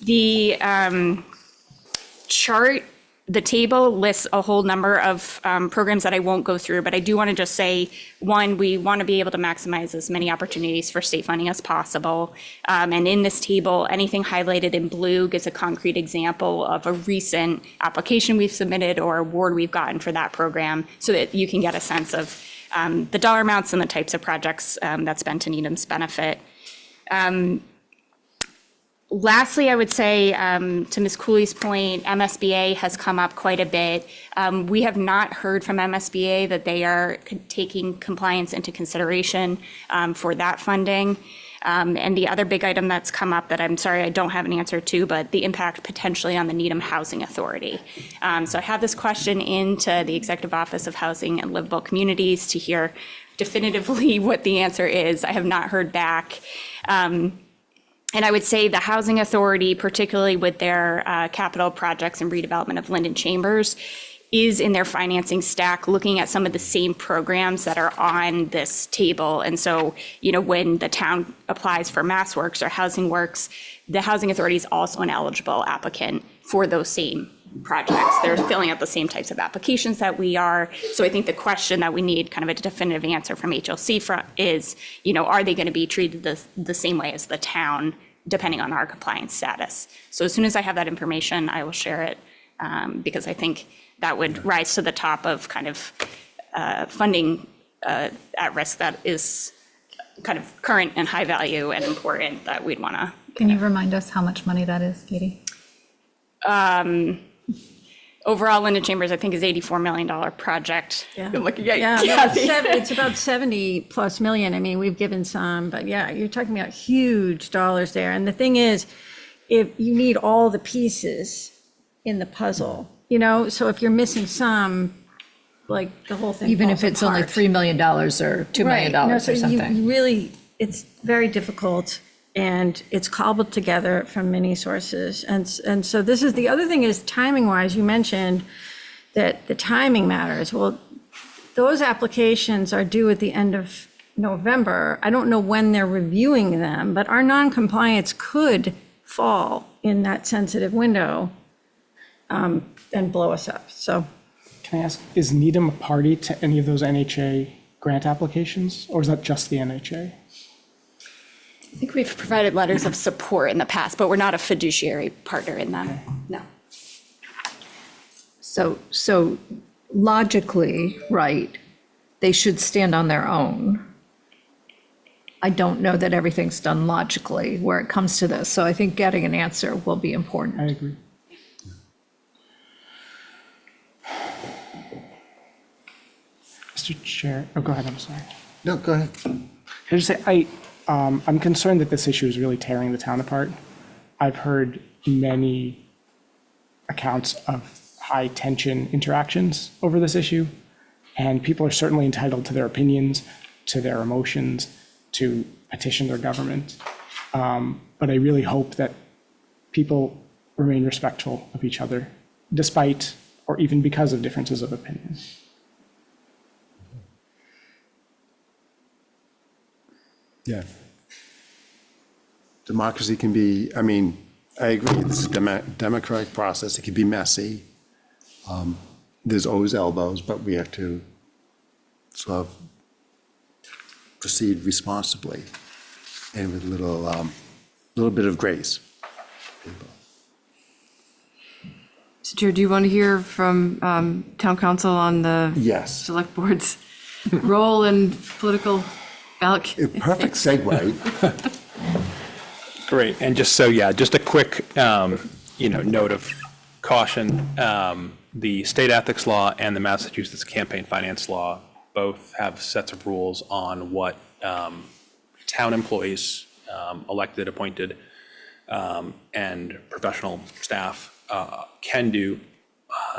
The chart, the table lists a whole number of programs that I won't go through, but I do want to just say, one, we want to be able to maximize as many opportunities for state funding as possible. And in this table, anything highlighted in blue gives a concrete example of a recent application we've submitted or award we've gotten for that program so that you can get a sense of the dollar amounts and the types of projects that's been to Needham's benefit. Lastly, I would say to Ms. Cooley's point, MSBA has come up quite a bit. We have not heard from MSBA that they are taking compliance into consideration for that funding. And the other big item that's come up that I'm sorry I don't have an answer to, but the impact potentially on the Needham Housing Authority. So I have this question into the Executive Office of Housing and Livable Communities to hear definitively what the answer is. I have not heard back. And I would say the Housing Authority, particularly with their capital projects and redevelopment of Linden Chambers, is in their financing stack looking at some of the same programs that are on this table. And so, you know, when the town applies for MassWorks or Housing Works, the Housing Authority is also an eligible applicant for those same projects. They're filling out the same types of applications that we are. So I think the question that we need kind of a definitive answer from HLC is, you know, are they going to be treated the same way as the town, depending on our compliance status? So as soon as I have that information, I will share it because I think that would rise to the top of kind of funding at risk that is kind of current and high value and important that we'd want to. Can you remind us how much money that is, Katie? Overall, Linden Chambers, I think, is $84 million project. Yeah. I'm looking at Yeah, Kathy. it's about 70 plus million. I mean, we've given some, but yeah, you're talking about huge dollars there. And the thing is, if you need all the pieces in the puzzle, you know, so if you're missing some, like the whole thing Even falls if it's only apart. $3 million or $2 million Right. No, or so something. you really, it's very difficult and it's cobbled together from many sources. And so this is, the other thing is timing wise, you mentioned that the timing matters. Well, those applications are due at the end of November. I don't know when they're reviewing them, but our non-compliance could fall in that sensitive window. and blow us up. So Can I ask, is Needham a party to any of those NHA grant applications, or is that just the NHA? I think we've provided letters of support in the past, but we're not a fiduciary partner in them. No. So logically, right, they should stand on their own. I don't know that everything's done logically where it comes to this, so I think getting an answer will be important. I agree. Mr. Chair, oh, go ahead, I'm sorry. No, go ahead. Can I just say, I'm concerned that this issue is really tearing the town apart. I've heard many accounts of high-tension interactions over this issue, and people are certainly entitled to their opinions, to their emotions, to petition their government. But I really hope that people remain respectful of each other, despite or even because of differences of opinion. Yeah. Democracy can be, I mean, I agree, this is a democratic process, it can be messy. There's always elbows, but we have to sort of proceed responsibly and with a little bit of grace. Mr. Chair, do you want to hear from town council on the Yes. select board's role in political ballot? Perfect segue. Great, and just so, yeah, just a quick, note of caution. The state ethics law and the Massachusetts campaign finance law both have sets of rules on what town employees, elected, appointed, and professional staff can do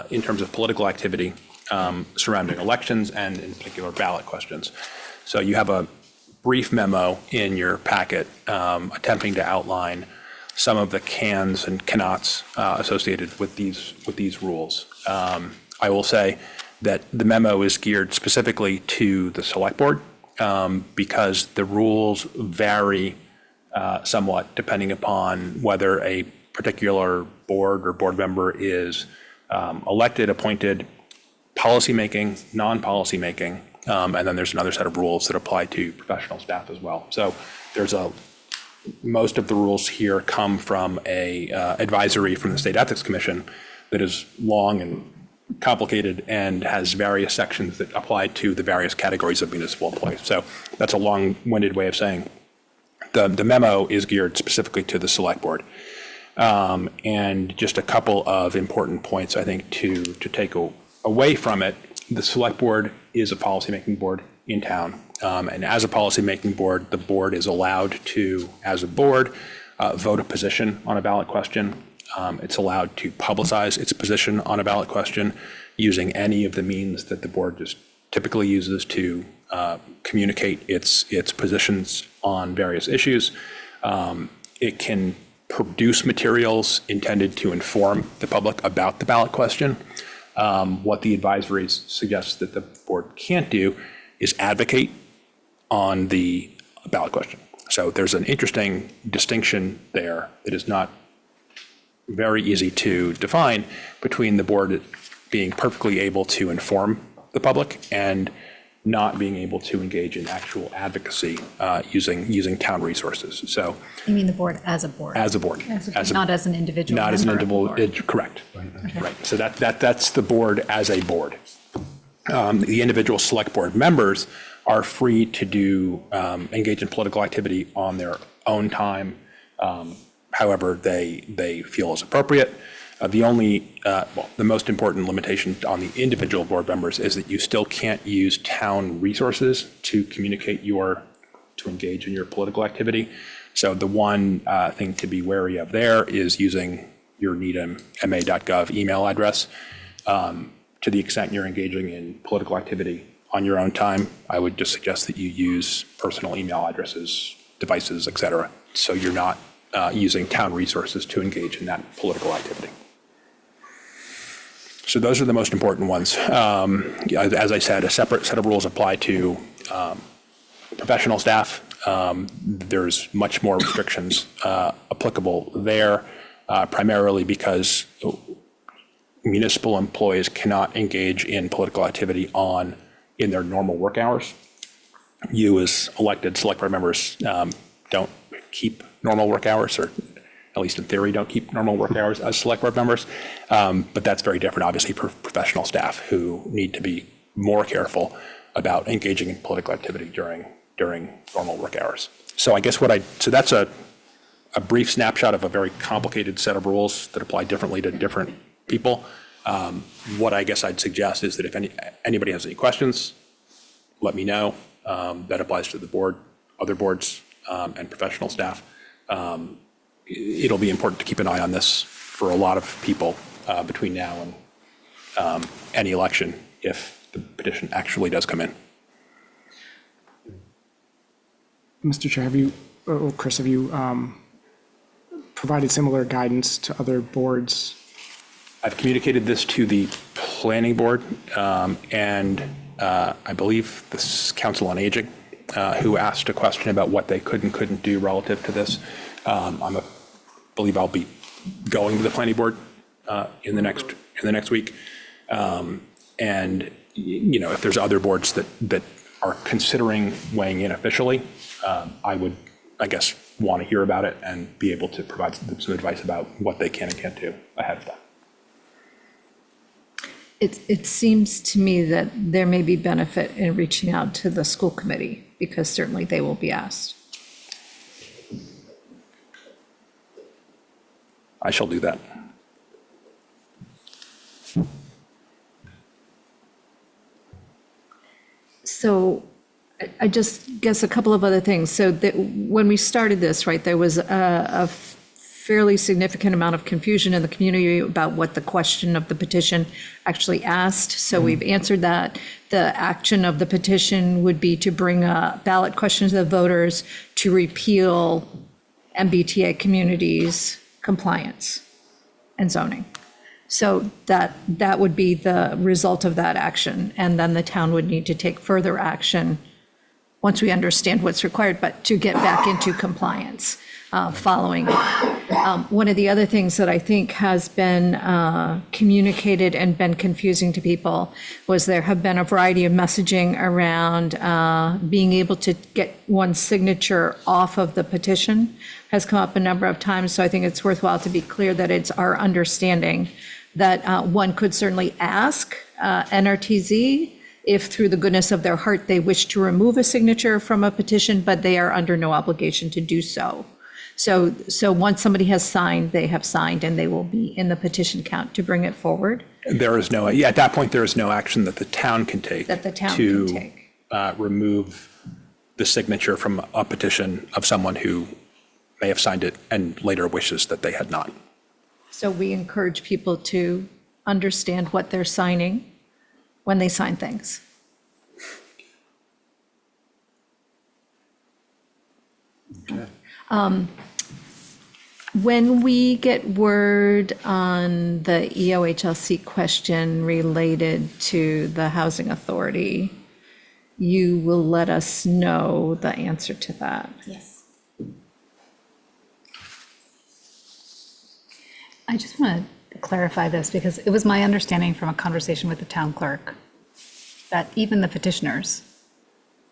in terms of political activity surrounding elections and in particular ballot questions. So you have a brief memo in your packet attempting to outline some of the cans and cannots associated with these rules. I will say that the memo is geared specifically to the select board because the rules vary somewhat depending upon whether a particular board or board member is elected, appointed, policymaking, non-policymaking, and then there's another set of rules that apply to professional staff as well. So most of the rules here come from a advisory from the State Ethics Commission that is long and complicated and has various sections that apply to the various categories of municipal employees. So that's a long-winded way of saying the memo is geared specifically to the select board. And just a couple of important points, I think, to take away from it. The select board is a policymaking board in town. And as a policymaking board, the board is allowed to, as a board, vote a position on a ballot question. It's allowed to publicize its position on a ballot question using any of the means that the board just typically uses to communicate its positions on various issues. It can produce materials intended to inform the public about the ballot question. What the advisories suggest that the board can't do is advocate on the ballot question. So there's an interesting distinction there that is not very easy to define between the board being perfectly able to inform the public and not being able to engage in actual advocacy using town resources. So You mean the board as a board? as a board. Not as an individual Not as an member of the individual, board. correct. Right. So that's the board as a board. The individual select board members are free to do, engage in political activity on their own time, however they feel is appropriate. The most important limitation on the individual board members is that you still can't use town resources to communicate to engage in your political activity. So the one thing to be wary of there is using your needhamma.gov email address. To the extent you're engaging in political activity on your own time, I would just suggest that you use personal email addresses, devices, et cetera, so you're not using town resources to engage in that political activity. So those are the most important ones. As I said, a separate set of rules apply to professional staff. There's much more restrictions applicable there, primarily because municipal employees cannot engage in political activity in their normal work hours. You as elected select board members don't keep normal work hours, or at least in theory, don't keep normal work hours as select board members. But that's very different, obviously, for professional staff who need to be more careful about engaging in political activity during normal work hours. So I guess so that's a brief snapshot of a very complicated set of rules that apply differently to different people. What I guess I'd suggest is that if anybody has any questions, let me know. That applies to the board, other boards, and professional staff. It'll be important to keep an eye on this for a lot of people between now and any election if the petition actually does come in. Mr. Chair, have you, or Chris, have you provided similar guidance to other boards? I've communicated this to the planning board and I believe the Council on Aging, who asked a question about what they could and couldn't do relative to this. I believe I'll be going to the planning board in the next week. And if there's other boards that are considering weighing in officially, I would, I guess, want to hear about it and be able to provide some advice about what they can and can't do ahead of that. It seems to me that there may be benefit in reaching out to the school committee, because certainly they will be asked. I shall do that. So I just guess a couple of other things. So that when we started this, right, there was a fairly significant amount of confusion in the community about what the question of the petition actually asked. So we've answered that. The action of the petition would be to bring a ballot question to the voters to repeal MBTA communities compliance and zoning. So that would be the result of that action. And then the town would need to take further action once we understand what's required, but to get back into compliance following. One of the other things that I think has been communicated and been confusing to people was there have been a variety of messaging around being able to get one's signature off of the petition has come up a number of times. So I think it's worthwhile to be clear that it's our understanding that one could certainly ask NRTZ if through the goodness of their heart they wish to remove a signature from a petition, but they are under no obligation to do so. So once somebody has signed, they have signed, and they will be in the petition count to bring it forward. There is no, at that point, there is no action that the town can take. That the town to can take. Remove the signature from a petition of someone who may have signed it and later wishes that they had not. So we encourage people to understand what they're signing when they sign things. Okay. When we get word on the EOHLC question related to the Housing Authority, you will let us know the answer to that. Yes. I just want to clarify this, because it was my understanding from a conversation with the town clerk that even the petitioners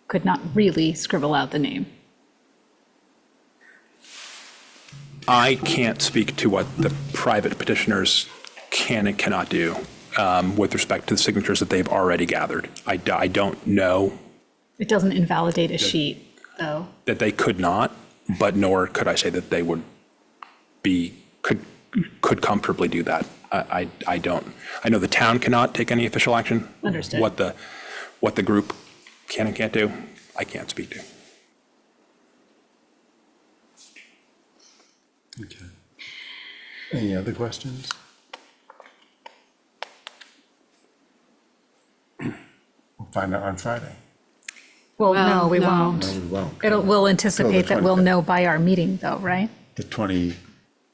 could not really scribble out the name. I can't speak to what the private petitioners can and cannot do with respect to the signatures that they've already gathered. I don't know It doesn't invalidate a sheet, though. that they could not, but nor could I say that they would could comfortably do that. I don't. I know the town cannot take any official action. Understood. What the group can and can't do, I can't speak to. Okay. Any other questions? We'll find out on Friday. Well, no, we no. won't. No, we won't. We'll anticipate that we'll 25th. know by our meeting, though, right? The 20,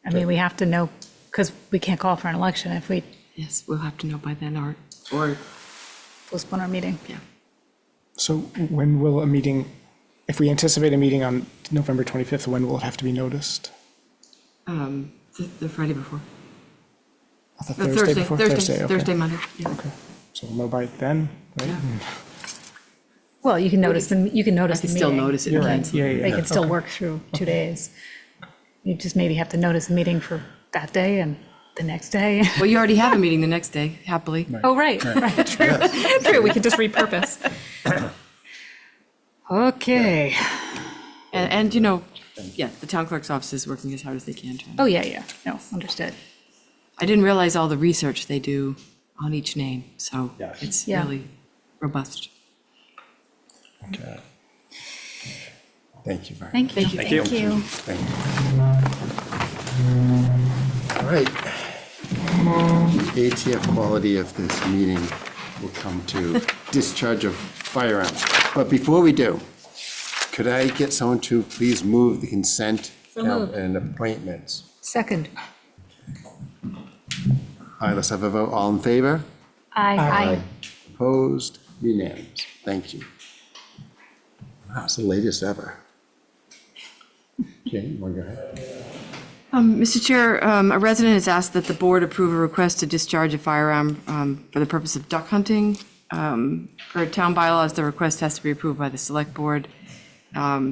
I mean, we have to know, because we can't call for an election if we Yes, we'll have to know by then, or postpone our meeting. yeah. So when will a meeting, if we anticipate a meeting on November 25th, when will it have to be noticed? The Friday before. The Thursday before Thursday, okay. Thursday, Monday. Yeah. Okay, so we'll know by then, right? Well, you can notice the meeting. I can still notice it. You're and right, cancel. yeah, yeah. They can still Okay. work through 2 days. You just maybe have to notice a meeting for that day and the next day. Well, you already have a meeting the next day, happily. Oh, right, true. True, we can just repurpose. Okay. And yeah, the town clerk's office is working as hard as they can. Oh, yeah, no, understood. I didn't realize all the research they do on each name, so it's Yeah. really robust. Okay. Thank you very much. Thank you. Thank you. Thank you. Thank you. All right. The ATF quality of this meeting will come to discharge of firearms. But before we do, could I get someone to please move the consent and appointments? Second. All right, let's have a vote. All in favor? Aye. Opposed? Unanimous. Thank you. Wow, it's the latest ever. Okay, you want to go ahead? Mr. Chair, a resident has asked that the board approve a request to discharge a firearm for the purpose of duck hunting. Per town bylaws, the request has to be approved by the select board.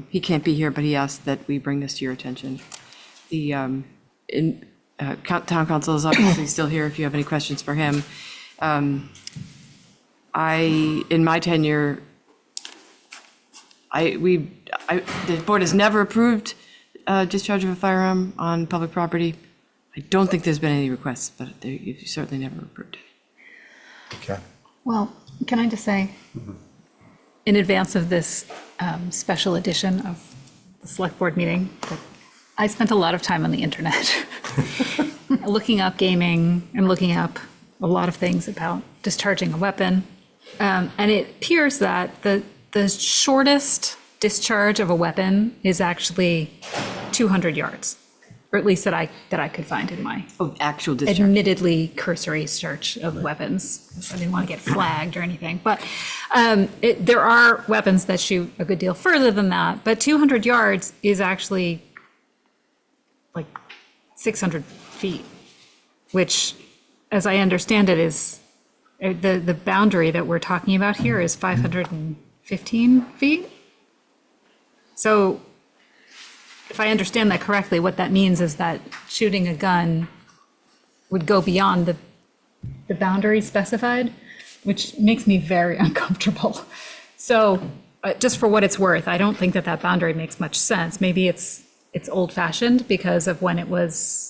He can't be here, but he asked that we bring this to your attention. The town council is obviously still here if you have any questions for him. In my tenure, the board has never approved discharge of a firearm on public property. I don't think there's been any requests, but you certainly never approved it. Okay. Well, can I just say, in advance of this special edition of the select board meeting, that I spent a lot of time on the internet, looking up gaming and looking up a lot of things about discharging a weapon. And it appears that the shortest discharge of a weapon is actually 200 yards, or at least that I could find in my actual discharge. Admittedly cursory search of weapons, because I didn't want to get flagged or anything. But there are weapons that shoot a good deal further than that, but 200 yards is actually like 600 feet, which, as I understand it, is the boundary that we're talking about here is 515 feet. So if I understand that correctly, what that means is that shooting a gun would go beyond the boundary specified, which makes me very uncomfortable. So just for what it's worth, I don't think that boundary makes much sense. Maybe it's old-fashioned because of when it was,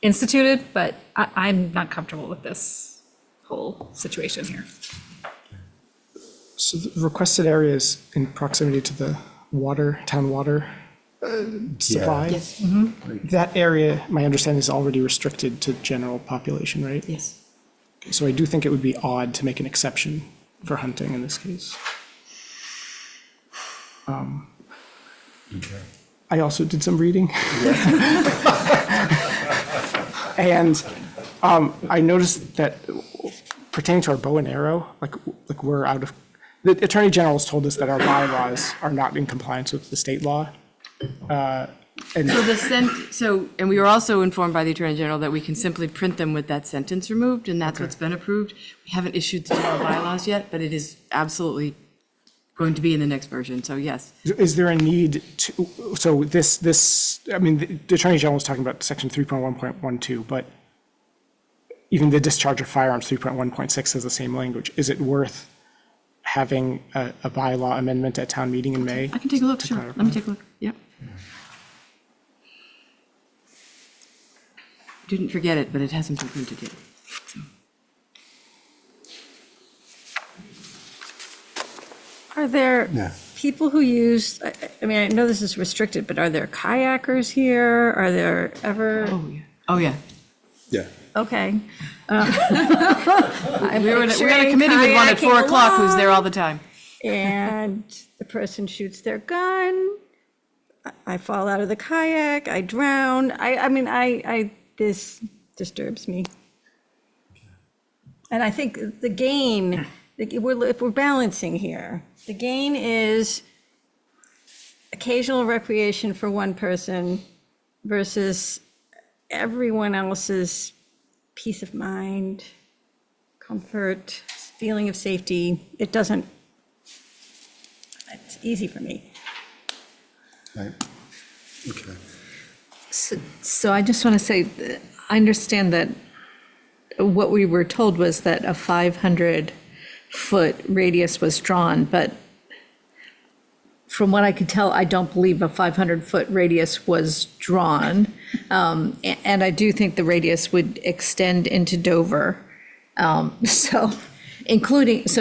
instituted, but I'm not comfortable with this whole situation here. So the requested areas in proximity to the town water supply? Yes. That area, my understanding, is already restricted to general population, right? Yes. Okay, so I do think it would be odd to make an exception for hunting in this case. I also did some reading. And I noticed that pertaining to our bow and arrow, like we're out of, the Attorney General's told us that our bylaws are not in compliance with the state law. And And we were also informed by the Attorney General that we can simply print them with that sentence removed, and that's what's been approved. We haven't issued the general bylaws yet, but it is absolutely going to be in the next version, so yes. is there a need to, so the Attorney General was talking about section 3.1.12, but even the discharge of firearms 3.1.6 has the same language. Is it worth having a bylaw amendment at town meeting in May? I can take a look, sure. Let me take a look, yep. Didn't forget it, but it hasn't been printed yet. So. Are there people who use, I mean, I know this is restricted, but are there kayakers here? Are there ever? Oh, yeah. Yeah. Okay. We were at a committee with one at 4 o'clock who's there all the time. And the person shoots their gun. I fall out of the kayak. I drown. I mean, this disturbs me. And I think the gain, if we're balancing here, the gain is occasional recreation for one person versus everyone else's peace of mind, comfort, feeling of safety. It doesn't, it's easy for me. Right. Okay. So I just want to say, I understand that what we were told was that a 500-foot radius was drawn, but from what I could tell, I don't believe a 500-foot radius was drawn. And I do think the radius would extend into Dover. So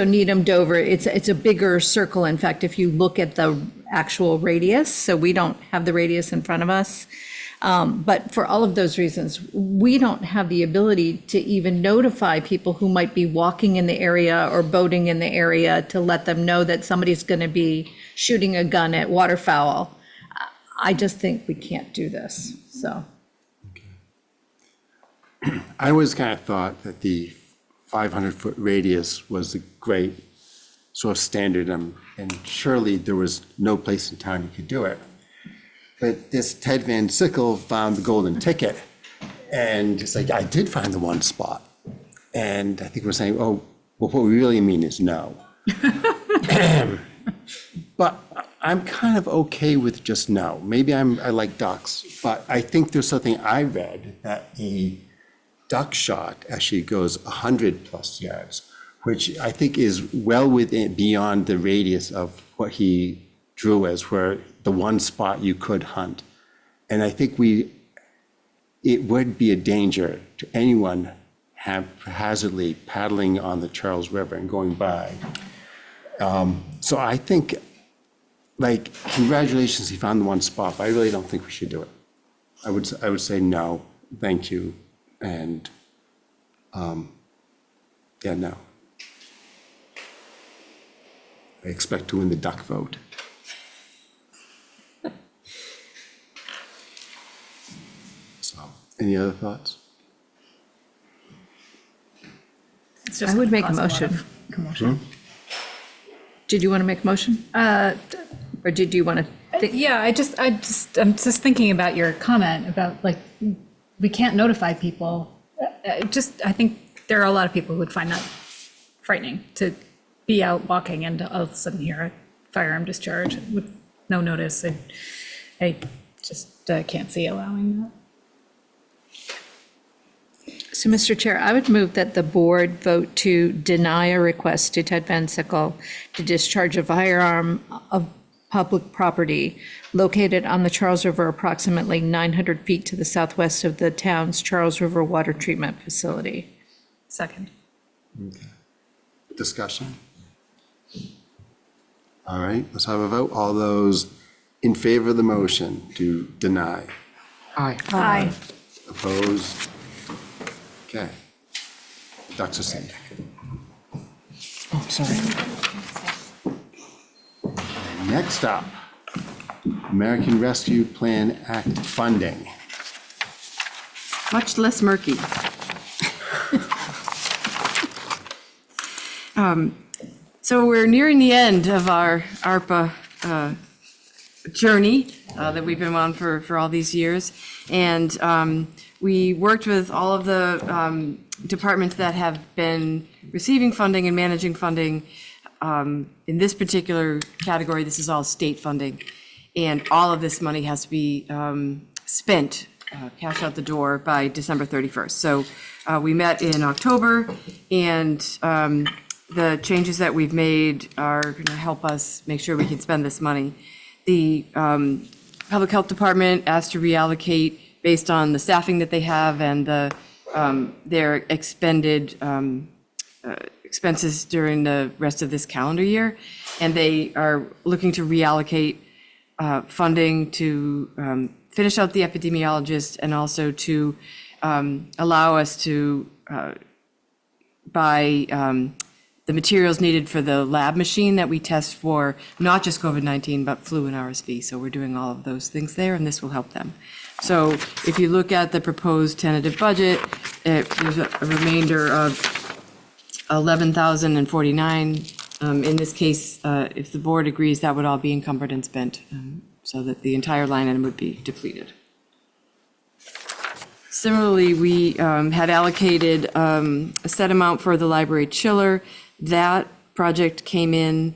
Needham, Dover, it's a bigger circle. In fact, if you look at the actual radius, so we don't have the radius in front of us. But for all of those reasons, we don't have the ability to even notify people who might be walking in the area or boating in the area to let them know that somebody's going to be shooting a gun at waterfowl. I just think we can't do this, so. I always kind of thought that the 500-foot radius was a great sort of standard, and surely there was no place in town you could do it. But this Ted Van Sickle found the golden ticket, and it's like, I did find the one spot. And I think we're saying, oh, well, what we really mean is no. But I'm kind of okay with just no. Maybe I like ducks, but I think there's something I read that a duck shot actually goes 100+ yards, which I think is well within, beyond the radius of what he drew as where the one spot you could hunt. And I think it would be a danger to anyone haphazardly paddling on the Charles River and going by. So I think, like, congratulations, he found the one spot, but I really don't think we should do it. I would say no, thank you, and yeah, no. I expect to win the duck vote. So, any other thoughts? I would make a motion. Did you want to make a motion? Or did you want to think? Yeah, I'm just thinking about your comment about, like, we can't notify people. I think there are a lot of people who would find that frightening, to be out walking and all of a sudden hear a firearm discharge with no notice. I just can't see allowing that. So, Mr. Chair, I would move that the board vote to deny a request to Ted Van Sickle to discharge a firearm of public property located on the Charles River, approximately 900 feet to the southwest of the town's Charles River Water Treatment Facility. Second. Okay. Discussion? All right, let's have a vote. All those in favor of the motion to deny? Aye. Aye. Opposed? Okay. Ducks are safe. Oh, sorry. Next up, American Rescue Plan Act funding. Much less murky. So we're nearing the end of our ARPA journey that we've been on for all these years. And we worked with all of the departments that have been receiving funding and managing funding. In this particular category, this is all state funding. And all of this money has to be spent, cash out the door by December 31st. So we met in October, and the changes that we've made are going to help us make sure we can spend this money. The Public Health Department asked to reallocate based on the staffing that they have and their expended expenses during the rest of this calendar year. And they are looking to reallocate funding to finish out the epidemiologist and also to allow us to buy the materials needed for the lab machine that we test for not just COVID-19, but flu and RSV. So we're doing all of those things there, and this will help them. So if you look at the proposed tentative budget, there's a remainder of $11,049. In this case, if the board agrees, that would all be encumbered and spent, so that the entire line item would be depleted. Similarly, we had allocated a set amount for the library chiller. That project came in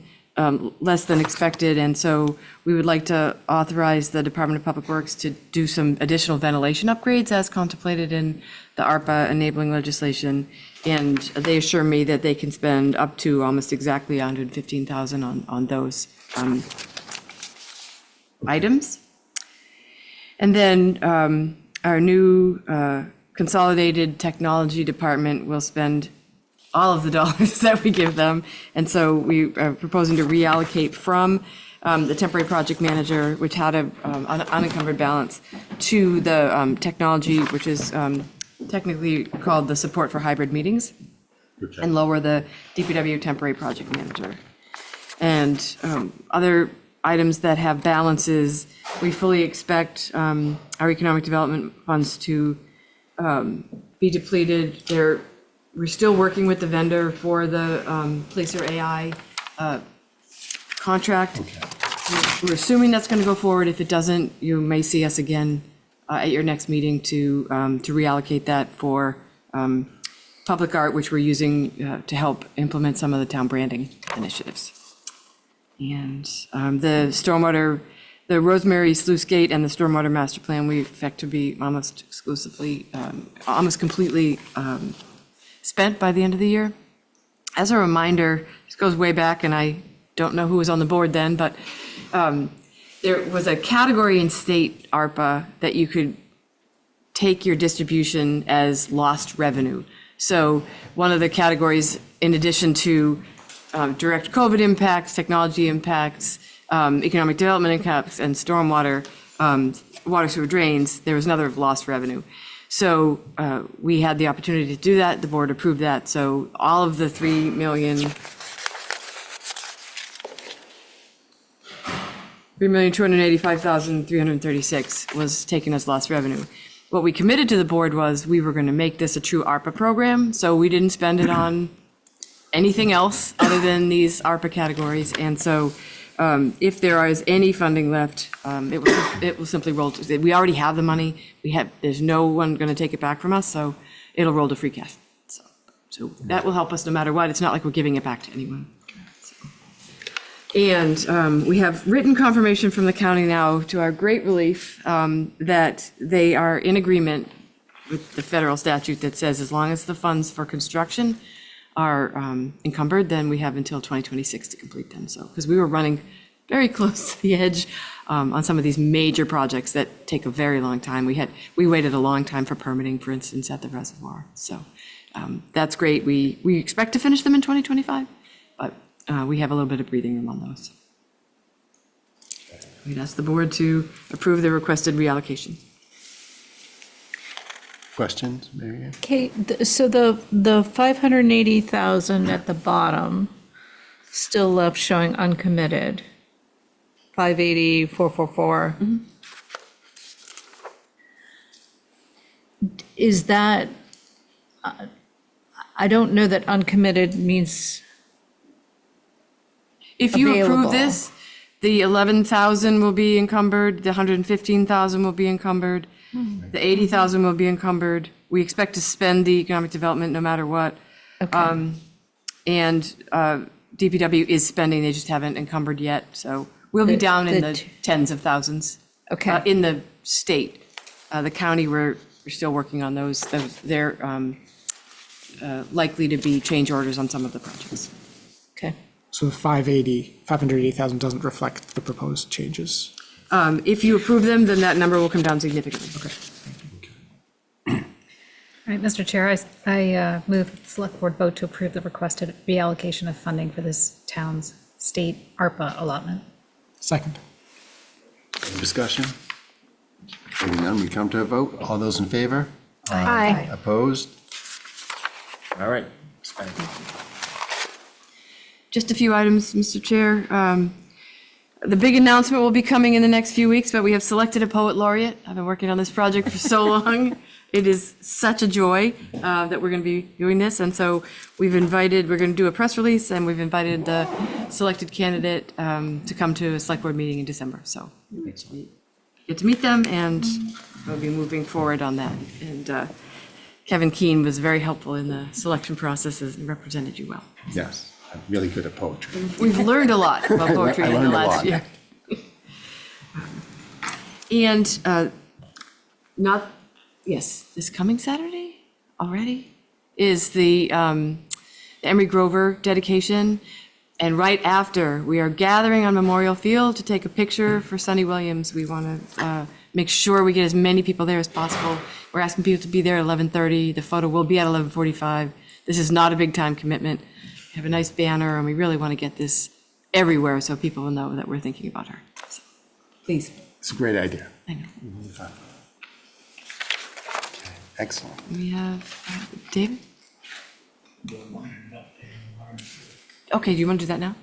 less than expected, and so we would like to authorize the Department of Public Works to do some additional ventilation upgrades as contemplated in the ARPA enabling legislation. And they assure me that they can spend up to almost exactly $115,000 on those items. And then our new consolidated technology department will spend all of the dollars that we give them. And so we are proposing to reallocate from the temporary project manager, which had an unencumbered balance, to the technology, which is technically called the support for hybrid meetings, and lower the DPW temporary project manager. And other items that have balances, we fully expect our economic development funds to be depleted. We're still working with the vendor for the Placer AI contract. We're assuming that's going to go forward. If it doesn't, you may see us again at your next meeting to reallocate that for public art, which we're using to help implement some of the town branding initiatives. And the stormwater, the Rosemary Sluice Gate and the stormwater master plan, we expect to be almost exclusively, almost completely spent by the end of the year. As a reminder, this goes way back, and I don't know who was on the board then, but there was a category in state ARPA that you could take your distribution as lost revenue. So one of the categories, in addition to direct COVID impacts, technology impacts, economic development impacts, and stormwater, water sewer drains, there was another lost revenue. So we had the opportunity to do that. The board approved that. So all of the $3,285,336 was taken as lost revenue. What we committed to the board was we were going to make this a true ARPA program, so we didn't spend it on anything else other than these ARPA categories. And so if there is any funding left, it will simply roll to, we already have the money. There's no one going to take it back from us, so it'll roll to free cash. So that will help us no matter what. It's not like we're giving it back to anyone. And we have written confirmation from the county now, to our great relief, that they are in agreement with the federal statute that says as long as the funds for construction are encumbered, then we have until 2026 to complete them. So, because we were running very close to the edge on some of these major projects that take a very long time. We waited a long time for permitting, for instance, at the reservoir. So that's great. We expect to finish them in 2025, but we have a little bit of breathing room on those. We'd ask the board to approve the requested reallocation. Questions, Mary Ann? Okay, so the 580,000 at the bottom, still left showing uncommitted. 580,444. Is that, I don't know that uncommitted means If you available. approve this, the 11,000 will be encumbered, the 115,000 will be encumbered, the 80,000 will be encumbered. We expect to spend the economic development no matter what. And DPW is spending, they just haven't encumbered yet, so we'll be down in the tens of thousands. Okay. In the state. The county, we're still working on those. They're likely to be change orders on some of the projects. Okay. So the 580,000 doesn't reflect the proposed changes. If you approve them, then that number will come down significantly. Okay. All right, Mr. Chair, I move the select board vote to approve the requested reallocation of funding for this town's state ARPA allotment. Second. Any discussion? Hearing none, we come to a vote. All those in favor? Aye. Opposed? All right. Just a few items, Mr. Chair. The big announcement will be coming in the next few weeks, but we have selected a poet laureate. I've been working on this project for so long. It is such a joy that we're going to be doing this. And so we're going to do a press release, and we've invited the selected candidate to come to a select board meeting in December. So get to meet them, and we'll be moving forward on that. And Kevin Keane was very helpful in the selection processes and represented you well. Yes, I'm really good at poetry. We've learned a lot about poetry I in the learned a last lot. year. And this coming Saturday already is the Emery Grover dedication. And right after, we are gathering on Memorial Field to take a picture for Sonny Williams. We want to make sure we get as many people there as possible. We're asking people to be there at 11:30. The photo will be at 11:45. This is not a big time commitment. We have a nice banner, and we really want to get this everywhere so people will know that we're thinking about her. So, please. It's a great idea. I know. Okay, excellent. We have David? Okay, do you want to do that now?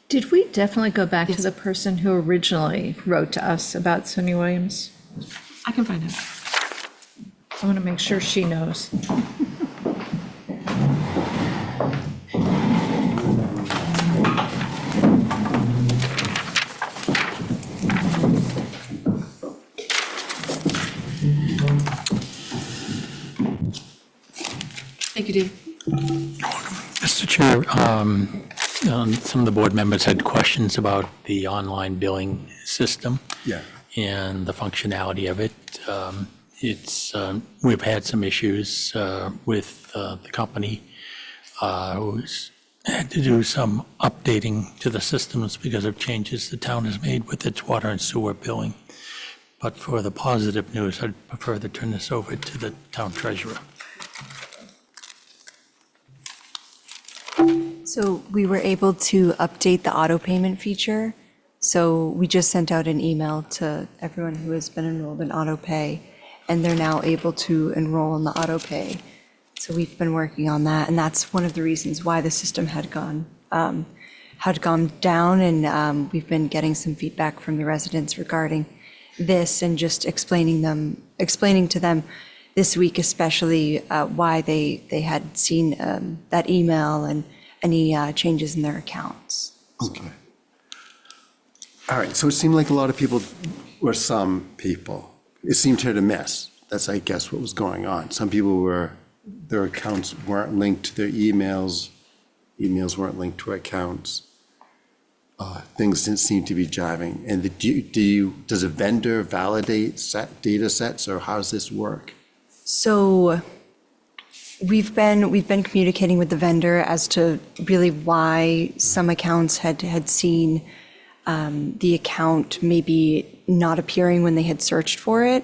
Did we definitely go back to the person who originally wrote to us about Sonny Williams? I can find out. I want to make sure she knows. Thank you, David. Mr. Chair, some of the board members had questions about the online billing system. Yeah. And the functionality of it. We've had some issues with the company who's had to do some updating to the systems because of changes the town has made with its water and sewer billing. But for the positive news, I'd prefer to turn this over to the town treasurer. So we were able to update the auto payment feature. So we just sent out an email to everyone who has been enrolled in auto pay, and they're now able to enroll in the auto pay. So we've been working on that, and that's one of the reasons why the system had gone down. And we've been getting some feedback from the residents regarding this, and just explaining to them this week especially why they had seen that email and any changes in their accounts. Okay. All right, so it seemed like a lot of people, or some people, it seemed hit or miss. That's, I guess, what was going on. Some people their accounts weren't linked to their emails emails weren't linked to accounts. Things didn't seem to be jiving. And does a vendor validate data sets, or how does this work? So we've been communicating with the vendor as to really why some accounts had seen the account maybe not appearing when they had searched for it.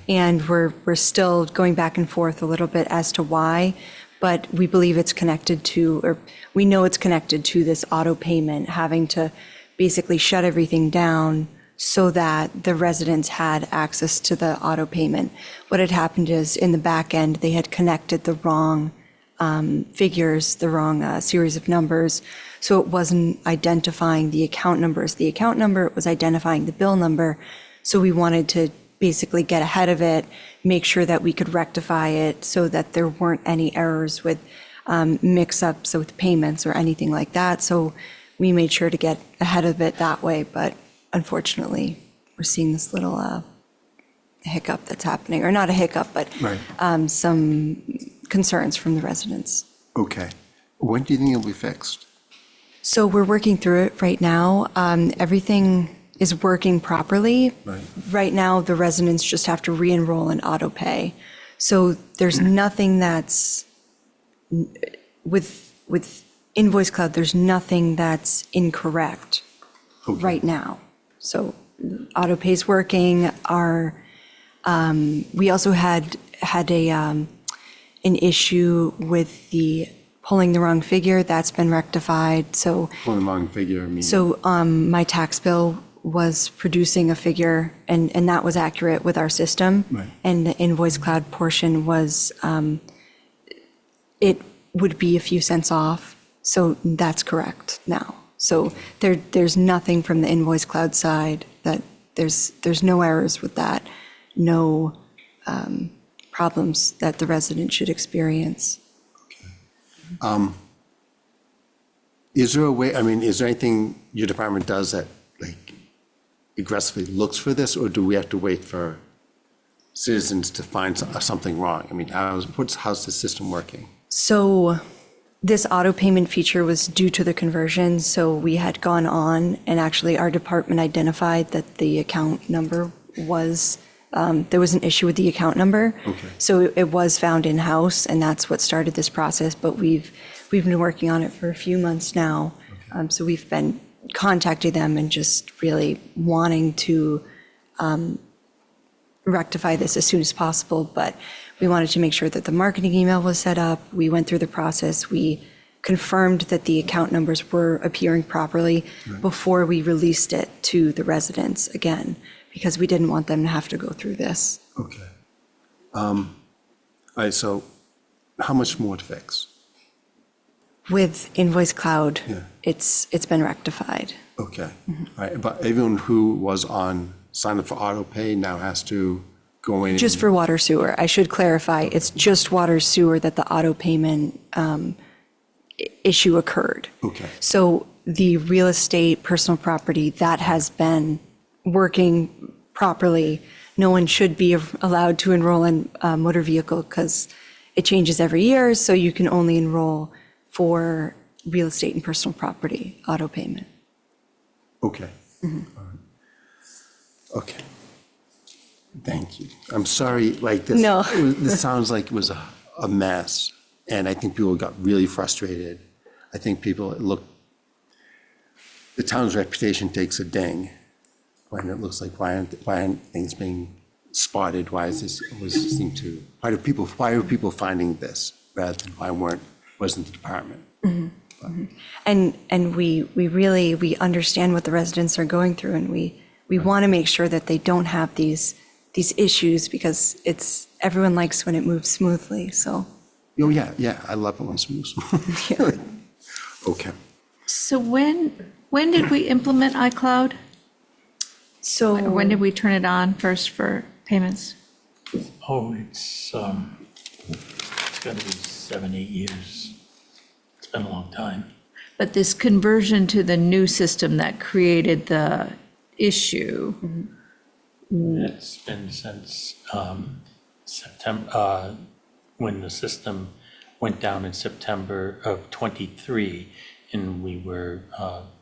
And we're still going back and forth a little bit as to why, but we believe it's connected to, or we know it's connected to this auto payment, having to basically shut everything down so that the residents had access to the auto payment. What had happened is, in the back end, they had connected the wrong figures, the wrong series of numbers, so it wasn't identifying the account numbers. The account number, it was identifying the bill number. So we wanted to basically get ahead of it, make sure that we could rectify it so that there weren't any errors with mix-ups with payments or anything like that. So we made sure to get ahead of it that way, but unfortunately, we're seeing this little hiccup that's happening, or not a hiccup, but Right. some concerns from the residents. Okay. When do you think it'll be fixed? So we're working through it right now. Everything is working properly. Right. Right now, the residents just have to re-enroll in auto pay. So there's nothing that's, with Invoice Cloud, there's nothing that's incorrect right now. So auto pay's working. We also had an issue with the pulling the wrong figure. That's been rectified. So Well, the wrong figure, I mean. so my tax bill was producing a figure, and that was accurate with our system. Right. And the Invoice Cloud portion was, it would be a few cents off. So that's correct now. So there's nothing from the Invoice Cloud side that there's no errors with that, no problems that the resident should experience. Is there a way, I mean, is there anything your department does that, like, aggressively looks for this, or do we have to wait for citizens to find something wrong? I mean, how's the system working? So this auto payment feature was due to the conversion, so we had gone on, and actually our department identified that the account number was, there was an issue with the account number. Okay. So it was found in-house, and that's what started this process, but we've been working on it for a few months now. So we've been contacting them and just really wanting to rectify this as soon as possible, but we wanted to make sure that the marketing email was set up. We went through the process. We confirmed that the account numbers were appearing properly before we released it to the residents again, because we didn't want them to have to go through this. Okay. All right, so how much more to fix? With Invoice Cloud, Yeah. it's been rectified. Okay. All right, but everyone who was signed up for auto pay now has to go in? Just for water sewer. I should clarify, it's just water sewer that the auto payment issue occurred. Okay. So the real estate, personal property, that has been working properly. No one should be allowed to enroll in a motor vehicle because it changes every year, so you can only enroll for real estate and personal property auto payment. Okay. All right. Okay. Thank you. I'm sorry, like this. No. This sounds like it was a mess, and I think people got really frustrated. I think people the town's reputation takes a ding when it looks like why aren't things being spotted? Why are people finding this rather than why wasn't the department? And we understand what the residents are going through, and we want to make sure that they don't have these issues, because everyone likes when it moves smoothly, so. Oh, yeah, I love it when it's smooth. Okay. So when did we implement iCloud? So. Or when did we turn it on first for payments? Oh, it's got to be 7, 8 years. It's been a long time. But this conversion to the new system that created the issue, It's been since September, when the system went down in September of '23, and we were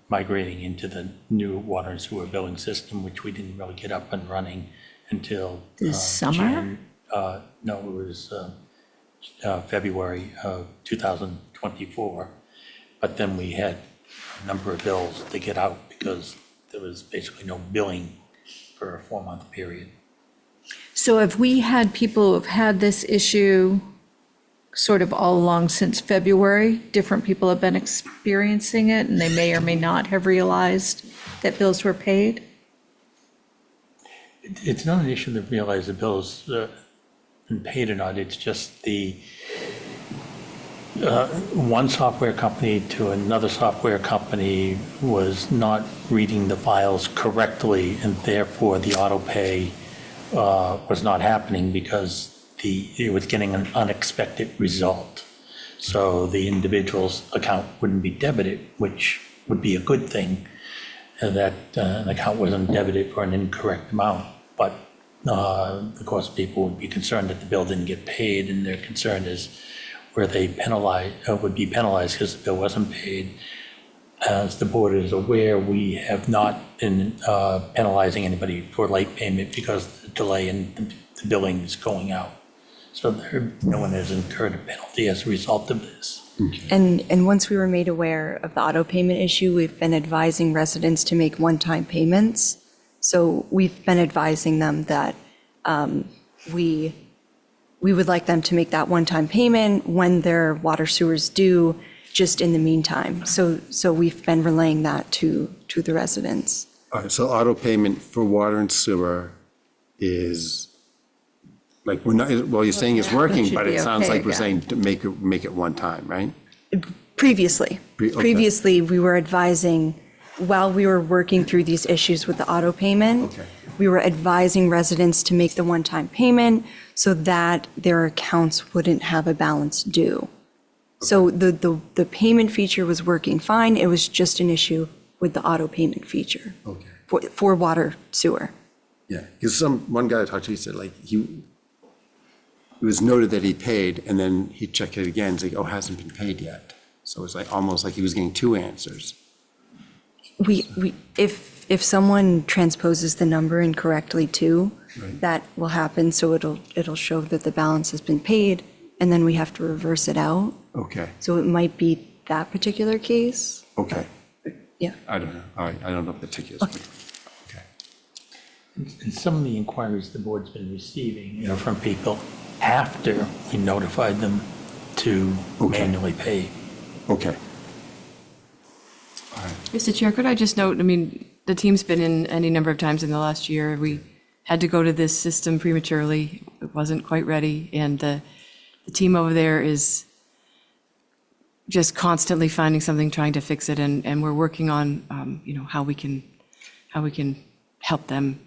migrating into the new water and sewer billing system, which we didn't really get up and running until. This summer? No, it was February of 2024. But then we had a number of bills to get out because there was basically no billing for a 4-month period. so have we had people who have had this issue sort of all along since February? Different people have been experiencing it, and they may or may not have realized that bills were paid? It's not an issue to realize the bills been paid or not. It's just the one software company to another software company was not reading the files correctly, and therefore the auto pay was not happening because it was getting an unexpected result. So the individual's account wouldn't be debited, which would be a good thing, that an account wasn't debited for an incorrect amount. But of course, people would be concerned that the bill didn't get paid, and their concern is where they would be penalized because the bill wasn't paid. As the board is aware, we have not been penalizing anybody for late payment because the delay in the billing is going out. So no one has incurred a penalty as a result of this. And once we were made aware of the auto payment issue, we've been advising residents to make one-time payments. So we've been advising them that we would like them to make that one-time payment when their water sewer's due, just in the meantime. So we've been relaying that to the residents. All right, so auto payment for water and sewer is, like, we're not, well, you're saying it's working, should but be it sounds okay, like we're yeah. saying to make it one time, right? Previously, Okay. previously, we were advising, while we were working through these issues with the auto payment, Okay. we were advising residents to make the one-time payment so that their accounts wouldn't have a balance due. So the payment feature was working fine. It was just an issue with the auto payment feature. Okay. for water sewer. Yeah, because one guy I talked to, he said like it was noted that he paid, and then he checked it again, it's like, oh, hasn't been paid yet. So it's like, almost like he was getting two answers. If someone transposes the number incorrectly too, Right. that will happen, so it'll show that the balance has been paid, and then we have to reverse it out. Okay, So it might be that particular case. okay. Yeah. I don't know, all right, I don't know particulars. but- Okay. And some of the inquiries the board's been receiving, from people after we notified them to manually pay. Okay. Mr. Chair, could I just note, I mean, the team's been in any number of times in the last year. We had to go to this system prematurely. It wasn't quite ready. And the team over there is just constantly finding something, trying to fix it. And we're working on, how we can help them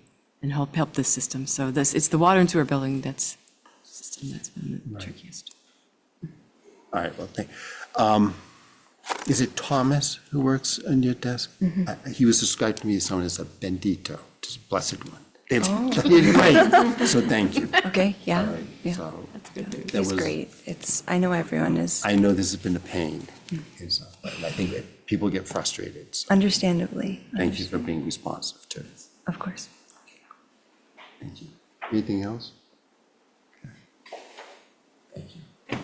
and help this system. So it's the water and sewer billing that's been the trickiest. All right, well, is it Thomas who works on your desk? He was described to me as someone as a bendito, just a blessed one. Great, so thank you. Okay, yeah, All right, yeah. so that He's was- great. I know everyone is, I know this has been a pain, and so, but I think that people get frustrated, so understandably, thank you for being responsive to it. of course. Thank you. Anything else? Okay. Thank you.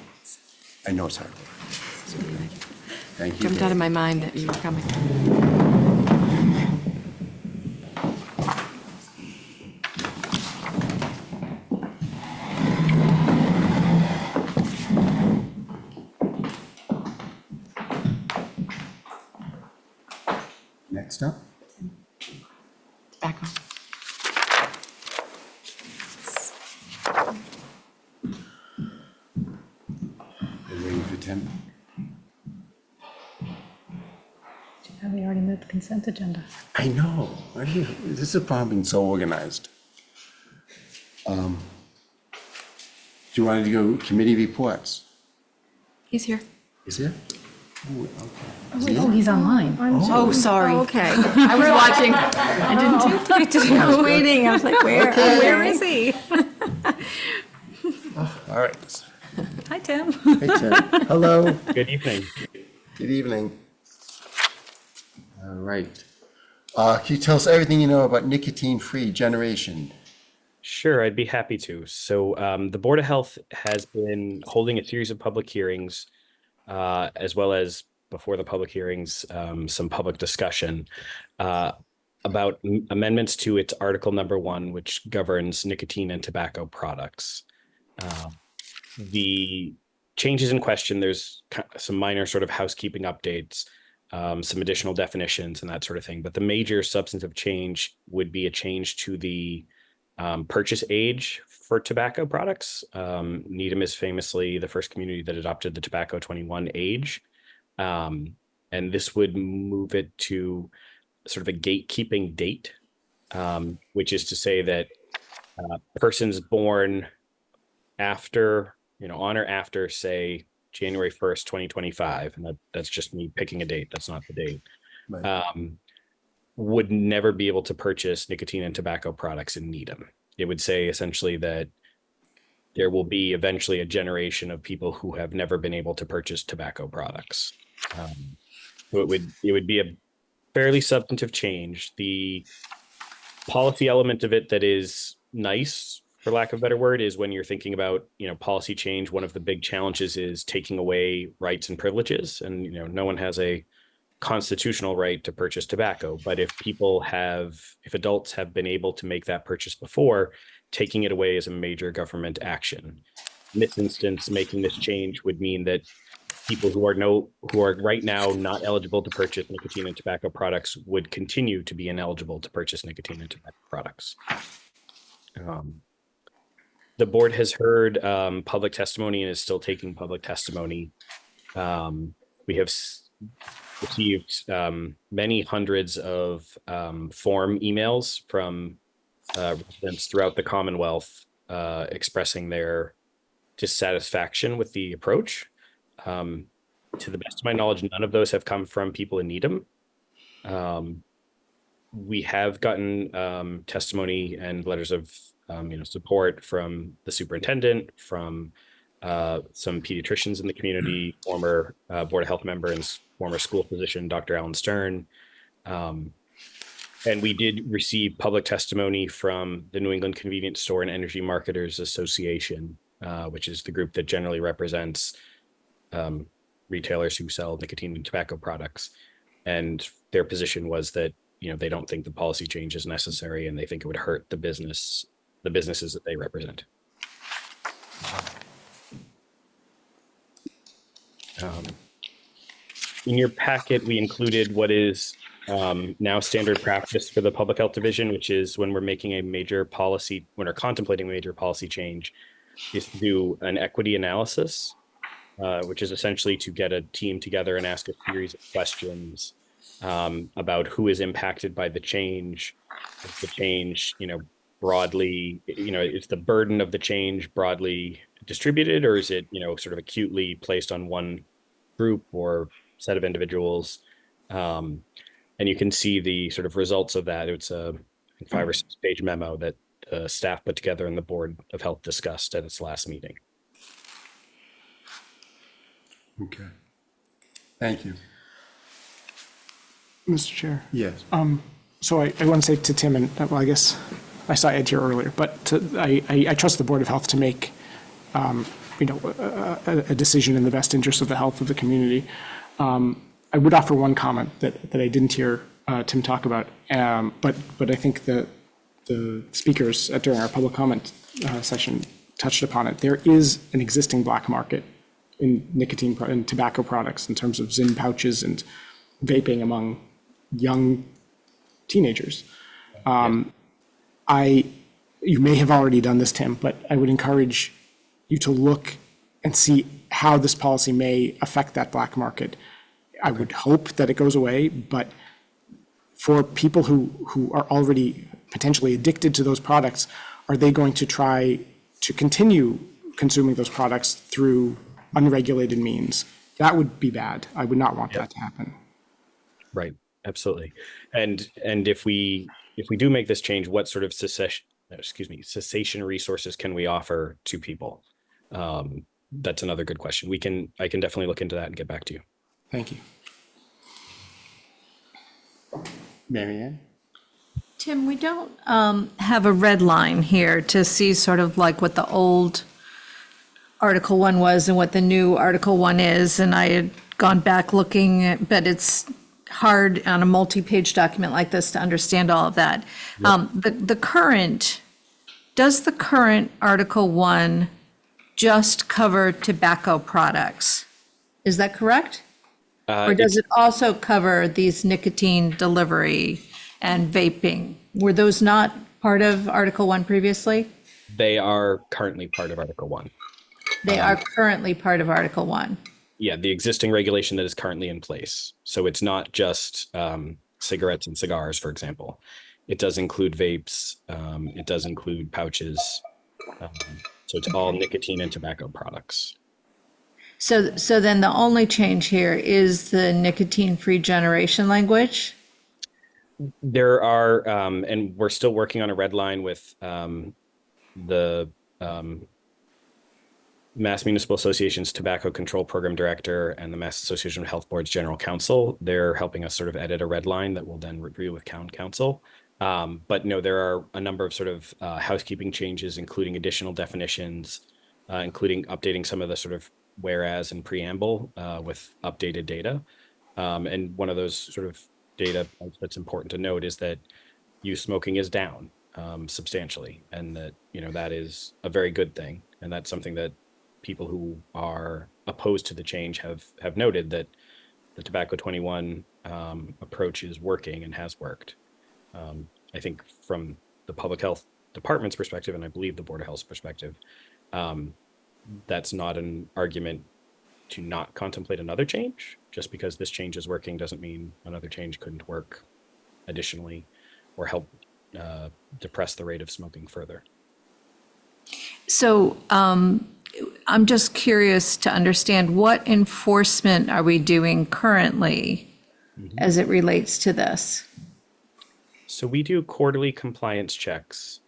I know it's hard work. So, thank you. Jumped out of my mind that you were coming. Next up. Tobacco. Are you waiting for Tim? We already moved the consent agenda. I know. This is a problem being so organized. Do you want to go committee reports? He's here. Is there? Ooh, okay. Oh, he's online. Oh, sorry. Okay. I was watching. I didn't. I was waiting, I was like, where is he? All right. Hi, Tim. Hey, Tim. Hello. Good evening. Good evening. All right. Can you tell us everything you know about nicotine-free generation? Sure, I'd be happy to. So the Board of Health has been holding a series of public hearings, as well as before the public hearings, some public discussion about amendments to its Article Number 1, which governs nicotine and tobacco products. The changes in question, there's some minor sort of housekeeping updates, some additional definitions and that sort of thing. But the major substantive change would be a change to the purchase age for tobacco products. Needham is famously the first community that adopted the tobacco 21 age. And this would move it to sort of a gatekeeping date, which is to say that persons born after, on or after, say, January 1st, 2025, and that's just me picking a date, that's not the date, would never be able to purchase nicotine and tobacco products in Needham. It would say essentially that there will be eventually a generation of people who have never been able to purchase tobacco products. So it would be a fairly substantive change. The policy element of it that is nice, for lack of a better word, is when you're thinking about, policy change, one of the big challenges is taking away rights and privileges. And, no one has a constitutional right to purchase tobacco, but if adults have been able to make that purchase before, taking it away is a major government action. In this instance, making this change would mean that people who are right now not eligible to purchase nicotine and tobacco products would continue to be ineligible to purchase nicotine and tobacco products. The board has heard public testimony and is still taking public testimony. We have received many hundreds of form emails from residents throughout the Commonwealth expressing their dissatisfaction with the approach. To the best of my knowledge, none of those have come from people in Needham. we have gotten testimony and letters of support from the superintendent, from some pediatricians in the community, former Board of Health member and former school physician, Dr. Alan Stern. And we did receive public testimony from the New England Convenience Store and Energy Marketers Association, which is the group that generally represents retailers who sell nicotine and tobacco products. And their position was that, they don't think the policy change is necessary, and they think it would hurt the businesses that they represent. In your packet, we included what is now standard practice for the Public Health Division, which is when we're contemplating a major policy change, is to do an equity analysis, which is essentially to get a team together and ask a series of questions about who is impacted by the change. If the change, broadly, is the burden of the change broadly distributed, or is it, sort of acutely placed on one group or set of individuals? And you can see the sort of results of that. It's a 5 or 6 page memo that staff put together and the Board of Health discussed at its last meeting. Okay. Thank you. Mr. Chair. Yes. So I want to say to Tim, and well, I guess I saw Ed here earlier, but I trust the Board of Health to make, a decision in the best interest of the health of the community. I would offer one comment that I didn't hear Tim talk about, but I think the speakers during our public comment session touched upon it. There is an existing black market in nicotine and tobacco products in terms of Zyn pouches and vaping among young teenagers. You may have already done this, Tim, but I would encourage you to look and see how this policy may affect that black market. I would hope that it goes away, but for people who are already potentially addicted to those products, are they going to try to continue consuming those products through unregulated means? That would be bad. I would not want that to happen. Right. Absolutely. And if we do make this change, what sort of cessation resources can we offer to people? That's another good question. I can definitely look into that and get back to you. Thank you. Mary Ann? Tim, we don't have a red line here to see sort of like what the old Article 1 was and what the new Article 1 is. And I had gone back looking, but it's hard on a multi-page document like this to understand all of that. Yep. Does the current Article 1 just cover tobacco products? Is that correct? Or does it also cover these nicotine delivery and vaping? Were those not part of Article 1 previously? They are currently part of Article 1. They are currently part of Article 1. Yeah, the existing regulation that is currently in place. So it's not just cigarettes and cigars, for example. It does include vapes. It does include pouches. So it's all nicotine and tobacco products. So then the only change here is the nicotine-free generation language? There are, and we're still working on a red line with the Mass Municipal Association's Tobacco Control Program Director and the Mass Association of Health Boards General Counsel. They're helping us sort of edit a red line that we'll then review with Town Council. But no, there are a number of sort of housekeeping changes, including additional definitions, including updating some of the sort of whereas and preamble with updated data. And one of those sort of data that's important to note is that youth smoking is down substantially, and that, that is a very good thing. And that's something that people who are opposed to the change have noted, that the Tobacco 21 approach is working and has worked. I think from the Public Health Department's perspective, and I believe the Board of Health's perspective, that's not an argument to not contemplate another change. Just because this change is working doesn't mean another change couldn't work additionally or help depress the rate of smoking further. So I'm just curious to understand, what enforcement are we doing currently as it relates to this? So we do quarterly compliance checks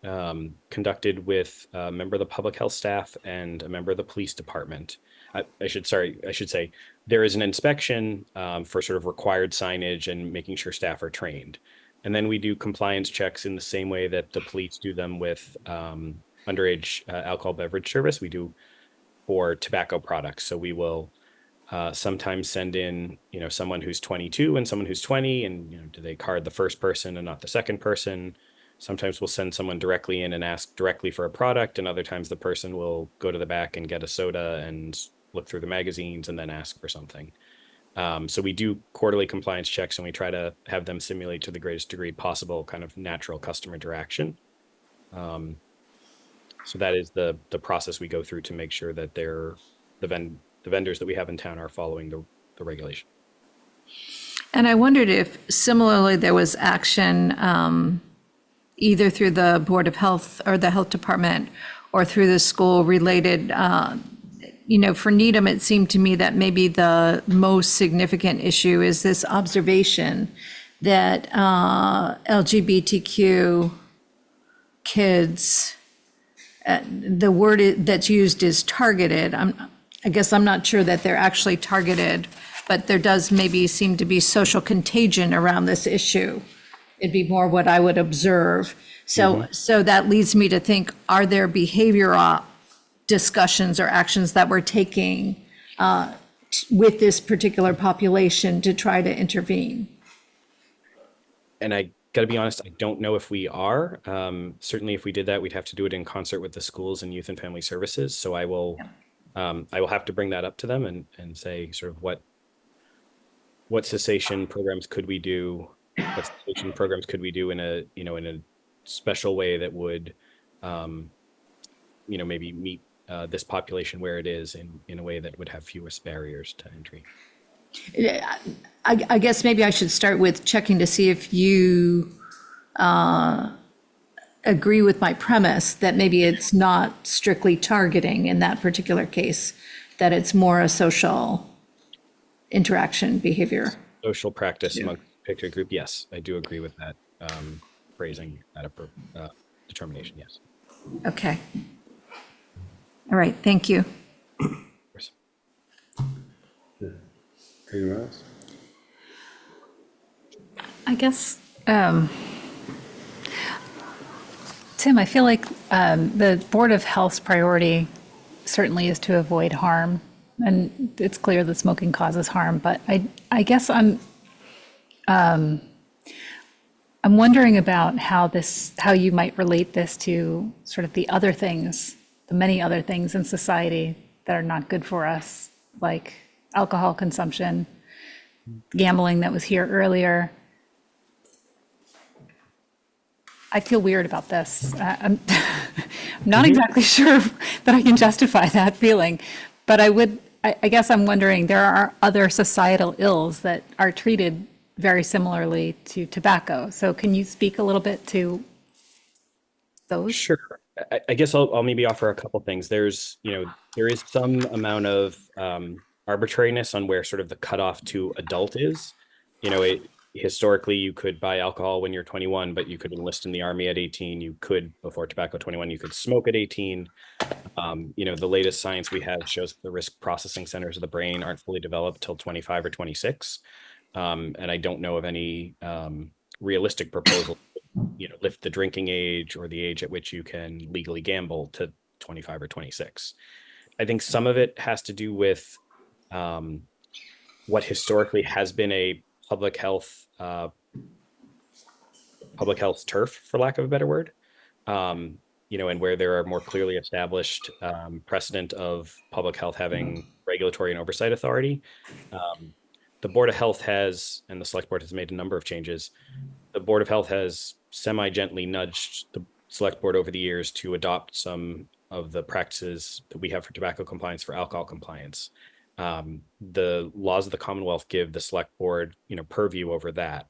conducted with a member of the public health staff and a member of the police department. I should say there is an inspection for sort of required signage and making sure staff are trained. And then we do compliance checks in the same way that the police do them with underage alcohol beverage service. We do for tobacco products. So we will sometimes send in, someone who's 22 and someone who's 20, and, do they card the first person and not the second person? Sometimes we'll send someone directly in and ask directly for a product, and other times the person will go to the back and get a soda and look through the magazines and then ask for something. So we do quarterly compliance checks, and we try to have them simulate to the greatest degree possible kind of natural customer interaction. So that is the process we go through to make sure that the vendors that we have in town are following the regulation. And I wondered if similarly there was action either through the Board of Health or the Health Department or through the school related, for Needham, it seemed to me that maybe the most significant issue is this observation that LGBTQ kids, the word that's used is targeted. I guess I'm not sure that they're actually targeted, but there does maybe seem to be social contagion around this issue. It'd be more what I would observe. So that leads me to think, are there behavioral discussions or actions that we're taking with this particular population to try to intervene? And I got to be honest, I don't know if we are. Certainly if we did that, we'd have to do it in concert with the schools and youth and family services. So I will have to bring that up to them and say sort of what cessation programs could we do? What cessation programs could we do in a special way that would, maybe meet this population where it is in a way that would have fewest barriers to entry. I guess maybe I should start with checking to see if you agree with my premise that maybe it's not strictly targeting in that particular case, that it's more a social interaction behavior. Social practice among particular group, yes, I do agree with that phrasing, that determination, yes. Okay. All right, thank you. Anyone else? I guess, Tim, I feel like the Board of Health's priority certainly is to avoid harm. And it's clear that smoking causes harm, but I guess I'm wondering about how you might relate this to sort of the other things, the many other things in society that are not good for us, like alcohol consumption, gambling that was here earlier. I feel weird about this. I'm not exactly sure that I can justify that feeling, but I guess I'm wondering, there are other societal ills that are treated very similarly to tobacco. So can you speak a little bit to those? Sure. I guess I'll maybe offer a couple things. There is some amount of arbitrariness on where sort of the cutoff to adult is. Historically, you could buy alcohol when you're 21, but you could enlist in the Army at 18. You could, before tobacco 21, you could smoke at 18. The latest science we have shows that the risk processing centers of the brain aren't fully developed till 25 or 26. And I don't know of any realistic proposal to, lift the drinking age or the age at which you can legally gamble to 25 or 26. I think some of it has to do with what historically has been a public health turf, for lack of a better word, and where there are more clearly established precedent of public health having regulatory and oversight authority. The Board of Health and the Select Board has made a number of changes. The Board of Health has semi-gently nudged the Select Board over the years to adopt some of the practices that we have for tobacco compliance for alcohol compliance. The laws of the Commonwealth give the Select Board, purview over that.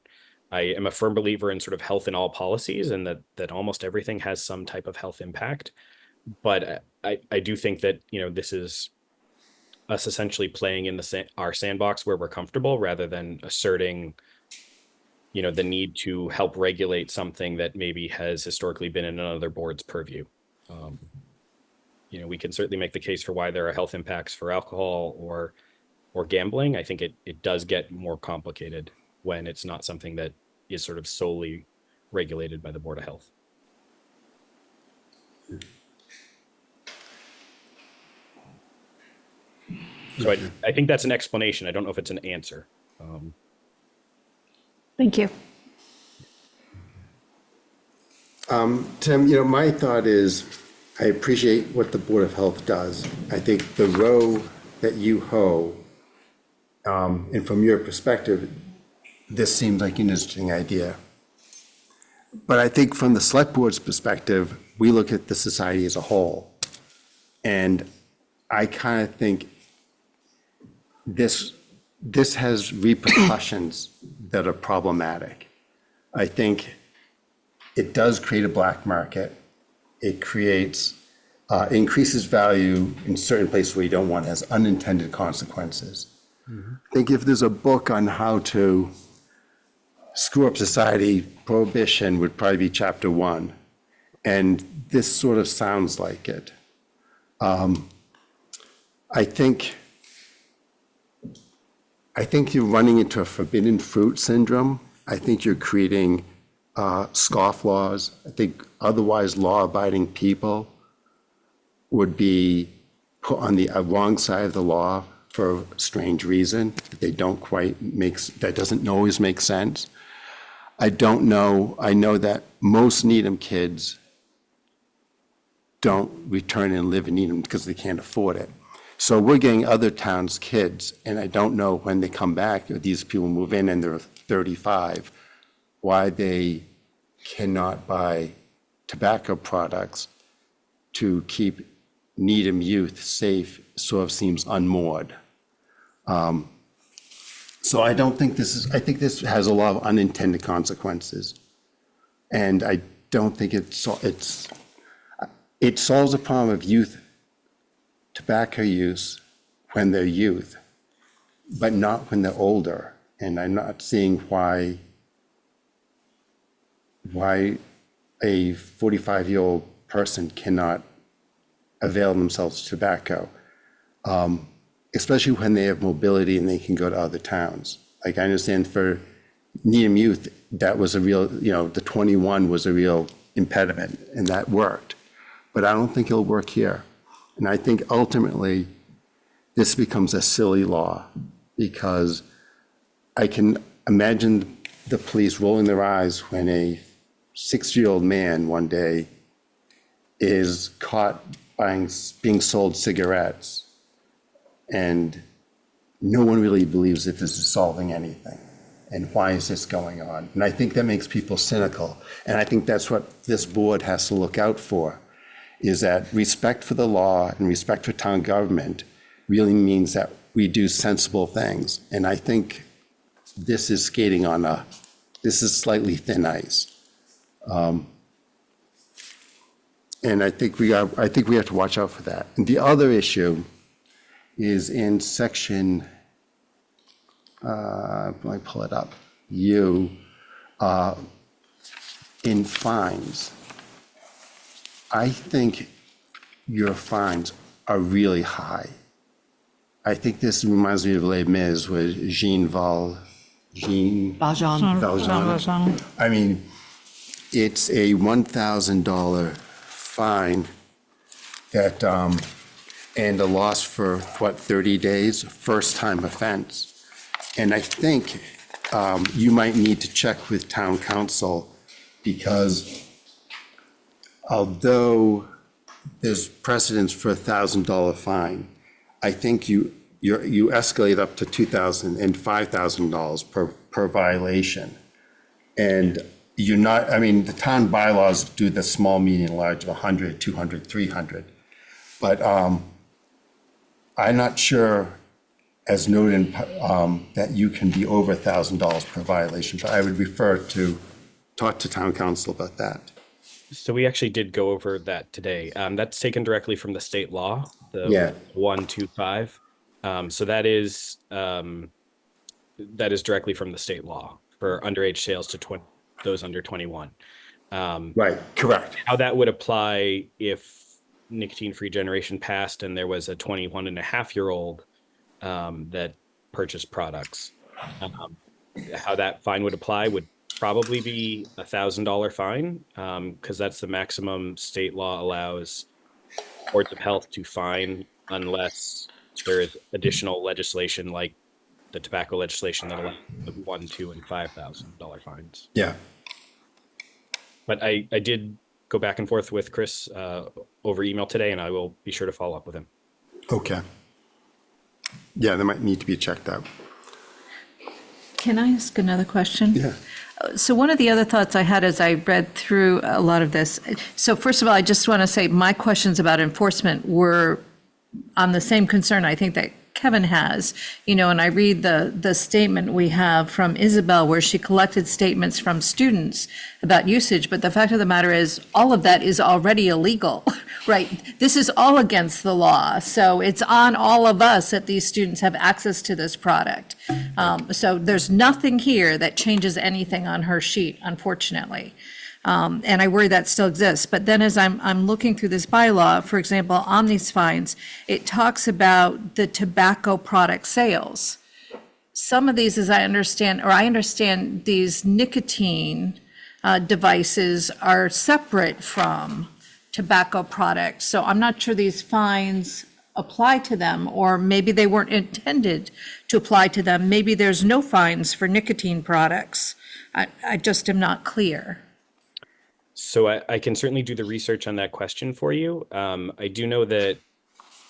I am a firm believer in sort of health in all policies, and that almost everything has some type of health impact. But I do think that, this is us essentially playing in our sandbox where we're comfortable, rather than asserting, the need to help regulate something that maybe has historically been in another board's purview. We can certainly make the case for why there are health impacts for alcohol or gambling. I think it does get more complicated when it's not something that is sort of solely regulated by the Board of Health. So I think that's an explanation. I don't know if it's an answer. Thank you. Tim, my thought is, I appreciate what the Board of Health does. I think the row that you hoe, and from your perspective, this seems like an interesting idea. But I think from the Select Board's perspective, we look at the society as a whole. And I kind of think this has repercussions that are problematic. I think it does create a black market. It creates, increases value in certain places where you don't want, it has unintended consequences. I think if there's a book on how to screw up society, prohibition would probably be chapter 1. And this sort of sounds like it. I think you're running into a forbidden fruit syndrome. I think you're creating scoff laws. I think otherwise law-abiding people would be put on the wrong side of the law for a strange reason. They don't quite that doesn't always make sense. I don't know. I know that most Needham kids don't return and live in Needham because they can't afford it. So we're getting other towns' kids, and I don't know when they come back, or these people move in and they're 35, why they cannot buy tobacco products to keep Needham youth safe sort of seems unmoored. So I don't think I think this has a lot of unintended consequences. And I don't think it solves the problem of youth tobacco use when they're youth, but not when they're older. And I'm not seeing why a 45-year-old person cannot avail themselves of tobacco, especially when they have mobility and they can go to other towns. Like I understand for Needham youth, that was a real, the 21 was a real impediment, and that worked. But I don't think it'll work here. And I think ultimately this becomes a silly law, because I can imagine the police rolling their eyes when a 60-year-old man one day is caught being sold cigarettes, and no one really believes that this is solving anything. And why is this going on? And I think that makes people cynical. And I think that's what this board has to look out for, is that respect for the law and respect for town government really means that we do sensible things. And I think this is skating on this is slightly thin ice. And I think we have to watch out for that. And the other issue is in section, let me pull it up, in fines. I think your fines are really high. I think this reminds me of Les Mis with Jean Valjean. I mean, it's a $1,000 fine that, and a loss for, 30 days, first-time offense. And I think you might need to check with town council, because although there's precedence for $1,000 fine, I think you escalate up to $2,000 and $5,000 per violation. And the town bylaws do the small, medium, large of 100, 200, 300. But I'm not sure, as noted, that you can be over $1,000 per violation. But I would talk to town council about that. So we actually did go over that today. That's taken directly from the state law, the 125. So that is directly from the state law for underage sales to those under 21. Right, correct. How that would apply if nicotine-free generation passed and there was a 21 and a half-year-old that purchased products. How that fine would apply would probably be $1,000 fine, because that's the maximum state law allows boards of health to fine unless there is additional legislation like the tobacco legislation that allows $1,000, $2,000, and $5,000 fines. Yeah. But I did go back and forth with Chris over email today, and I will be sure to follow up with him. Okay. Yeah, that might need to be checked out. Can I ask another question? Yeah. So one of the other thoughts I had as I read through a lot of this, so first of all, I just want to say my questions about enforcement were on the same concern I think that Kevin has, and I read the statement we have from Isabel where she collected statements from students about usage, but the fact of the matter is all of that is already illegal, right? This is all against the law. So it's on all of us that these students have access to this product. So there's nothing here that changes anything on her sheet, unfortunately. And I worry that still exists. But then as I'm looking through this bylaw, for example, on these fines, it talks about the tobacco product sales. Some of these, as I understand these nicotine devices are separate from tobacco products. So I'm not sure these fines apply to them, or maybe they weren't intended to apply to them. Maybe there's no fines for nicotine products. I just am not clear. So I can certainly do the research on that question for you. I do know that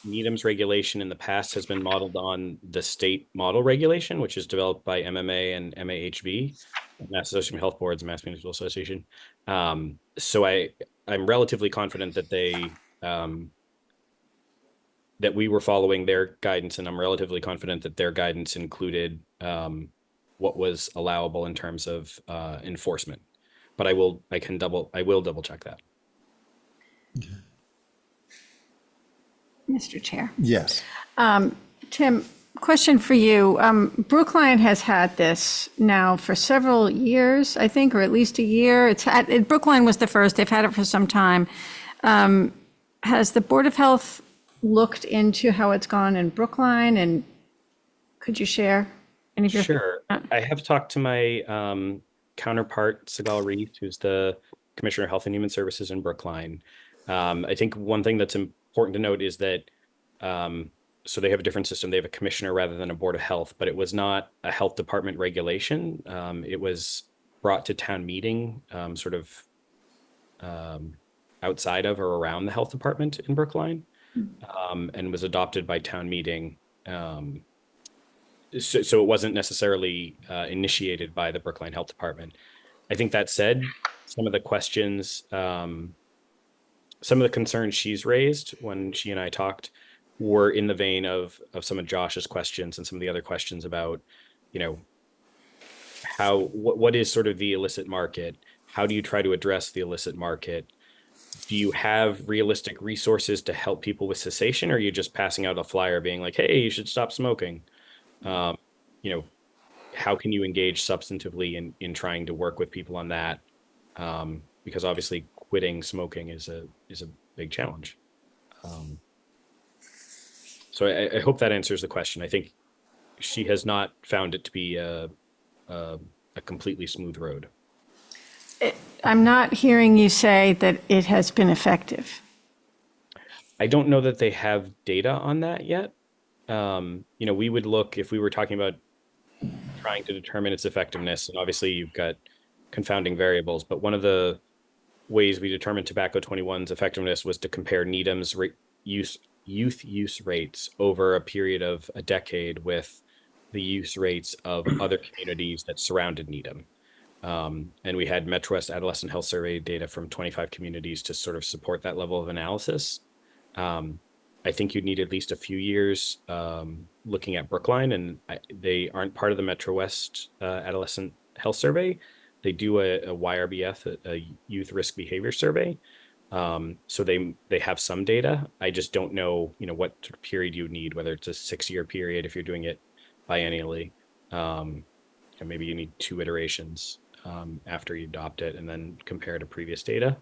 Needham's regulation in the past has been modeled on the state model regulation, which is developed by MMA and MAHB, Mass Association of Health Boards, Mass Municipal Association. So I'm relatively confident that that we were following their guidance, and I'm relatively confident that their guidance included what was allowable in terms of enforcement. But I will double check that. Mr. Chair. Yes. Tim, question for you. Brookline has had this now for several years, I think, or at least a year. Brookline was the first. They've had it for some time. Has the Board of Health looked into how it's gone in Brookline, and could you share any of your? Sure. I have talked to my counterpart, Sigal Reith, who's the Commissioner of Health and Human Services in Brookline. I think one thing that's important to note is that, so they have a different system. They have a commissioner rather than a Board of Health, but it was not a health department regulation. It was brought to town meeting, sort of outside of or around the health department in Brookline, and was adopted by town meeting. So it wasn't necessarily initiated by the Brookline Health Department. I think that said, some of the questions, some of the concerns she's raised when she and I talked were in the vein of some of Josh's questions and some of the other questions about, what is sort of the illicit market? How do you try to address the illicit market? Do you have realistic resources to help people with cessation, or are you just passing out a flyer being like, hey, you should stop smoking? How can you engage substantively in trying to work with people on that? Because obviously quitting smoking is a big challenge. So I hope that answers the question. I think she has not found it to be a completely smooth road. I'm not hearing you say that it has been effective. I don't know that they have data on that yet. We would look, if we were talking about trying to determine its effectiveness, and obviously you've got confounding variables, but one of the ways we determined Tobacco 21's effectiveness was to compare Needham's youth use rates over a period of a decade with the use rates of other communities that surrounded Needham. And we had Metro West Adolescent Health Survey data from 25 communities to sort of support that level of analysis. I think you'd need at least a few years looking at Brookline, and they aren't part of the Metro West Adolescent Health Survey. They do a YRBF, a Youth Risk Behavior Survey. So they have some data. I just don't know, what period you need, whether it's a 6-year period if you're doing it biennially. and maybe you need 2 iterations after you adopt it and then compare to previous data.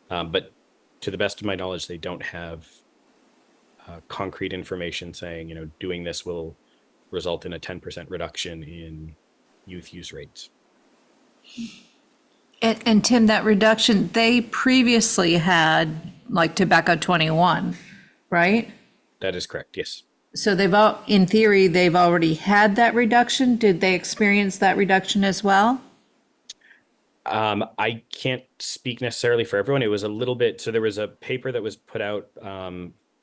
But to the best of my knowledge, they don't have concrete information saying, doing this will result in a 10% reduction in youth use rates. And Tim, that reduction, they previously had like Tobacco 21, right? That is correct, yes. So in theory, they've already had that reduction. Did they experience that reduction as well? I can't speak necessarily for everyone. It was a little bit, so there was a paper that was put out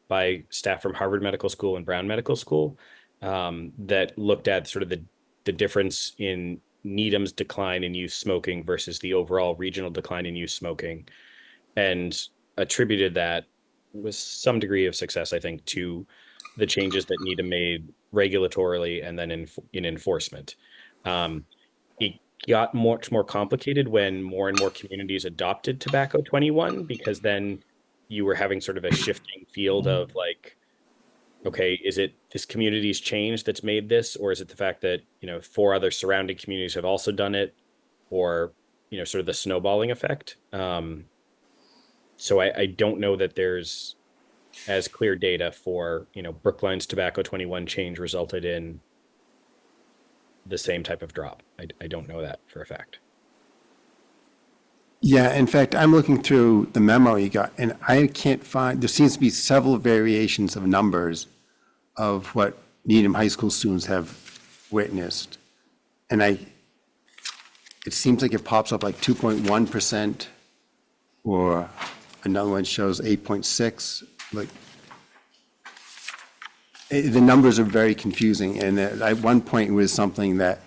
by staff from Harvard Medical School and Brown Medical School that looked at sort of the difference in Needham's decline in youth smoking versus the overall regional decline in youth smoking, and attributed that with some degree of success, I think, to the changes that Needham made regulatorily and then in enforcement. It got much more complicated when more and more communities adopted Tobacco 21, because then you were having sort of a shifting field of like, okay, is it this community's change that's made this, or is it the fact that 4 other surrounding communities have also done it, or sort of the snowballing effect? So I don't know that there's as clear data for Brookline's Tobacco 21 change resulted in the same type of drop. I don't know that for a fact. Yeah, in fact, I'm looking through the memo you got, and I can't find, there seems to be several variations of numbers of what Needham High School students have witnessed. And it seems like it pops up like 2.1%, or another one shows 8.6. Like, the numbers are very confusing, and at one point it was something that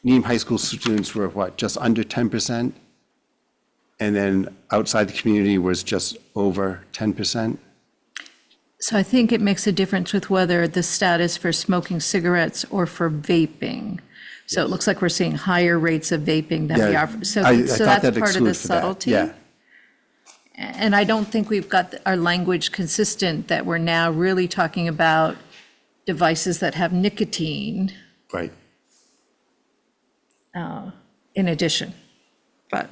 Needham High School students were just under 10%, and then outside the community was just over 10%. So I think it makes a difference with whether the status for smoking cigarettes or for vaping. So it looks like we're seeing higher rates of vaping than we are. So I that's thought that part of the excludes for that, subtlety. yeah. And I don't think we've got our language consistent, that we're now really talking about devices that have nicotine Right. in addition. But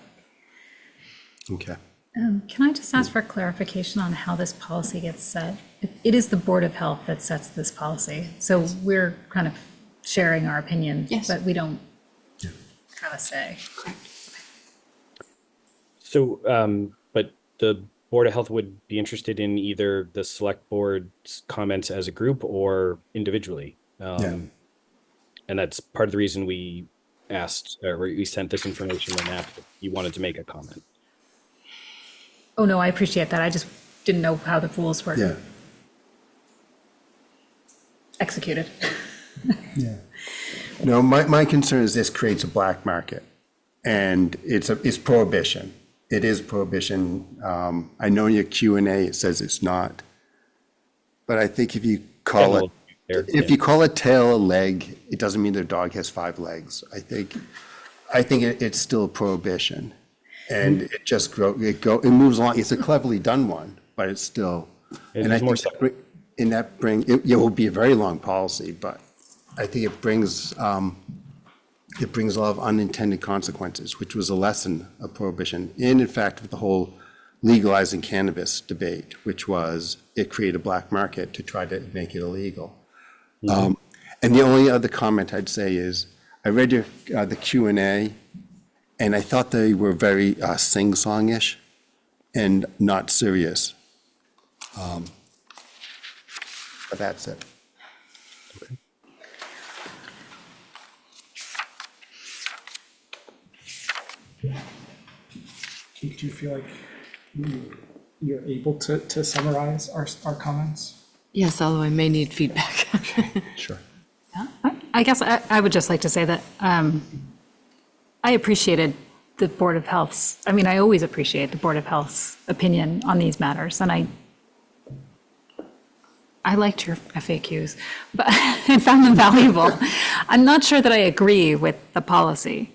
Okay. Can I just ask for clarification on how this policy gets set? It is the Board of Health that sets this policy, so we're kind of sharing our opinion, but we don't have a say. So, but the Board of Health would be interested in either the select board's comments as a group or individually. And that's part of the reason we asked, or we sent this information and asked if you wanted to make a comment. Oh, no, I appreciate that. I just didn't know how the rules were Yeah. executed. No, my concern is this creates a black market, and it's prohibition. It is prohibition. I know in your Q&A it says it's not, but I think if you call it, if you call a tail a leg, it doesn't mean their dog has 5 legs. I think it's still prohibition, and it just it moves along. It's a cleverly done one, but it's still. And I think it will be a very long policy, but I think it brings a lot of unintended consequences, which was a lesson of prohibition. And in fact, with the whole legalizing cannabis debate, which was it created a black market to try to make it illegal. And the only other comment I'd say is, I read the Q&A, and I thought they were very sing-songish and not serious. But that's it. Do you feel like you're able to summarize our comments? Yes, although I may need feedback. Sure. I guess I would just like to say that I appreciated the Board of Health's, I always appreciate the Board of Health's opinion on these matters, and I liked your FAQs, but and found them valuable. I'm not sure that I agree with the policy.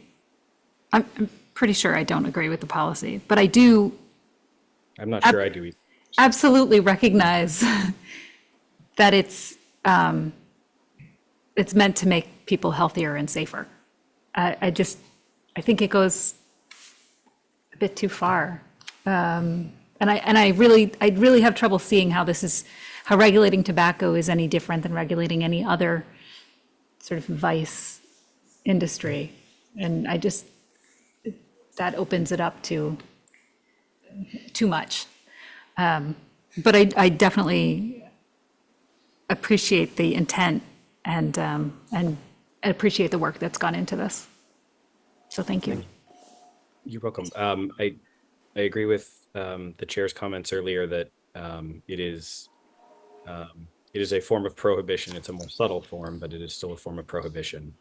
I'm pretty sure I don't agree with the policy, but I do I'm not sure I do either. absolutely recognize that it's it's meant to make people healthier and safer. I think it goes a bit too far. And I really have trouble seeing how regulating tobacco is any different than regulating any other sort of vice industry. And that opens it up to too much. But I definitely appreciate the intent and appreciate the work that's gone into this. So thank you. You're welcome. I agree with the chair's comments earlier that it is a form of prohibition. It's a more subtle form, but it is still a form of prohibition.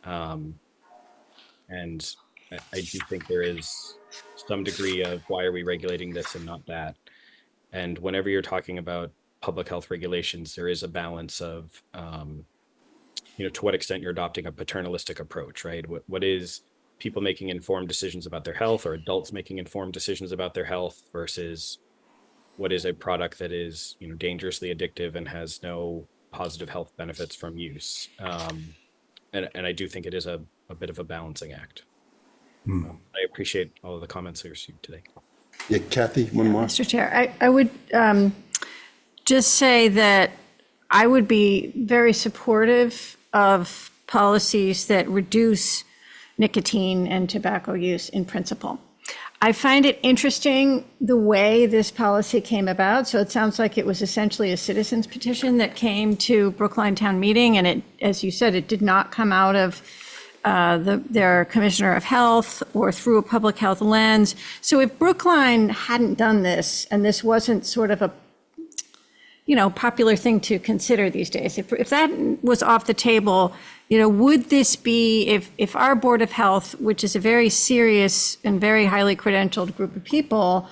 And I do think there is some degree of why are we regulating this and not that? And whenever you're talking about public health regulations, there is a balance of, to what extent you're adopting a paternalistic approach, right? What is people making informed decisions about their health, or adults making informed decisions about their health, versus what is a product that is, dangerously addictive and has no positive health benefits from use. And I do think it is a bit of a balancing act. I appreciate all of the comments I received today. Yeah, Kathy, one more. Mr. Chair, I would just say that I would be very supportive of policies that reduce nicotine and tobacco use in principle. I find it interesting the way this policy came about. So it sounds like it was essentially a citizens petition that came to Brookline Town Meeting, and it, as you said, it did not come out of their Commissioner of Health or through a public health lens. So if Brookline hadn't done this, and this wasn't sort of a popular thing to consider these days, if that was off the table, would this be, if our Board of Health, which is a very serious and very highly credentialed group of people,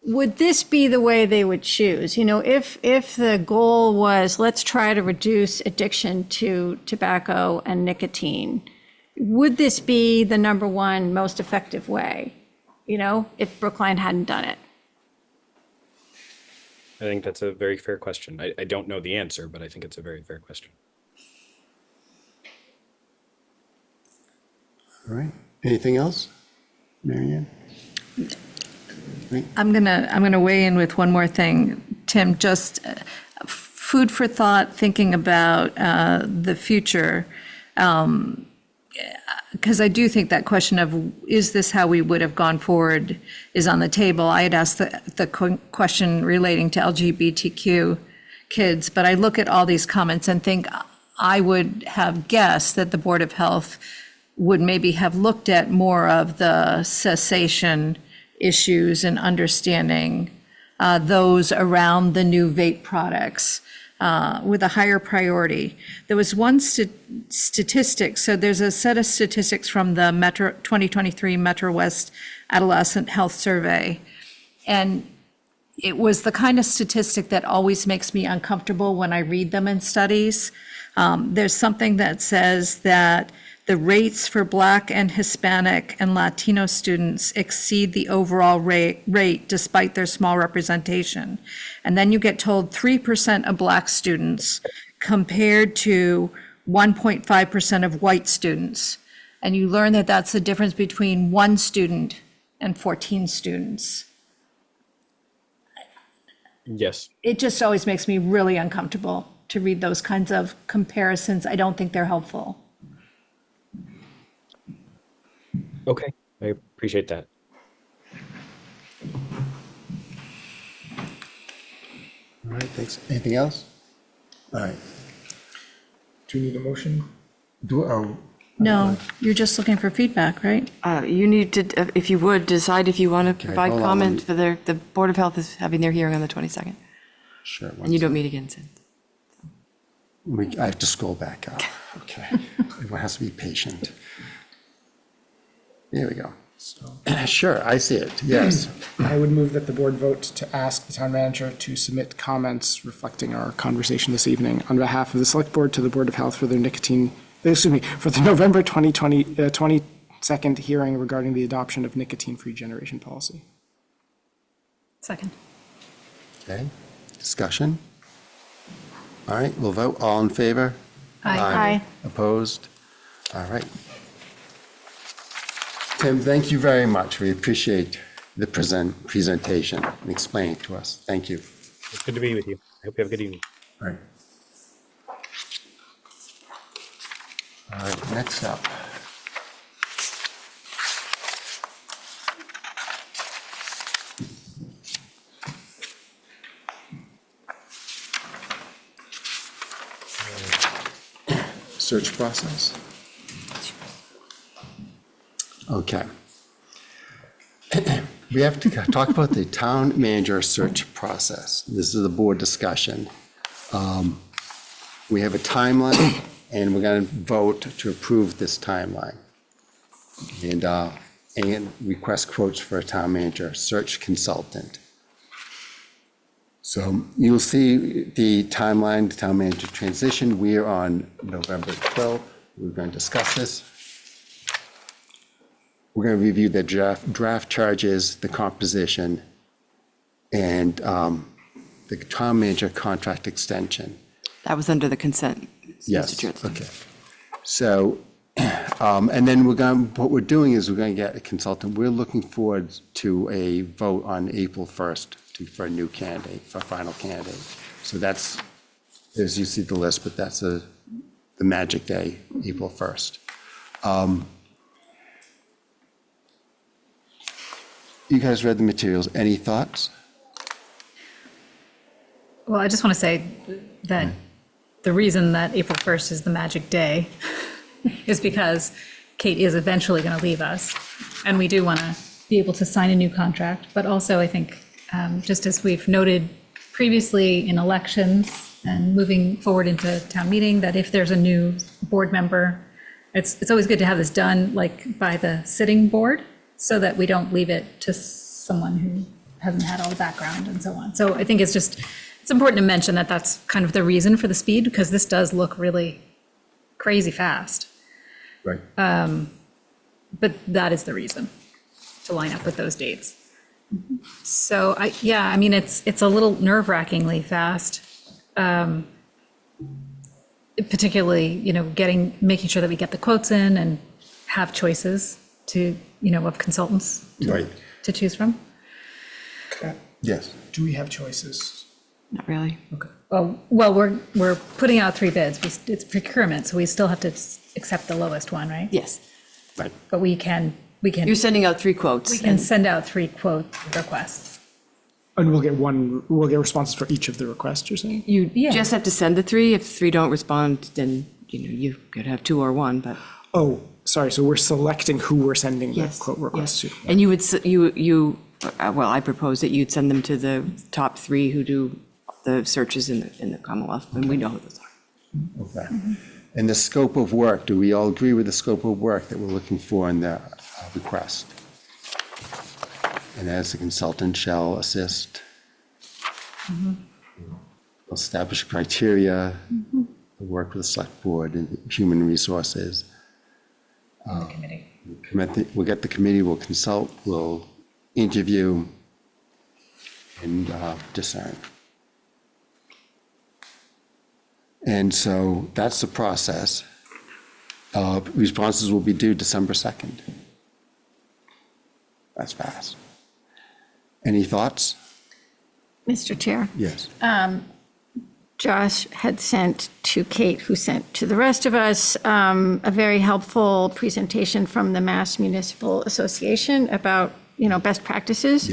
would this be the way they would choose? If the goal was, let's try to reduce addiction to tobacco and nicotine, would this be the number one most effective way, if Brookline hadn't done it? I think that's a very fair question. I don't know the answer, but I think it's a very fair question. All right. Anything else? Marianne? I'm gonna weigh in with one more thing, Tim, just food for thought, thinking about the future. Because I do think that question of, is this how we would have gone forward, is on the table. I had asked the question relating to LGBTQ kids, but I look at all these comments and think I would have guessed that the Board of Health would maybe have looked at more of the cessation issues and understanding those around the new vape products with a higher priority. There was one statistic, so there's a set of statistics from the 2023 Metro West Adolescent Health Survey, and it was the kind of statistic that always makes me uncomfortable when I read them in studies. There's something that says that the rates for Black and Hispanic and Latino students exceed the overall rate despite their small representation. And then you get told 3% of Black students compared to 1.5% of white students. And you learn that that's the difference between 1 student and 14 students. Yes. It just always makes me really uncomfortable to read those kinds of comparisons. I don't think they're helpful. Okay, I appreciate that. All right, thanks. Anything else? All right. Do you need a motion? No, you're just looking for feedback, right? You need to, if you would, decide if you want to provide hold on, comment for the Board of Health is having their hearing on the 22nd. Sure. And you don't meet again since. I have to scroll back up. Okay. Everyone has to be patient. There we go. Sure, I see it, yes. I would move that the board vote to ask the town manager to submit comments reflecting our conversation this evening on behalf of the select board to the Board of Health for their for the November 22nd hearing regarding the adoption of nicotine-free generation policy. Second. Okay, discussion? All right, we'll vote. All in favor? Aye. Opposed? All right. Tim, thank you very much. We appreciate the presentation and explaining to us. Thank you. It's good to be with you. I hope you have a good evening. All right. All right, next up. Search process. Okay. We have to talk about the town manager search process. This is a board discussion. We have a timeline, and we're going to vote to approve this timeline. And request quotes for a town manager search consultant. So you'll see the timeline, the town manager transition. We are on November 12th. We're going to discuss this. We're going to review the draft charges, the composition, and the town manager contract extension. That was under the consent. Yes, Mr. Chair. okay. So, and then what we're doing is we're going to get a consultant. We're looking forward to a vote on April 1st for a new candidate, for a final candidate. So that's, as you see the list, but that's the magic day, April 1st. You guys read the materials. Any thoughts? Well, I just want to say that the reason that April 1st is the magic day is because Kate is eventually going to leave us, and we do want to be able to sign a new contract. But also, I think, just as we've noted previously in elections and moving forward into town meeting, that if there's a new board member, it's always good to have this done like by the sitting board, so that we don't leave it to someone who hasn't had all the background and so on. So I think it's important to mention that that's kind of the reason for the speed, because this does look really crazy fast. Right. But that is the reason, to line up with those dates. So I mean, it's a little nerve-wrackingly fast. Particularly, making sure that we get the quotes in and have choices of consultants to choose from. Yes. Do we have choices? Not really. Okay. Well, we're putting out 3 bids. It's procurement, so we still have to accept the lowest one, right? Yes. Right. But we can. You're sending out 3 quotes. We can send out 3 quote requests. And we'll get responses for each of the requests, you're saying? You just have to send the 3. If 3 don't respond, then, you could have 2 or 1, but. Oh, sorry, so we're selecting who we're sending the Yes, quote requests to. And you would, I propose that you'd send them to the top 3 who do the searches in the Commonwealth, and we know who those are. Okay. And the scope of work, do we all agree with the scope of work that we're looking for in the request? And as the consultant shall assist, establish criteria, work with the select board and human resources. The committee. We'll get the committee, we'll consult, we'll interview, and discern. And so that's the process. Responses will be due December 2nd. That's fast. Any thoughts? Mr. Chair. Yes. Josh had sent to Kate, who sent to the rest of us, a very helpful presentation from the Mass Municipal Association about, best practices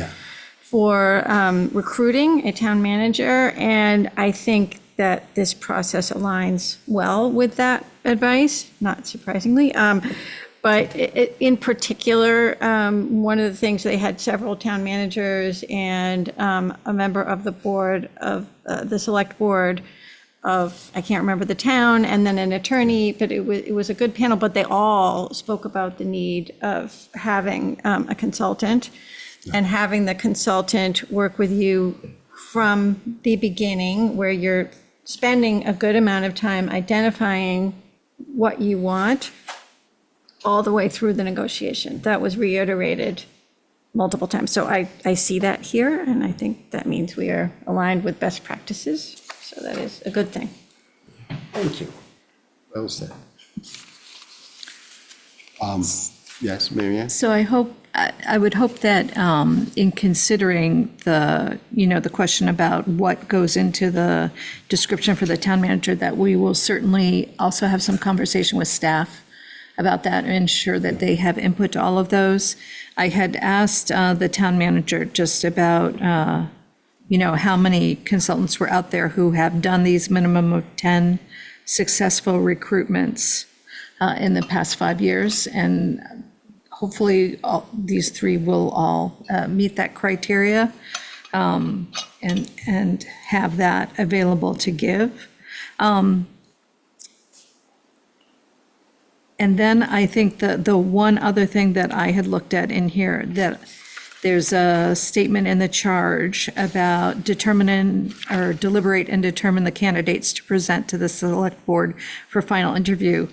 for recruiting a town manager. And I think that this process aligns well with that advice, not surprisingly. But in particular, one of the things, they had several town managers and a member of the board of the select board of, I can't remember the town, and then an attorney, but it was a good panel, but they all spoke about the need of having a consultant and having the consultant work with you from the beginning, where you're spending a good amount of time identifying what you want, all the way through the negotiation. That was reiterated multiple times. So I see that here, and I think that means we are aligned with best practices. So that is a good thing. Thank you. Well said. Yes, Mary Ann? So I would hope that in considering the question about what goes into the description for the town manager, that we will certainly also have some conversation with staff about that and ensure that they have input to all of those. I had asked the town manager just about, how many consultants were out there who have done these minimum of 10 successful recruitments in the past 5 years. And hopefully these three will all meet that criteria and have that available to give. And then I think the one other thing that I had looked at in here, that there's a statement in the charge about determining or deliberate and determine the candidates to present to the select board for final interview.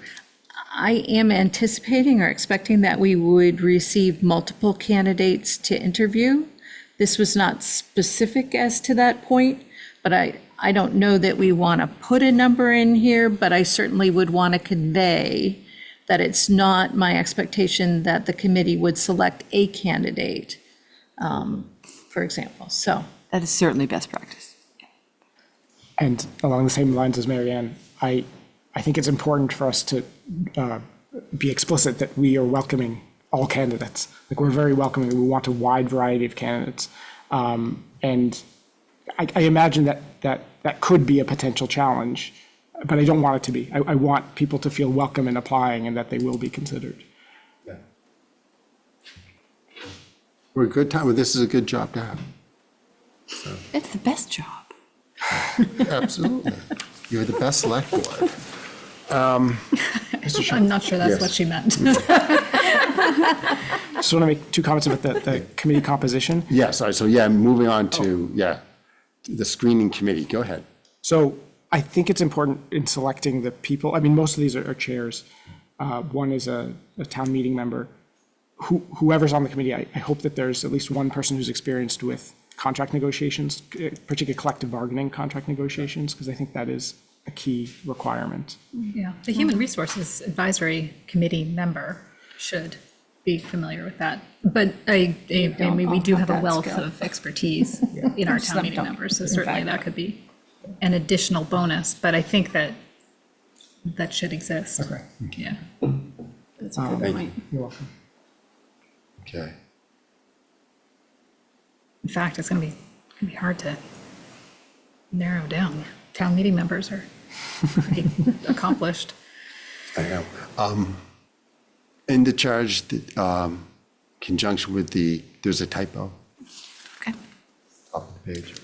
I am anticipating or expecting that we would receive multiple candidates to interview. This was not specific as to that point, but I don't know that we want to put a number in here, but I certainly would want to convey that it's not my expectation that the committee would select a candidate, for example, so. That is certainly best practice. And along the same lines as Mary Ann, I think it's important for us to be explicit that we are welcoming all candidates. Like, we're very welcoming. We want a wide variety of candidates. And I imagine that could be a potential challenge, but I don't want it to be. I want people to feel welcome in applying and that they will be considered. Yeah. We're a good time. This is a good job to have. It's the best job. Absolutely. You're the best select board. I'm not sure that's Yes. what she meant. Just want to make two comments about the committee composition. Yes, all right, so yeah, moving on to, the screening committee. Go ahead. So I think it's important in selecting the people. I mean, most of these are chairs. One is a town meeting member. Whoever's on the committee, I hope that there's at least one person who's experienced with contract negotiations, particularly collective bargaining contract negotiations, because I think that is a key requirement. Yeah, the Human Resources Advisory Committee member should be familiar with that. But I mean, we do have a wealth of expertise in our town meeting members, so certainly that could be an additional bonus, but I think that should exist. Okay. Yeah. That's a good point. You're welcome. Okay. In fact, it's going to be hard to narrow down. Town meeting members are pretty accomplished. I know. In the charge, conjunction with there's a typo. Okay. Top of the page.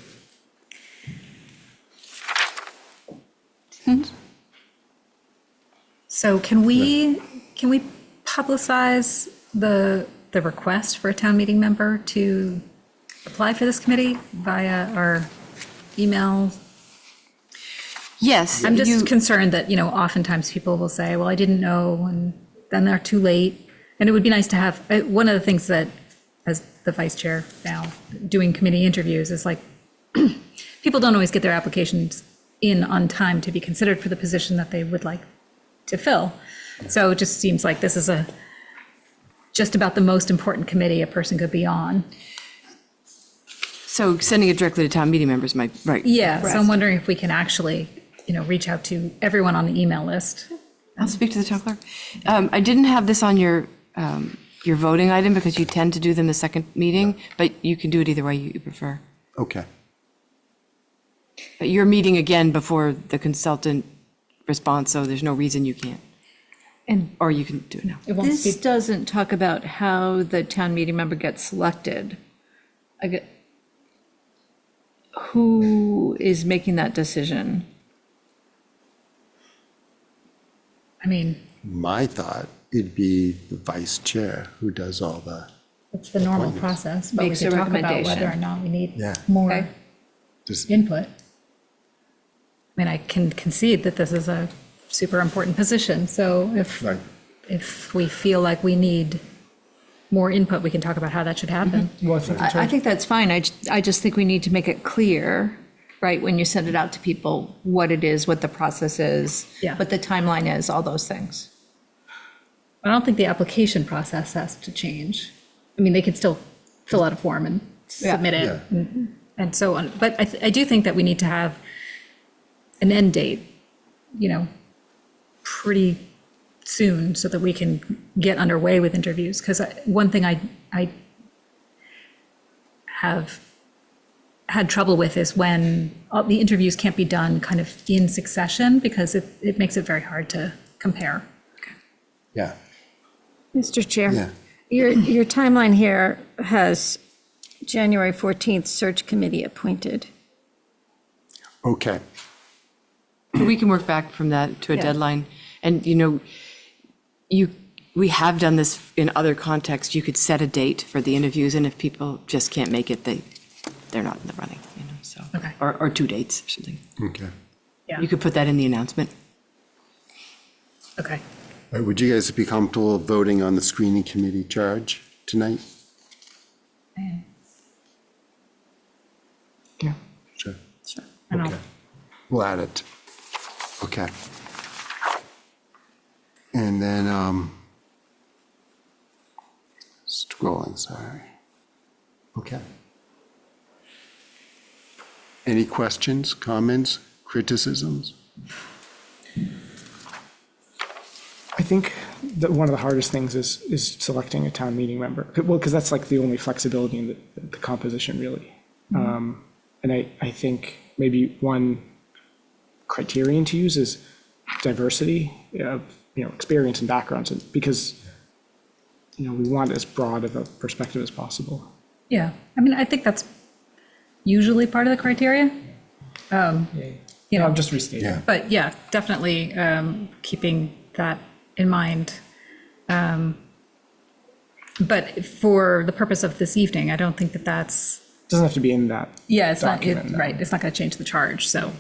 So can we publicize the request for a town meeting member to apply for this committee via our email? Yes. I'm just concerned that, oftentimes people will say, well, I didn't know, and then they're too late. And it would be nice to have, one of the things that, as the vice chair now, doing committee interviews is like, people don't always get their applications in on time to be considered for the position that they would like to fill. So it just seems like this is just about the most important committee a person could be on. So sending it directly to town meeting members might, right. Yeah, so I'm wondering if we can actually, reach out to everyone on the email list. I'll speak to the town clerk. I didn't have this on your voting item because you tend to do them the second meeting, but you can do it either way you prefer. Okay. But you're meeting again before the consultant response, so there's no reason you can't. Or you can do it now. This doesn't talk about how the town meeting member gets selected. Who is making that decision? I mean, My thought, it'd be the vice chair who does all the, it's the normal Appointments. process, but we Makes could a talk about recommendation. whether or not we need Yeah. more Okay. just, input. I mean, I can concede that this is a super important position, so right. if we feel like we need more input, we can talk about how that should happen. Well, I think in I terms- think that's fine. I just think we need to make it clear right, when you send it out to people, what it is, what the process is, Yeah. what the timeline is, all those things. I don't think the application process has to change. I mean, they can still fill out a form and submit it Yeah. and so on. But I do think that we need to have an end date, pretty soon so that we can get underway with interviews. Because one thing I have had trouble with is when all the interviews can't be done kind of in succession because it makes it very hard to compare. Yeah. Mr. Chair. Yeah. Your timeline here has January 14th search committee appointed. Okay. We can work back from that to a Yeah. deadline. And, we have done this in other contexts. You could set a date for the interviews, and if people just can't make it, they're not in the running, so. Okay. Or 2 dates or something. Okay. Yeah. You could put that in the announcement. Okay. All right, would you guys be comfortable voting on the screening committee charge tonight? Yeah. Sure. I know. Okay. We'll add it. Okay. And then, scrolling, sorry. Okay. Any questions, comments, criticisms? I think that one of the hardest things is selecting a town meeting member. Well, because that's like the only flexibility in the composition, really. And I think maybe one criterion to use is diversity of, experience and backgrounds, because, we want as broad of a perspective as possible. Yeah, I mean, I think that's usually part of the criteria. I'm just restating. Yeah. But yeah, definitely keeping that in mind. But for the purpose of this evening, I don't think that that's, Doesn't have to be in that. yeah, it's not, document, no. right, it's not going to change the charge, so.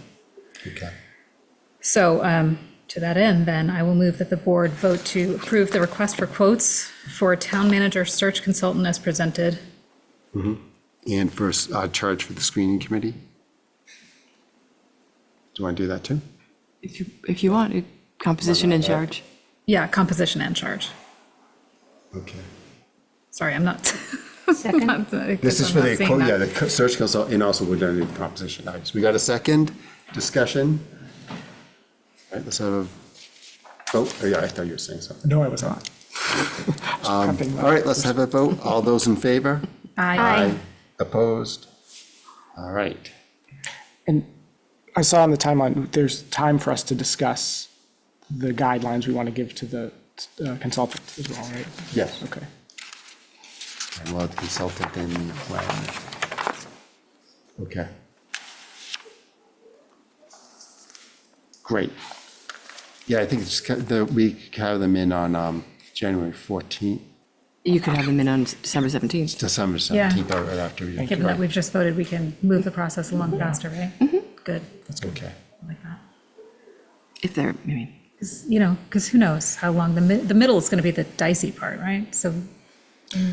Okay. So to that end, then, I will move that the board vote to approve the request for quotes for town manager search consultant as presented. And for charge for the screening committee? Do you want to do that too? If you want, composition in charge. Yeah, composition and charge. Okay. Sorry, I'm not. Second. This is for the search consult, and also we're going to do the composition. All right, so we got a second discussion. All right, let's have a vote. Oh, yeah, I thought you were saying something. No, I was not. All right, let's have a vote. All those in favor? Aye. Opposed? All right. And I saw on the timeline, there's time for us to discuss the guidelines we want to give to the consultant as well, right? Yes. Okay. And we'll have the consultant then plan. Okay. Great. Yeah, I think it's, we have them in on January 14th, You could have them in on December 17th. December Yeah. 17th, or right after. Given that we've just voted, we can move the process along faster, right? Good, That's okay. I like that. If they're, I mean, Because who knows how long, the middle is going to be the dicey part, right? So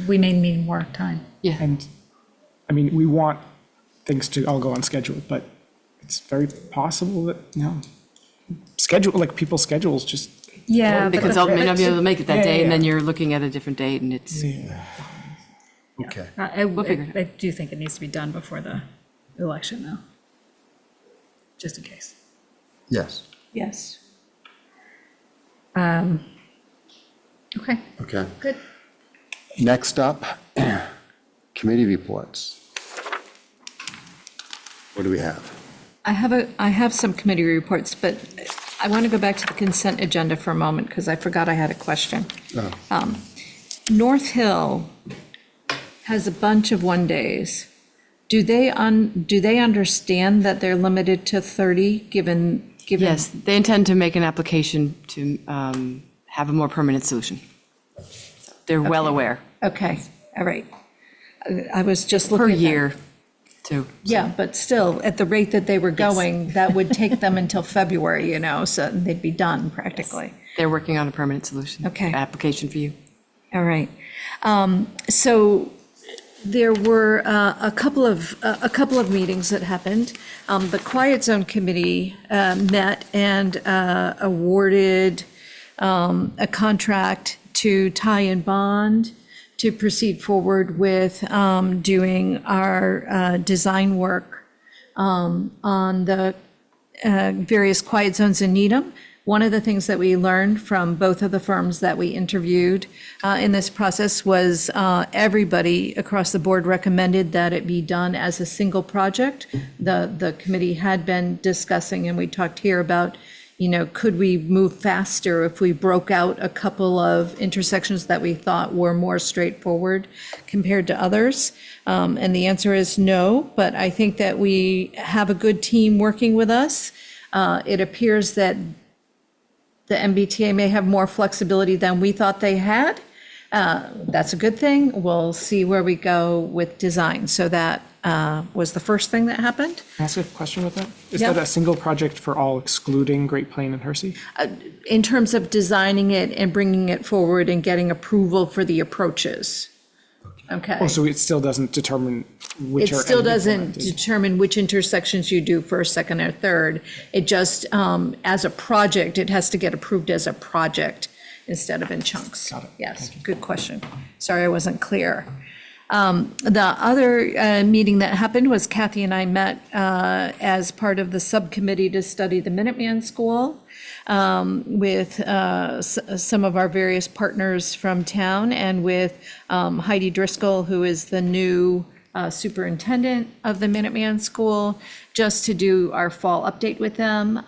we may need more time. yeah. And, I mean, we want things to all go on schedule, but it's very possible that, people's schedules just. Yeah. The but consultant may not be able to make it that day, and Yeah. then you're looking at a different date, and it's, Okay. I do think it needs to be done before the election, though. Just in case. Yes. Yes. Okay, Okay. good. Next up, committee reports. What do we have? I have some committee reports, but I want to go back to the consent agenda for a moment because I forgot I had a question. Oh. North Hill has a bunch of one-days. Do they understand that they're limited to 30, given? yes, they intend to make an application to have a more permanent solution. They're well aware. Okay, all right. I was just Per looking at. year, too. Yeah, but still, at the rate that they were going, that would take them until February, so they'd be done practically. They're working on a permanent solution. Okay. Application for you. All right. So There were a couple of meetings that happened. The Quiet Zone Committee met and awarded a contract to Ty and Bond to proceed forward with doing our design work on the various quiet zones in Needham. One of the things that we learned from both of the firms that we interviewed in this process was everybody across the board recommended that it be done as a single project. The committee had been discussing, and we talked here about, could we move faster if we broke out a couple of intersections that we thought were more straightforward compared to others? And the answer is no, but I think that we have a good team working with us. It appears that the MBTA may have more flexibility than we thought they had. That's a good thing. We'll see where we go with design. So that was the first thing that happened. Can I ask a question with that? Is Yeah. that a single project for all excluding Great Plain and Hersey? In terms of designing it and bringing it forward and getting approval for the approaches. Okay. Oh, so it still doesn't determine which It are. still any doesn't implemented? determine which intersections you do first, second, or third. It just, as a project, it has to get approved as a project instead of in chunks. Got it. Yes, good question. Sorry, I wasn't clear. The other meeting that happened was Kathy and I met as part of the subcommittee to study the Minuteman School with some of our various partners from town and with Heidi Driscoll, who is the new superintendent of the Minuteman School, just to do our fall update with them.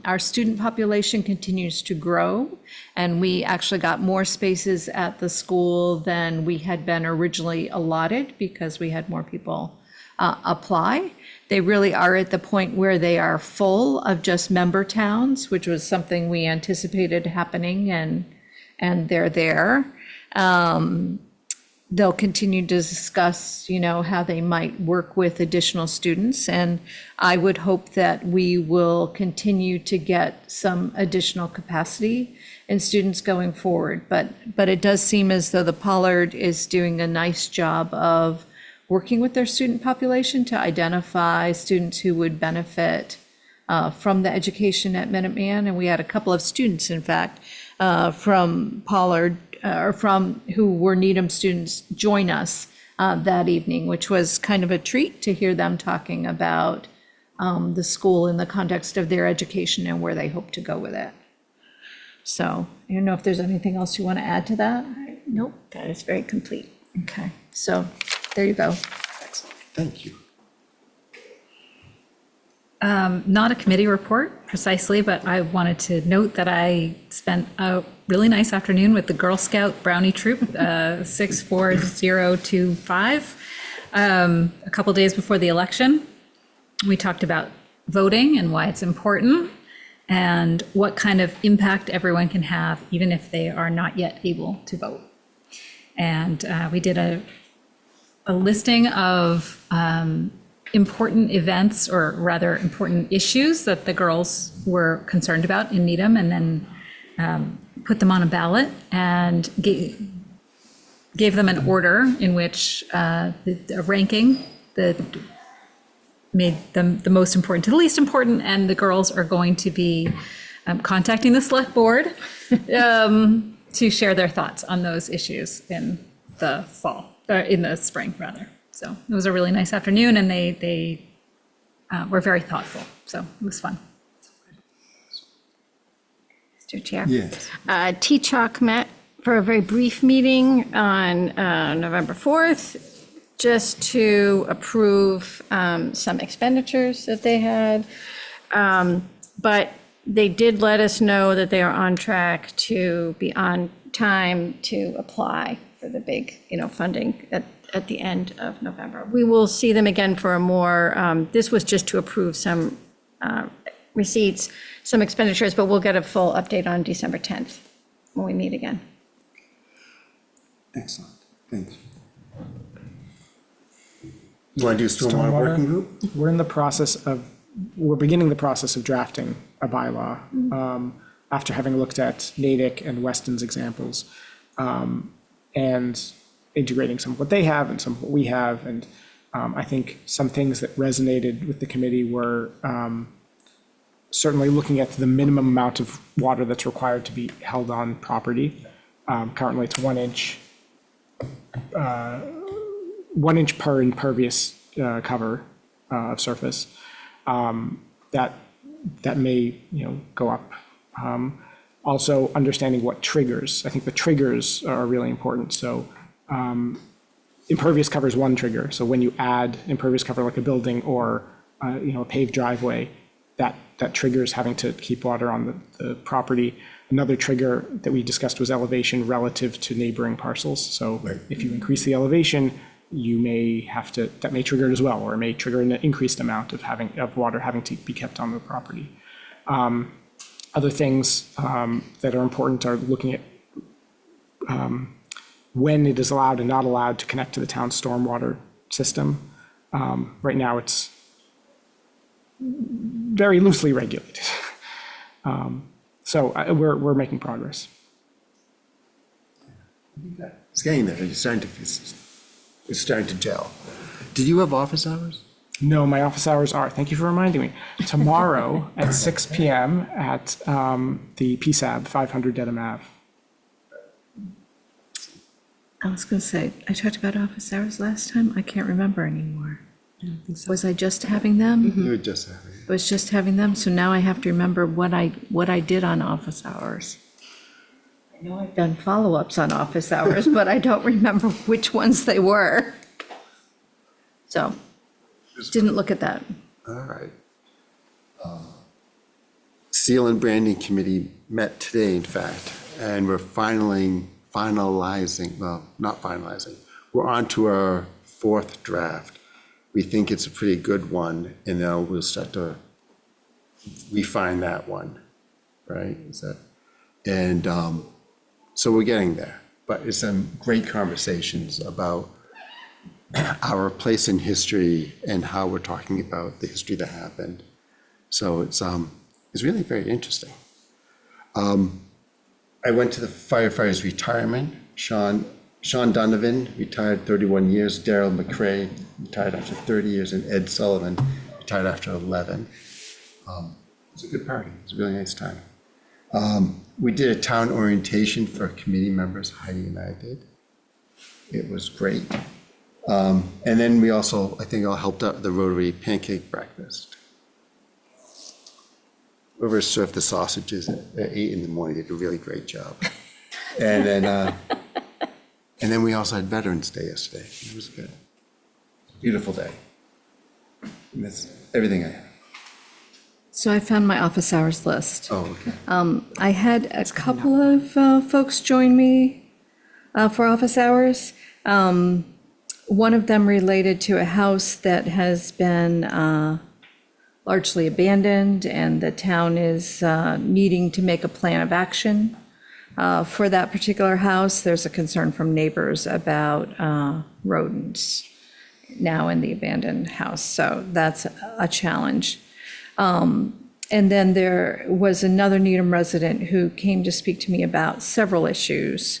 Our student population continues to grow, and we actually got more spaces at the school than we had been originally allotted because we had more people apply. They really are at the point where they are full of just member towns, which was something we anticipated happening, and they're there. They'll continue to discuss, how they might work with additional students. And I would hope that we will continue to get some additional capacity in students going forward. But it does seem as though the Pollard is doing a nice job of working with their student population to identify students who would benefit from the education at Minuteman. And we had a couple of students, in fact, from Pollard, or from who were Needham students, join us that evening, which was kind of a treat to hear them talking about the school in the context of their education and where they hope to go with it. So I don't know if there's anything else you want to add to that? Nope, that is very complete. Okay, so there you go. Thank you. Not a committee report precisely, but I wanted to note that I spent a really nice afternoon with the Girl Scout Brownie Troop, 64025, a couple days before the election. We talked about voting and why it's important and what kind of impact everyone can have, even if they are not yet able to vote. And we did a listing of important events, or rather important issues that the girls were concerned about in Needham, and then put them on a ballot and gave them an order in which a ranking that made them the most important to the least important, and the girls are going to be contacting the select board to share their thoughts on those issues in the fall, in the spring, rather. So it was a really nice afternoon, and they were very thoughtful. So it was fun. Mr. Chair. Yes. TCHOC met for a very brief meeting on November 4th, just to approve some expenditures that they had. But they did let us know that they are on track to be on time to apply for the big, funding at the end of November. We will see them again for a more, this was just to approve some receipts, some expenditures, but we'll get a full update on December 10th when we meet again. Excellent. Thanks. You want to do stormwater working group? We're beginning the process of drafting a bylaw after having looked at Natick and Weston's examples. And integrating some of what they have and some of what we have. And I think some things that resonated with the committee were certainly looking at the minimum amount of water that's required to be held on property. Currently, it's 1 inch, 1 inch per impervious cover of surface. That may, go up. Also, understanding what triggers. I think the triggers are really important. So impervious cover is one trigger. So when you add impervious cover like a building or a paved driveway, that triggers having to keep water on the property. Another trigger that we discussed was elevation relative to neighboring parcels. So if you increase the elevation, you may have to, that may trigger it as well, or it may trigger an increased amount of water having to be kept on the property. Other things that are important are looking at when it is allowed and not allowed to connect to the town's stormwater system. Right now, it's very loosely regulated. So we're making progress. It's getting there. It's starting to gel. Did you have office hours? No, my office hours are, thank you for reminding me, tomorrow at 6 PM at the PSAB, 500 Dedham Ave. I was going to say, I talked about office hours last time. I can't remember anymore. Was I just having them? You were just having. I was just having them, so now I have to remember what I did on office hours. I know I've done follow-ups on office hours, but I don't remember which ones they were. So, didn't look at that. All right. Seal and Branding Committee met today, in fact, and we're finalizing, well, not finalizing. We're on to our 4th draft. We think it's a pretty good one, and now we'll start to refine that one, right? And so we're getting there, but it's some great conversations about our place in history and how we're talking about the history that happened. So it's really very interesting. I went to the firefighters' retirement. Sean Donovan retired 31 years. Daryl McCray retired after 30 years, and Ed Sullivan retired after 11. It was a good party. It was a really nice time. We did a town orientation for committee members. Heidi and I did. It was great. And then we also, I think, all helped out the Rotary pancake breakfast. Whoever served the sausages at 8 in the morning did a really great job. And then we also had Veterans Day yesterday. It was good. Beautiful day. And that's everything I have. So I found my office hours list. Oh, okay. I had a couple of folks join me for office hours. One of them related to a house that has been largely abandoned, and the town is needing to make a plan of action for that particular house. There's a concern from neighbors about rodents now in the abandoned house, so that's a challenge. And then there was another Needham resident who came to speak to me about several issues,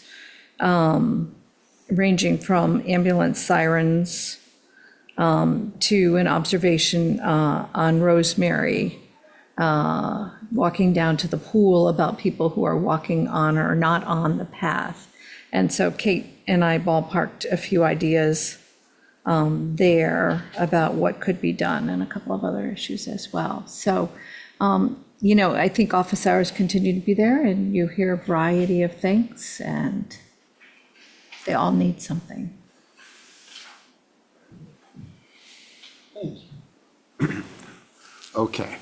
ranging from ambulance sirens to an observation on Rosemary, walking down to the pool, about people who are walking on or not on the path. And so Kate and I ballparked a few ideas there about what could be done, and a couple of other issues as well. So, I think office hours continue to be there, and you hear a variety of things, and they all need something. Okay,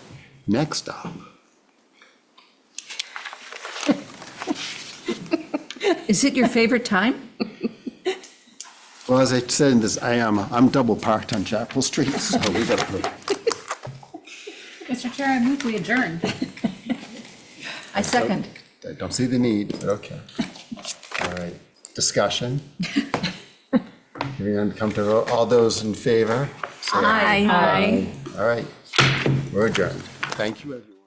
next up. Is it your favorite time? Well, as I said in this, I'm double parked on Chapel Street, so we got to. Mr. Chair, I move we adjourn. I second. I don't see the need, but okay. All right, discussion. Hearing none, come to vote. All those in favor? say Aye. All right, we're adjourned. Thank you, everyone.